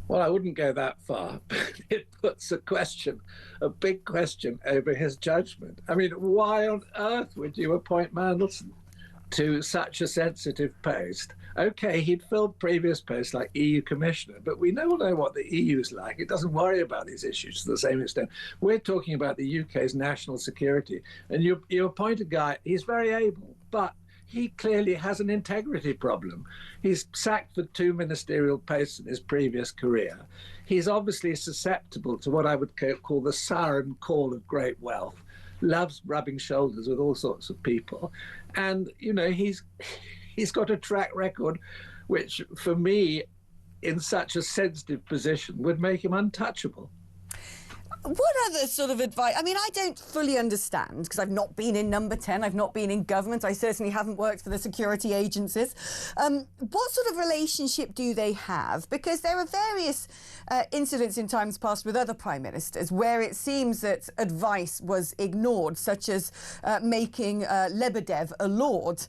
Well, I wouldn't go that far, but it puts a big question over his judgment. I mean, why on earth would you appoint Mandelson to such a sensitive post? OK, he'd filled previous posts like EU Commissioner, but we all know what the EU's like. It doesn't worry about these issues to the same extent. We're talking about the UK's national security, and you appoint a guy, he's very able, but he clearly has an integrity problem. He's sacked for 2 ministerial posts in his previous career. He's obviously susceptible to what I would call the siren call of great wealth, loves rubbing shoulders with all sorts of people. And, he's got a track record which, for me, in such a sensitive position, would make him untouchable. What other sort of advice? I mean, I don't fully understand, because I've not been in Number 10, I've not been in government, I certainly haven't worked for the security agencies. What sort of relationship do they have? Because there are various incidents in times past with other prime ministers where it seems that advice was ignored, such as making Lebedev a lord.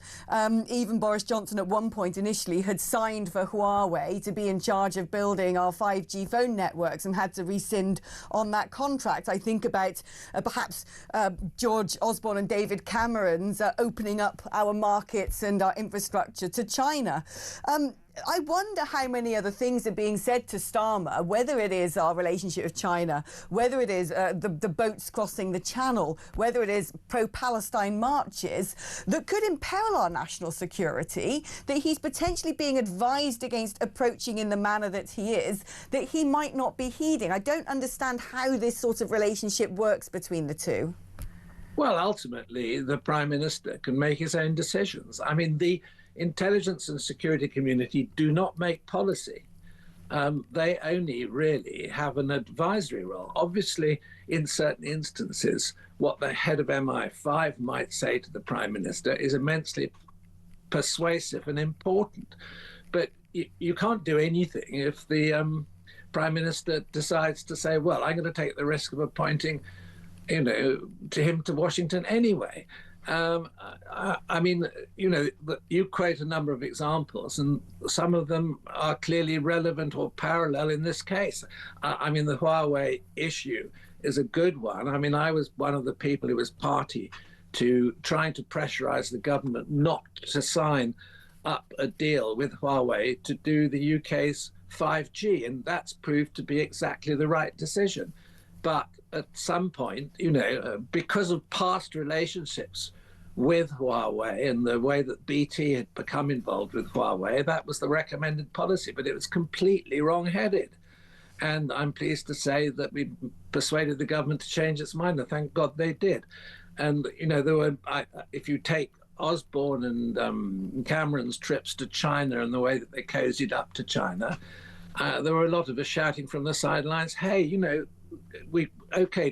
Even Boris Johnson at one point initially had signed for Huawei to be in charge of building our 5G phone networks and had to rescind on that contract. I think about perhaps George Osborne and David Cameron's opening up our markets and our infrastructure to China. I wonder how many other things are being said to Starmer, whether it is our relationship with China, whether it is the boats crossing the Channel, whether it is pro-Palestine marches, that could imperil our national security, that he's potentially being advised against approaching in the manner that he is, that he might not be heeding. I don't understand how this sort of relationship works between the two. Well, ultimately, the Prime Minister can make his own decisions. I mean, the intelligence and security community do not make policy. They only really have an advisory role. Obviously, in certain instances, what the head of MI5 might say to the Prime Minister is immensely persuasive and important. But you can't do anything if the Prime Minister decides to say, well, I'm going to take the risk of appointing, to him to Washington anyway. I mean, you quote a number of examples, and some of them are clearly relevant or parallel in this case. I mean, the Huawei issue is a good one. I mean, I was one of the people who was party to trying to pressurize the government not to sign up a deal with Huawei to do the UK's 5G, and that's proved to be exactly the right decision. But at some point, because of past relationships with Huawei and the way that BT had become involved with Huawei, that was the recommended policy, but it was completely wrong-headed. And I'm pleased to say that we persuaded the government to change its mind, and thank God they did. And, there were, if you take Osborne and Cameron's trips to China and the way that they cozied up to China, there were a lot of us shouting from the sidelines, hey,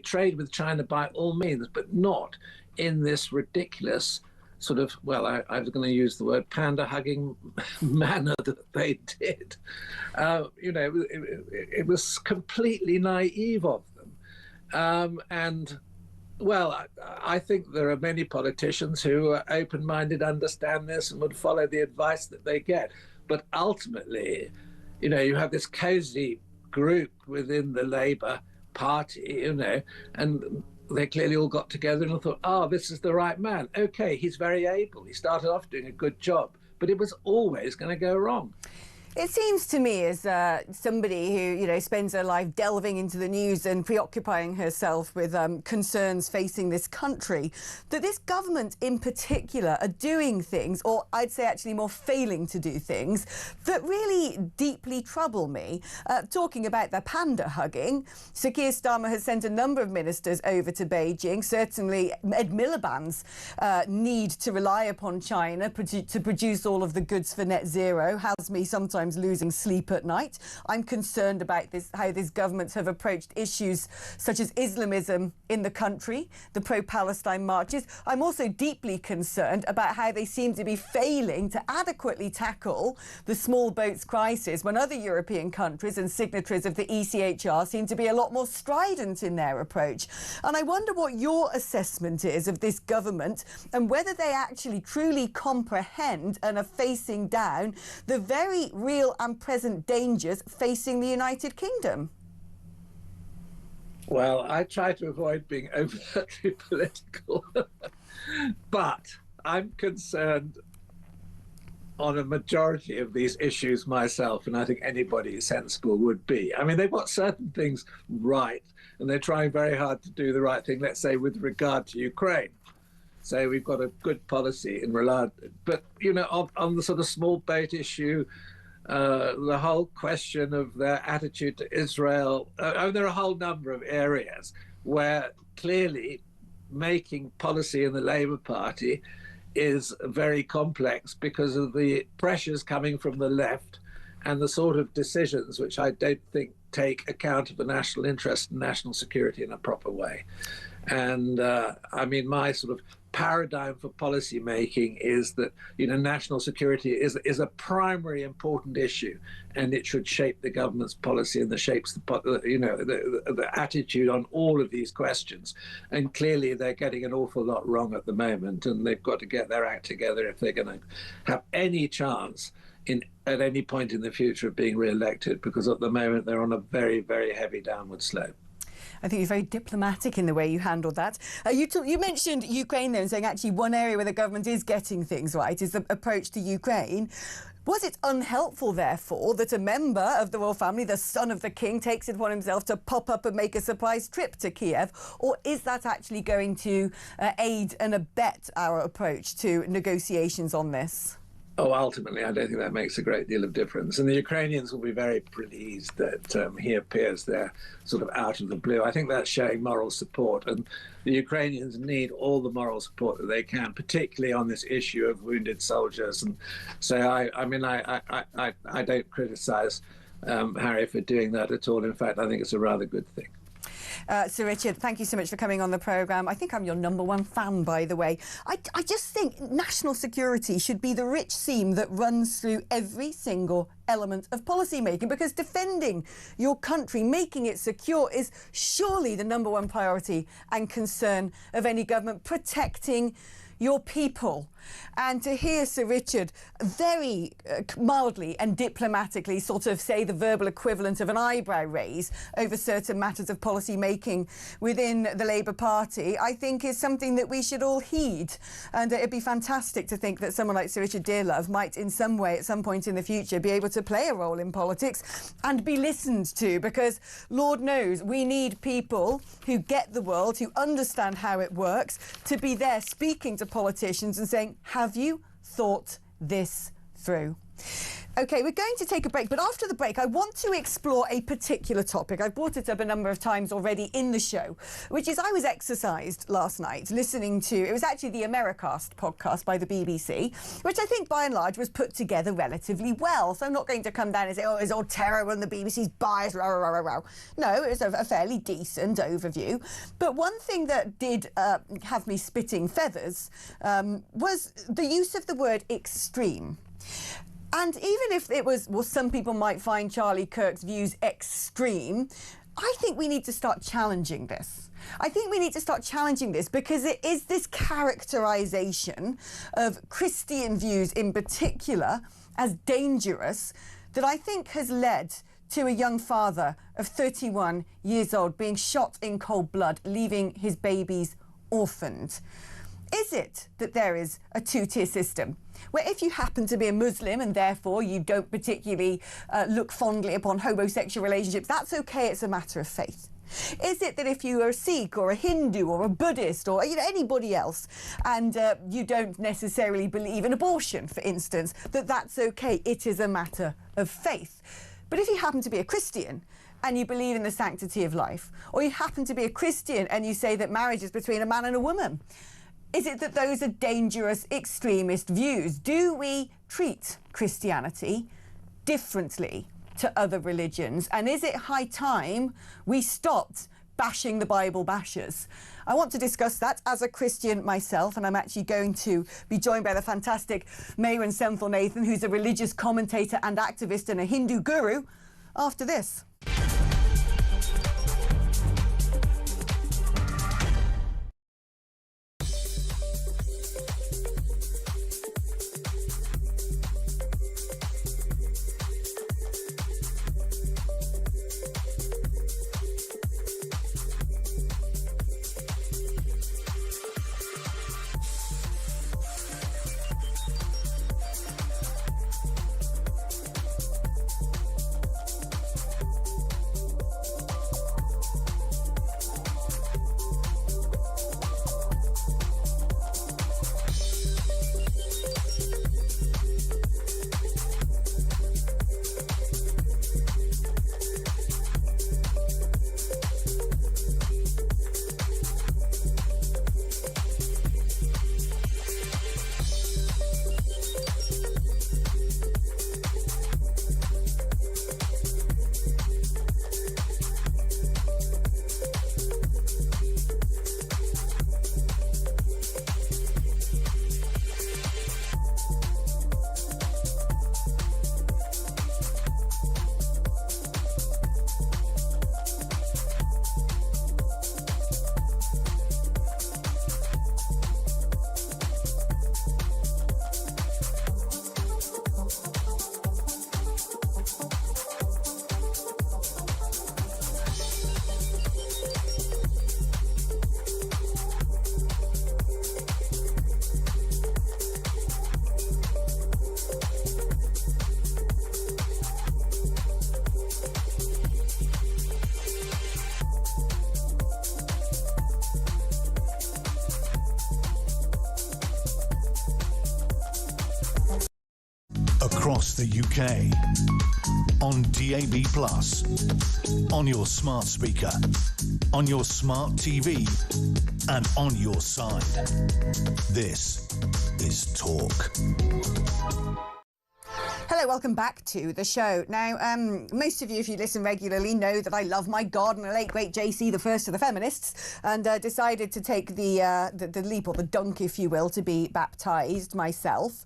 trade with China by all means, but not in this ridiculous sort of, well, I was going to use the word panda-hugging manner that they did. It was completely naive of them. Well, I think there are many politicians who are open-minded, understand this, and would follow the advice that they get. But ultimately, you have this cozy group within the Labour Party, and they clearly all got together and thought, this is the right man. Okay, he's very able. He started off doing a good job, but it was always going to go wrong. It seems to me, as somebody who, spends her life delving into the news and preoccupying herself with concerns facing this country, that this government in particular are doing things, or I'd say actually more failing to do things, that really deeply trouble me. Talking about the panda hugging, Sir Keir Starmer has sent a number of ministers over to Beijing. Certainly Ed Miliband's need to rely upon China to produce all of the goods for net zero has me sometimes losing sleep at night. I'm concerned about how these governments have approached issues such as Islamism in the country, the pro-Palestine marches. I'm also deeply concerned about how they seem to be failing to adequately tackle the small boats crisis when other European countries and signatories of the ECHR seem to be a lot more strident in their approach. And I wonder what your assessment is of this government and whether they actually truly comprehend and are facing down the very real and present dangers facing the United Kingdom. Well, I try to avoid being overtly political, but I'm concerned on a majority of these issues myself, and I think anybody sensible would be. I mean, they've got certain things right, and they're trying very hard to do the right thing, let's say, with regard to Ukraine. So we've got a good policy in regard, but, on the sort of small boat issue, the whole question of their attitude to Israel, there are a whole number of areas where clearly making policy in the Labour Party is very complex because of the pressures coming from the left and the sort of decisions which I don't think take account of the national interest and national security in a proper way. And my sort of paradigm for policy making is that national security is a primary important issue, and it should shape the government's policy and the attitude on all of these questions. And clearly they're getting an awful lot wrong at the moment, and they've got to get their act together if they're going to have any chance at any point in the future of being re-elected, because at the moment they're on a very, very heavy downward slope. I think you're very diplomatic in the way you handled that. You mentioned Ukraine there and saying actually one area where the government is getting things right is the approach to Ukraine. Was it unhelpful, therefore, that a member of the royal family, the son of the king, takes it upon himself to pop up and make a surprise trip to Kiev? Or is that actually going to aid and abet our approach to negotiations on this? Oh, ultimately, I don't think that makes a great deal of difference. And the Ukrainians will be very pleased that he appears there sort of out of the blue. I think that's showing moral support. And the Ukrainians need all the moral support that they can, particularly on this issue of wounded soldiers. And so, I don't criticize Harry for doing that at all. In fact, I think it's a rather good thing. Sir Richard, thank you so much for coming on the programme. I think I'm your #1 fan, by the way. I just think national security should be the rich seam that runs through every single element of policy making, because defending your country, making it secure, is surely the #1 priority and concern of any government. Protecting your people. And to hear Sir Richard very mildly and diplomatically sort of say the verbal equivalent of an eyebrow raise over certain matters of policy making within the Labour Party, I think is something that we should all heed. And it'd be fantastic to think that someone like Sir Richard Dearlove might in some way at some point in the future be able to play a role in politics and be listened to, because Lord knows we need people who get the world, who understand how it works, to be there speaking to politicians and saying, have you thought this through? OK, we're going to take a break, but after the break, I want to explore a particular topic. I've brought it up a number of times already in the show, which is I was exercised last night listening to, it was actually the Americast podcast by the BBC, which I think by and large was put together relatively well. So I'm not going to come down and say, oh, it's all terrible and the BBC's biased, rah, rah, rah, rah. No, it was a fairly decent overview. But one thing that did have me spitting feathers was the use of the word extreme. And even if it was, well, some people might find Charlie Kirk's views extreme, I think we need to start challenging this. I think we need to start challenging this because it is this characterisation of Christian views in particular as dangerous that I think has led to a young father of 31 years old being shot in cold blood, leaving his babies orphaned. Is it that there is a two-tier system where if you happen to be a Muslim and therefore you don't particularly look fondly upon homosexual relationships, that's okay, it's a matter of faith? Is it that if you are a Sikh or a Hindu or a Buddhist or anybody else and you don't necessarily believe in abortion, for instance, that that's okay, it is a matter of faith? But if you happen to be a Christian and you believe in the sanctity of life, or you happen to be a Christian and you say that marriage is between a man and a woman, is it that those are dangerous extremist views? Do we treat Christianity differently to other religions? And is it high time we stopped bashing the Bible bashers? I want to discuss that as a Christian myself, and I'm actually going to be joined by the fantastic Mayron Senthil-Nathan, who's a religious commentator and activist and a Hindu guru, after this. Across the UK, on DAB+, on your smart speaker, on your smart TV, and on your side. This is Talk. Hello, welcome back to the show. Now, most of you, if you listen regularly, know that I love my God and the late great JC, the first of the feminists, and decided to take the leap, or the dunk, if you will, to be baptised myself.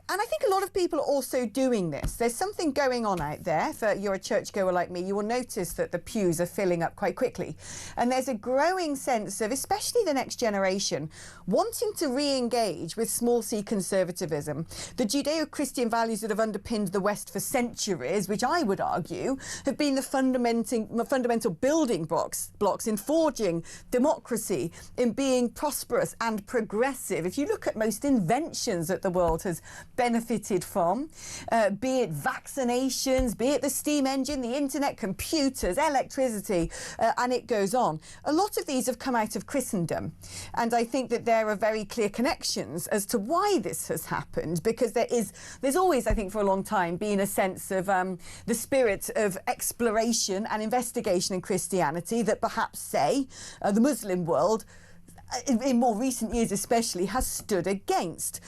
And I think a lot of people are also doing this. There's something going on out there. If you're a churchgoer like me, you will notice that the pews are filling up quite quickly. And there's a growing sense of, especially the next generation, wanting to re-engage with small c conservatism, the Judeo-Christian values that have underpinned the West for centuries, which I would argue have been the fundamental building blocks in forging democracy, in being prosperous and progressive. If you look at most inventions that the world has benefited from, be it vaccinations, be it the steam engine, the internet, computers, electricity, and it goes on. A lot of these have come out of Christendom. And I think that there are very clear connections as to why this has happened, because there's always, I think, for a long time been a sense of the spirit of exploration and investigation in Christianity that perhaps, say, the Muslim world, in more recent years especially, has stood against.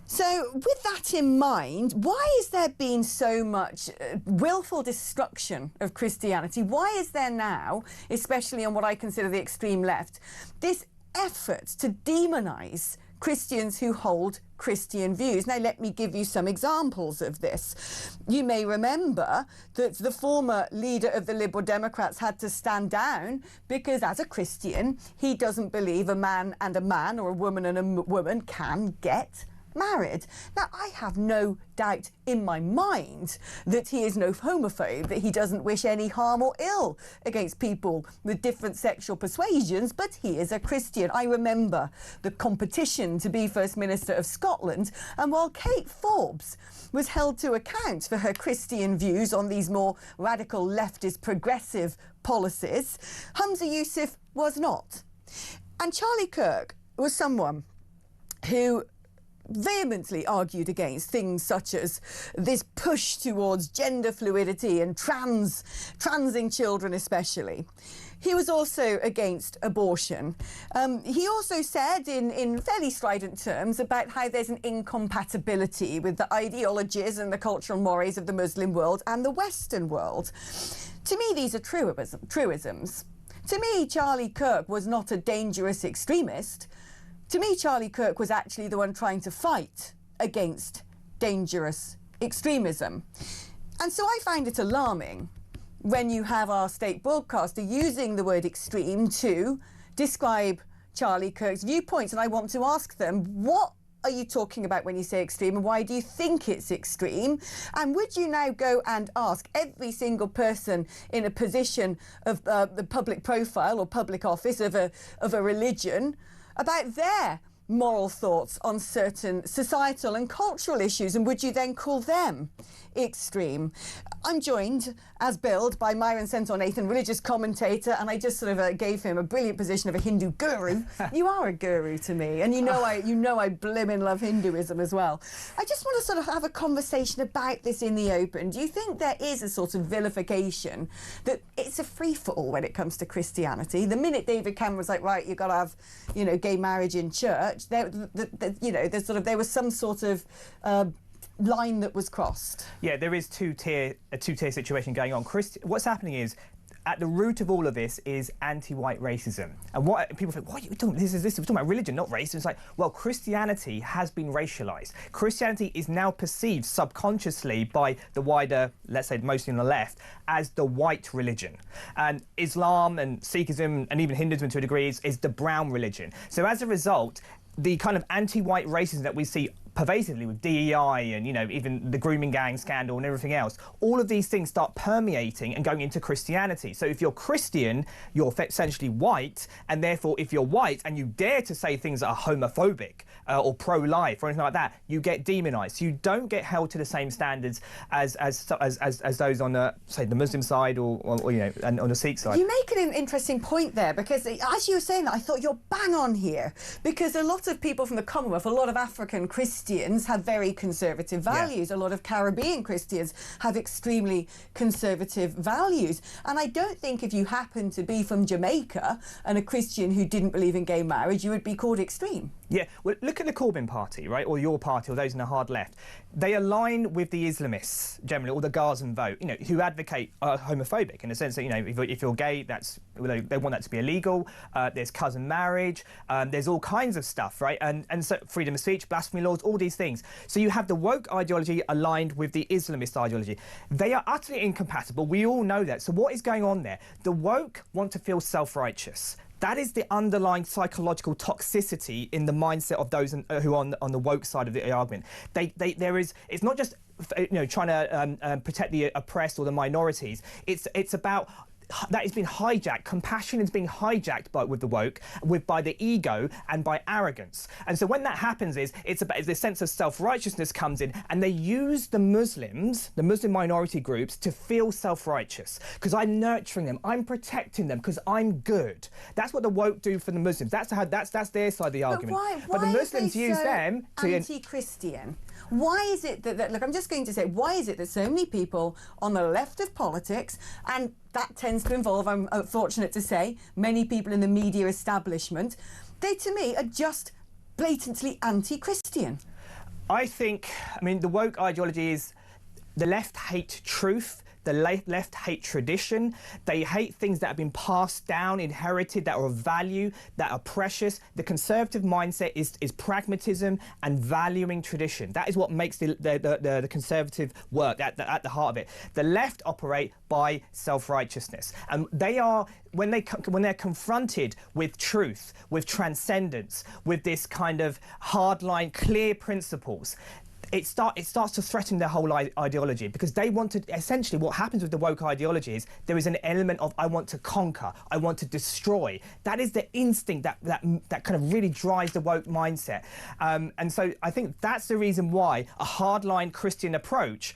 So with that in mind, why is there been so much willful destruction of Christianity? Why is there now, especially on what I consider the extreme left, this effort to demonise Christians who hold Christian views? Now, let me give you some examples of this. You may remember that the former leader of the Liberal Democrats had to stand down because, as a Christian, he doesn't believe a man and a man or a woman and a woman can get married. Now, I have no doubt in my mind that he is no homophobe, that he doesn't wish any harm or ill against people with different sexual persuasions, but he is a Christian. I remember the competition to be First Minister of Scotland, and while Kate Forbes was held to account for her Christian views on these more radical leftist progressive policies, Humza Yousaf was not. And Charlie Kirk was someone who vehemently argued against things such as this push towards gender fluidity and transing children especially. He was also against abortion. He also said in fairly strident terms about how there's an incompatibility with the ideologies and the cultural mores of the Muslim world and the Western world. To me, these are truisms. To me, Charlie Kirk was not a dangerous extremist. To me, Charlie Kirk was actually the one trying to fight against dangerous extremism. And so I find it alarming when you have our state broadcaster using the word extreme to describe Charlie Kirk's viewpoints. And I want to ask them, what are you talking about when you say extreme, and why do you think it's extreme? And would you now go and ask every single person in a position of the public profile or public office of a religion about their moral thoughts on certain societal and cultural issues, and would you then call them extreme? I'm joined, as billed, by Myron Senthor-Nathan, religious commentator, and I just sort of gave him a brilliant position of a Hindu guru. You are a guru to me, and you know I blimmin' love Hinduism as well. I just want to sort of have a conversation about this in the open. Do you think there is a sort of vilification, that it's a free-for-all when it comes to Christianity? The minute David Cameron's like, right, you've got to have, you know, gay marriage in church, there was some sort of line that was crossed. Yeah, there is a two-tier situation going on. What's happening is, at the root of all of this is anti-white racism. And what people think, what are you talking about? We're talking about religion, not race. It's like, well, Christianity has been racialized. Christianity is now perceived subconsciously by the wider, let's say mostly on the left, as the white religion. And Islam and Sikhism and even Hinduism to a degree is the brown religion. So as a result, the kind of anti-white racism that we see pervasively with DEI and, you know, even the grooming gang scandal and everything else, all of these things start permeating and going into Christianity. So if you're Christian, you're essentially white, and therefore if you're white and you dare to say things that are homophobic or pro-life or anything like that, you get demonized. You don't get held to the same standards as those on the, say, the Muslim side or you know, and on the Sikh side. You make an interesting point there, because as you were saying that, I thought you're bang on here, because a lot of people from the Commonwealth, a lot of African Christians have very conservative values. Yeah. A lot of Caribbean Christians have extremely conservative values. And I don't think if you happen to be from Jamaica and a Christian who didn't believe in gay marriage, you would be called extreme. Yeah, well, look at the Corbyn party, right, or your party, or those in the hard left. They align with the Islamists, generally, or the Gazan vote, you know, who advocate homophobic, in the sense that, you know, if you're gay, they want that to be illegal. There's cousin marriage, there's all kinds of stuff, right, and so freedom of speech, blasphemy laws, all these things. So you have the woke ideology aligned with the Islamist ideology. They are utterly incompatible. We all know that. So what is going on there? The woke want to feel self-righteous. That is the underlying psychological toxicity in the mindset of those who are on the woke side of the argument. It's not just, you know, trying to protect the oppressed or the minorities. It's about that has been hijacked. Compassion is being hijacked with the woke, by the ego and by arrogance. And so when that happens, it's the sense of self-righteousness comes in, and they use the Muslims, the Muslim minority groups, to feel self-righteous, because I'm nurturing them, I'm protecting them, because I'm good. That's what the woke do for the Muslims. That's their side of the argument. But the Muslims use them to anti-Christian. Why is it that, look, I'm just going to say, why is it that so many people on the left of politics, and that tends to involve, I'm fortunate to say, many people in the media establishment, they, to me, are just blatantly anti-Christian? I mean, the woke ideology is the left hate truth. The left hate tradition. They hate things that have been passed down, inherited, that are of value, that are precious. The conservative mindset is pragmatism and valuing tradition. That is what makes the conservative work at the heart of it. The left operate by self-righteousness, and they are, when they're confronted with truth, with transcendence, with this kind of hardline, clear principles, it starts to threaten their whole ideology, because they want to, essentially what happens with the woke ideology is there is an element of I want to conquer, I want to destroy. That is the instinct that kind of really drives the woke mindset. And so I think that's the reason why a hardline Christian approach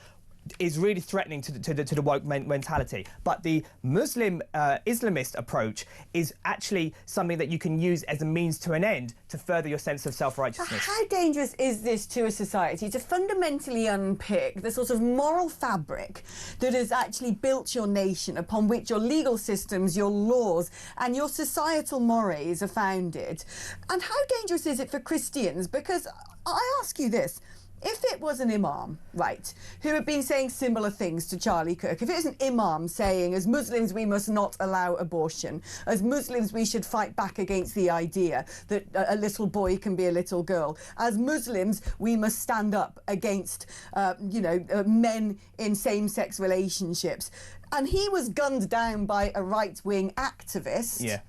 is really threatening to the woke mentality. But the Muslim Islamist approach is actually something that you can use as a means to an end to further your sense of self-righteousness. How dangerous is this to a society, to fundamentally unpick the sort of moral fabric that has actually built your nation, upon which your legal systems, your laws and your societal mores are founded? And how dangerous is it for Christians? Because I ask you this, if it was an imam, right, who had been saying similar things to Charlie Kirk, if it was an imam saying, as Muslims we must not allow abortion, as Muslims we should fight back against the idea that a little boy can be a little girl, as Muslims we must stand up against, men in same-sex relationships, and he was gunned down by a right-wing activist. Yeah.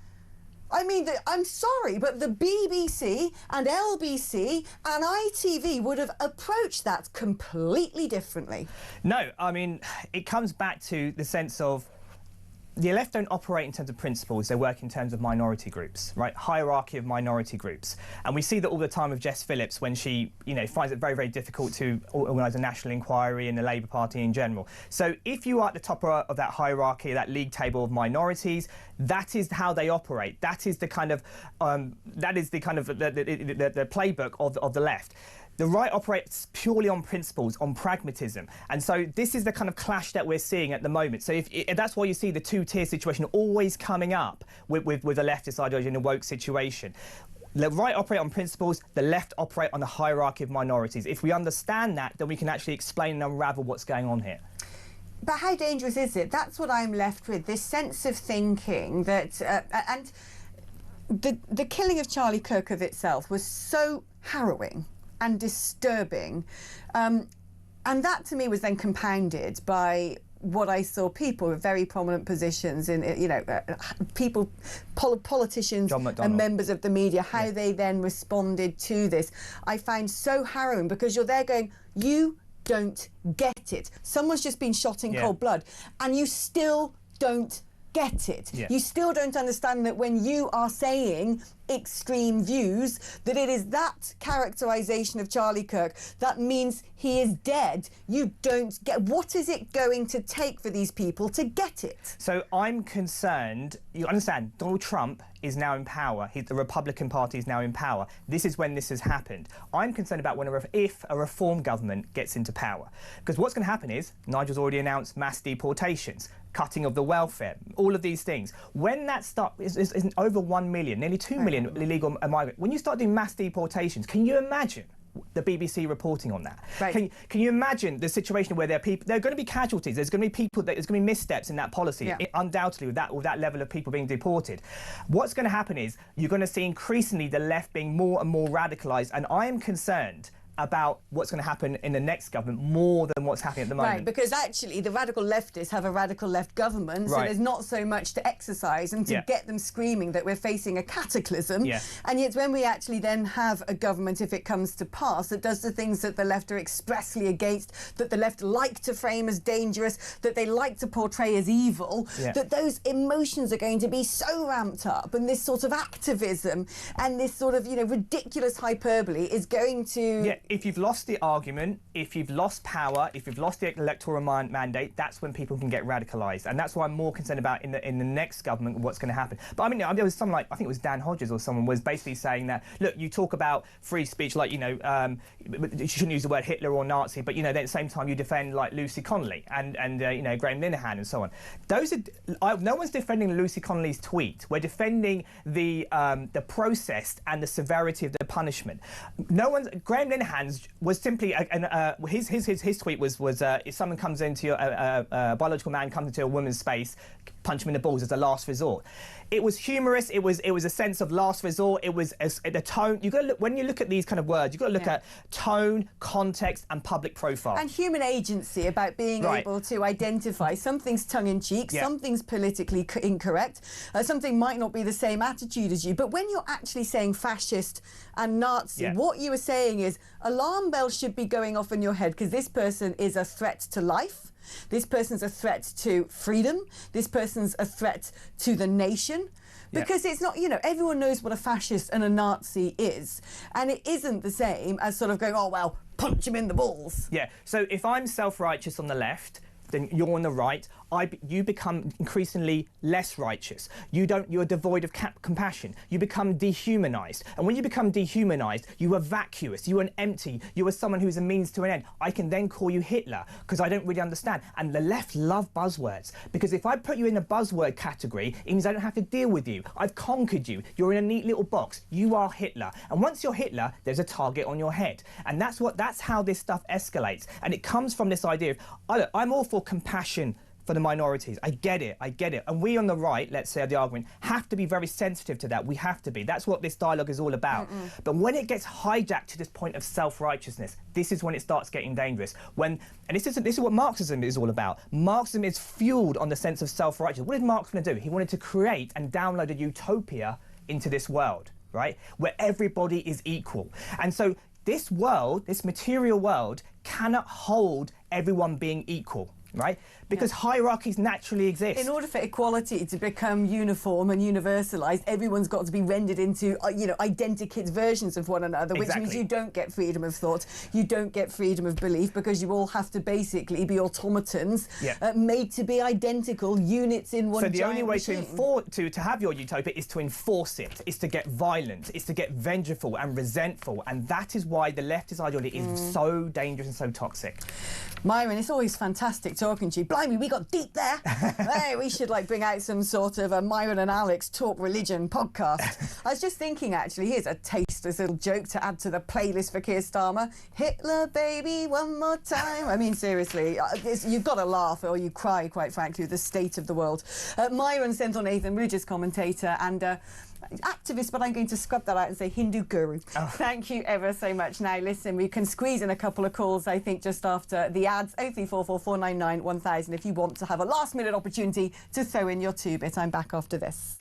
I mean, I'm sorry, but the BBC and LBC and ITV would have approached that completely differently. No, I mean, it comes back to the sense of the left don't operate in terms of principles, they work in terms of minority groups, right? Hierarchy of minority groups. And we see that all the time with Jess Phillips when she, finds it very, very difficult to organise a national inquiry in the Labour Party in general. So if you are at the top of that hierarchy, that league table of minorities, that is how they operate. That is the kind of, the playbook of the left. The right operates purely on principles, on pragmatism. And so this is the kind of clash that we're seeing at the moment. So if that's why you see the two-tier situation always coming up with a leftist ideology in a woke situation. The right operate on principles, the left operate on the hierarchy of minorities. If we understand that, then we can actually explain and unravel what's going on here. But how dangerous is it? That's what I'm left with, this sense of thinking that... and the killing of Charlie Kirk of itself was so harrowing and disturbing, and that to me was then compounded by what I saw people with very prominent positions in, politicians and members of the media, how they then responded to this. I find so harrowing, because you're there going, you don't get it. Someone's just been shot in cold blood, and you still don't get it. Yeah. You still don't understand that when you are saying extreme views, that it is that characterization of Charlie Kirk that means he is dead. You don't get... What is it going to take for these people to get it? So I'm concerned... You understand, Donald Trump is now in power. The Republican Party is now in power. This is when this has happened. I'm concerned about if a reform government gets into power. Because what's going to happen is, Nigel's already announced mass deportations, cutting of the welfare, all of these things. When that is over 1 million, nearly 2 million illegal migrants, when you start doing mass deportations, can you imagine the BBC reporting on that? Right. Can you imagine the situation where there are going to be casualties, there's going to be people, there's going to be missteps in that policy, undoubtedly with that level of people being deported. What's going to happen is you're going to see increasingly the left being more and more radicalised, and I am concerned about what's going to happen in the next government more than what's happening at the moment. Right, because actually the radical leftists have a radical left government, so there's not so much to exercise and to get them screaming that we're facing a cataclysm. And yet when we actually then have a government, if it comes to pass, that does the things that the left are expressly against, that the left like to frame as dangerous, that they like to portray as evil, that those emotions are going to be so ramped up, and this sort of activism and this sort of, ridiculous hyperbole is going to... If you've lost the argument, if you've lost power, if you've lost the electoral mandate, that's when people can get radicalised. And that's why I'm more concerned about in the next government what's going to happen. But I mean, there was someone I think it was Dan Hodges or someone was basically saying that, look, you talk about free speech like, you shouldn't use the word Hitler or Nazi, but, then at the same time you defend like Lucy Connolly and Graham Linehan and so on. No one's defending Lucy Connolly's tweet. We're defending the process and the severity of the punishment. Graham Linehan hands was simply his tweet was if someone comes into your biological man comes into a woman's space, punch him in the balls as a last resort. It was humorous. It was a sense of last resort. It was the tone. You got to look when you look at these kind of words. You got to look at tone, context, and public profile. And human agency about being able to identify something's tongue-in-cheek, something's politically incorrect, something might not be the same attitude as you. But when you're actually saying fascist and Nazi, what you are saying is alarm bells should be going off in your head because this person is a threat to life. This person's a threat to freedom. This person's a threat to the nation. Because it's not, you know, everyone knows what a fascist and a Nazi is. And it isn't the same as sort of going, oh, well, punch him in the balls. Yeah, so if I'm self-righteous on the left, then you're on the right. You become increasingly less righteous. You're devoid of compassion. You become dehumanized. And when you become dehumanized, you are vacuous. You are empty. You are someone who's a means to an end. I can then call you Hitler because I don't really understand. And the left love buzzwords because if I put you in a buzzword category, it means I don't have to deal with you. I've conquered you. You're in a neat little box. You are Hitler. And once you're Hitler, there's a target on your head. And that's how this stuff escalates. And it comes from this idea of, I'm all for compassion for the minorities. I get it. And we on the right, let's say the argument, have to be very sensitive to that. We have to be. That's what this dialogue is all about. But when it gets hijacked to this point of self-righteousness, this is when it starts getting dangerous. And this is what Marxism is all about. Marxism is fueled on the sense of self-righteousness. What did Marx want to do? He wanted to create and download a utopia into this world, right? Where everybody is equal. And so this world, this material world, cannot hold everyone being equal. Right? Because hierarchies naturally exist. In order for equality to become uniform and universalised, everyone's got to be rendered into, identikit versions of one another, which means you don't get freedom of thought, you don't get freedom of belief, because you all have to basically be automatons made to be identical units in one giant machine. So the only way to have your utopia is to enforce it, is to get violent, is to get vengeful and resentful, and that is why the leftist ideology is so dangerous and so toxic. Myron, it's always fantastic talking to you. Blimey, we got deep there. Hey, we should bring out some sort of a Myron and Alex Talk Religion podcast. I was just thinking, actually, here's a tasteless little joke to add to the playlist for Keir Starmer. Hitler, baby, one more time. I mean, seriously, you've got to laugh or you cry, quite frankly, with the state of the world. Myron sent on Nathan, religious commentator and activist, but I'm going to scrub that out and say Hindu guru. Thank you ever so much. Now, listen, we can squeeze in a couple of calls, I think, just after the ads. 0344 499 1000 if you want to have a last-minute opportunity to throw in your two-bit. I'm back after this.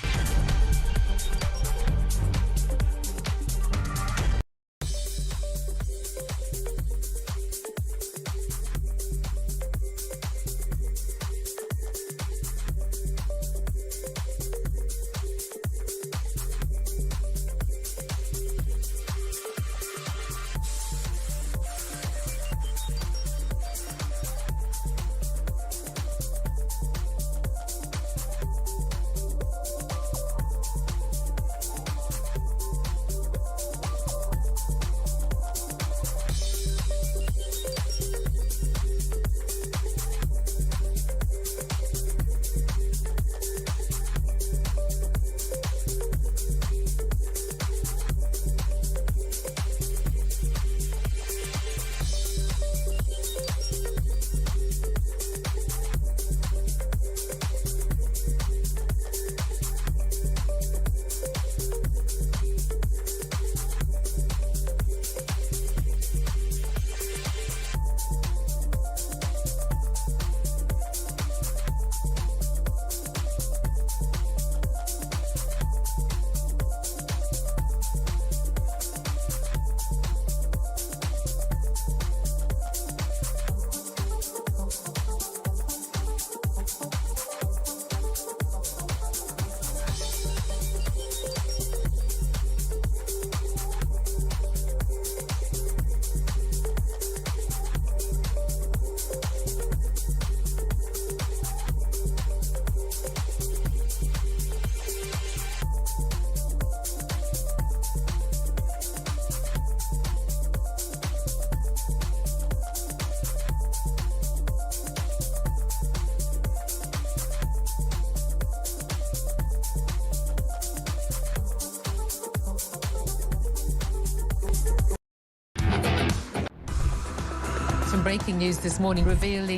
breaking news this morning revealed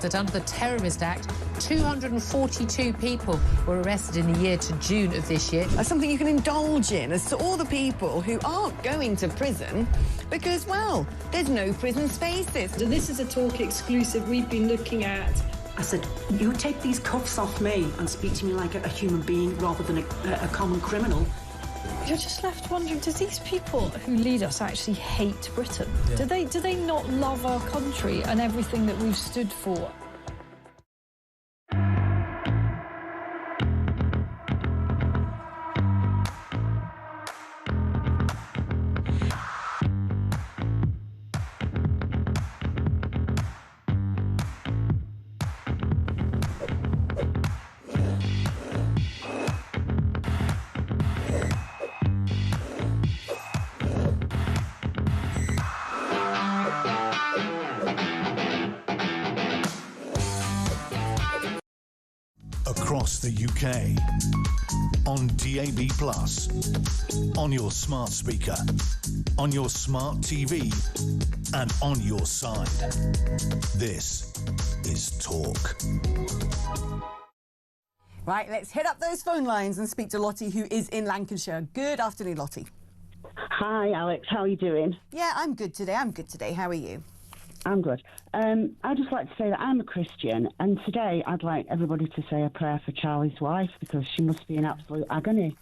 that under the Terrorist Act, 242 people were arrested in the year to June of this year. Something you can indulge in as to all the people who aren't going to prison because, well, there's no prison spaces. So this is a talk exclusive we've been looking at. I said, you take these cuffs off me and speak to me like a human being rather than a common criminal. You're just left wondering, do these people who lead us actually hate Britain? Yeah. Do they not love our country and everything that we've stood for? Across the UK, on DAB+, on your smart speaker, on your smart TV, and on your side. This is Talk. Right, let's hit up those phone lines and speak to Lottie, who is in Lancashire. Good afternoon, Lottie. Hi, Alex. How are you doing? Yeah, I'm good today. How are you? I'm good. I'd just like to say that I'm a Christian, and today I'd like everybody to say a prayer for Charlie's wife because she must be in absolute agony.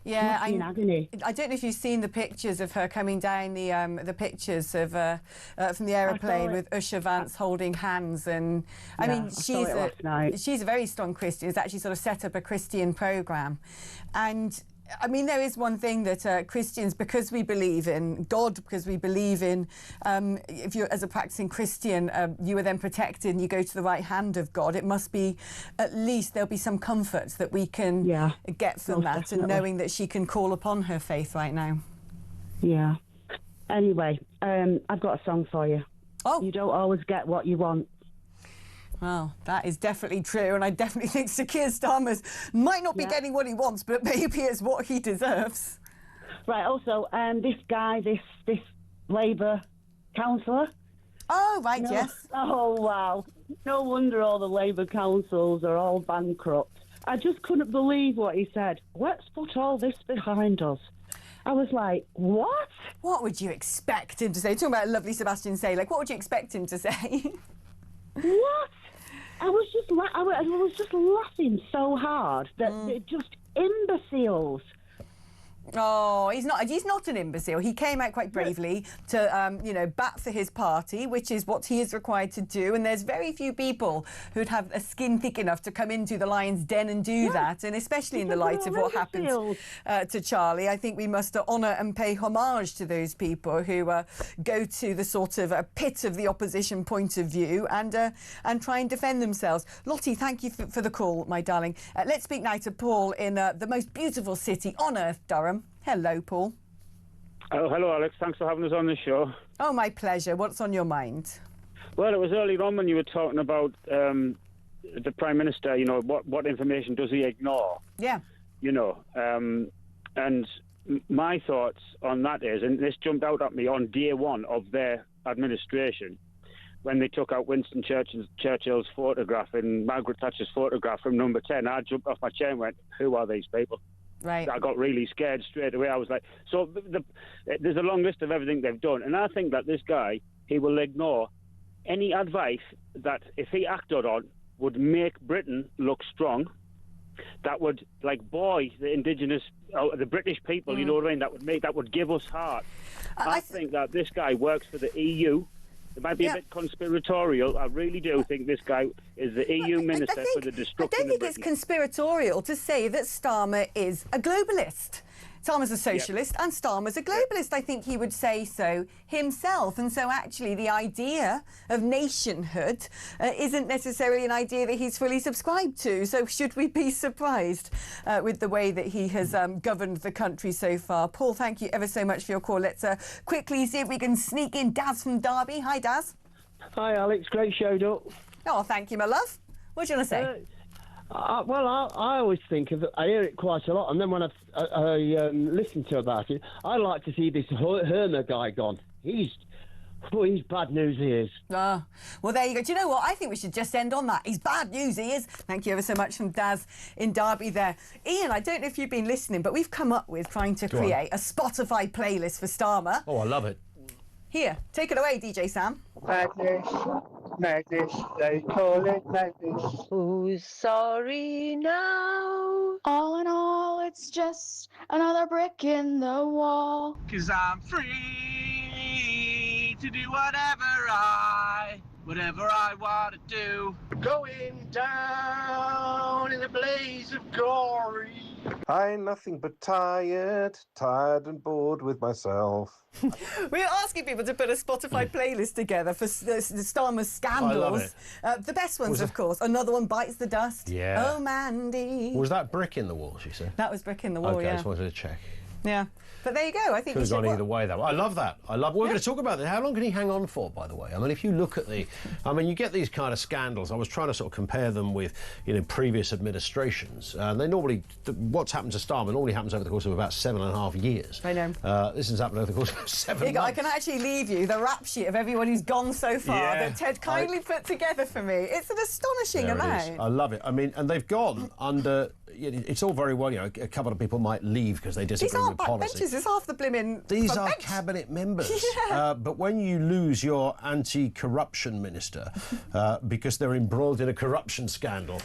Yeah, in agony. I don't know if you've seen the pictures of her coming down the pictures of from the aeroplane with Usher Vance holding hands, and I mean she's a very strong Christian. It's actually sort of set up a Christian program, and I mean, there is one thing that Christians, because we believe in God, because we believe in, if you're as a practicing Christian, you are then protected and you go to the right hand of God. It must be, at least there'll be some comfort that we can get from that, definitely. And knowing that she can call upon her faith right now. Yeah. Anyway, I've got a song for you. Oh. You don't always get what you want. Well, that is definitely true, and I definitely think Sir Keir Starmer might not be getting what he wants, but maybe it's what he deserves. Right, also, this guy, this Labour councillor. Oh, right, yes. Oh, wow. No wonder all the Labour councils are all bankrupt. I just couldn't believe what he said. Let's put all this behind us. I was like, what? What would you expect him to say? Talking about lovely Sebastian Say, like, what would you expect him to say? What? I was just laughing so hard that they're just imbeciles. Oh, he's not an imbecile. He came out quite bravely to, bat for his party, which is what he is required to do. And there's very few people who'd have a skin thick enough to come into the lion's den and do that. And especially in the light of what happened to Charlie, I think we must honour and pay homage to those people who go to the sort of pit of the opposition point of view and try and defend themselves. Lottie, thank you for the call, my darling. Let's speak now to Paul in the most beautiful city on earth, Durham. Hello, Paul. Oh, hello, Alex. Thanks for having us on the show. Oh, my pleasure. What's on your mind? Well, it was earlier on when you were talking about the Prime Minister, what information does he ignore? Yeah. And my thoughts on that is, and this jumped out at me on day one of their administration, when they took out Winston Churchill's photograph and Margaret Thatcher's photograph from number 10, I jumped off my chair and went, who are these people? Right. I got really scared straight away. I was like, so there's a long list of everything they've done. And I think that this guy, he will ignore any advice that if he acted on would make Britain look strong, that would buoy the indigenous, the British people, you know what I mean, that would give us heart. I think that this guy works for the EU. It might be a bit conspiratorial. I really do think this guy is the EU minister for the destruction of Britain. I don't think it's conspiratorial to say that Starmer is a globalist. Starmer's a socialist and Starmer's a globalist. I think he would say so himself. And so actually the idea of nationhood isn't necessarily an idea that he's fully subscribed to. So should we be surprised with the way that he has governed the country so far? Paul, thank you ever so much for your call. Let's quickly see if we can sneak in Daz from Derby. Hi, Daz. Hi, Alex. Great showed up. Oh, thank you, my love. What do you want to say? I always think of it, I hear it quite a lot, and then when I listen to about it, I like to see this Hermer guy gone. He's But he's bad news, he is. Well, there you go. Do you know what? I think we should just end on that. He's bad news, he is. Thank you ever so much from Daz in Derby there. Ian, I don't know if you've been listening, but we've come up with trying to create a Spotify playlist for Starmer. Oh, I love it. Here, take it away, DJ Sam. Madness, madness, they call it madness. Who's sorry now? All in all, it's just another brick in the wall. 'Cause I'm free to do whatever I want to do. Going down in a blaze of glory. I ain't nothing but tired and bored with myself. We're asking people to put a Spotify playlist together for the Starmer scandals. I love it. The best ones, of course. Another one, Bites the Dust. Yeah. Oh, Mandy. Was that brick in the wall, she said? That was brick in the wall, okay, yeah. I just wanted to check. Yeah. But there you go. I think Could have gone either way, though. I love that. We're going to talk about that. How long can he hang on for, by the way? I mean, if you look at you get these kind of scandals. I was trying to sort of compare them with, previous administrations. And they normally, what's happened to Starmer normally happens over the course of about 7.5 years. I know. This has happened over the course of 7 months. I can actually leave you the rap sheet of everyone who's gone so far that Ted kindly put together for me. It's an astonishing amount. I love it. I mean, and they've gone under... It's all very well, a couple of people might leave because they disagree with policy. These aren't backbenchers, it's half the blimmin' These are bench. cabinet members. Yeah. But when you lose your anti-corruption minister because they're embroiled in a corruption scandal,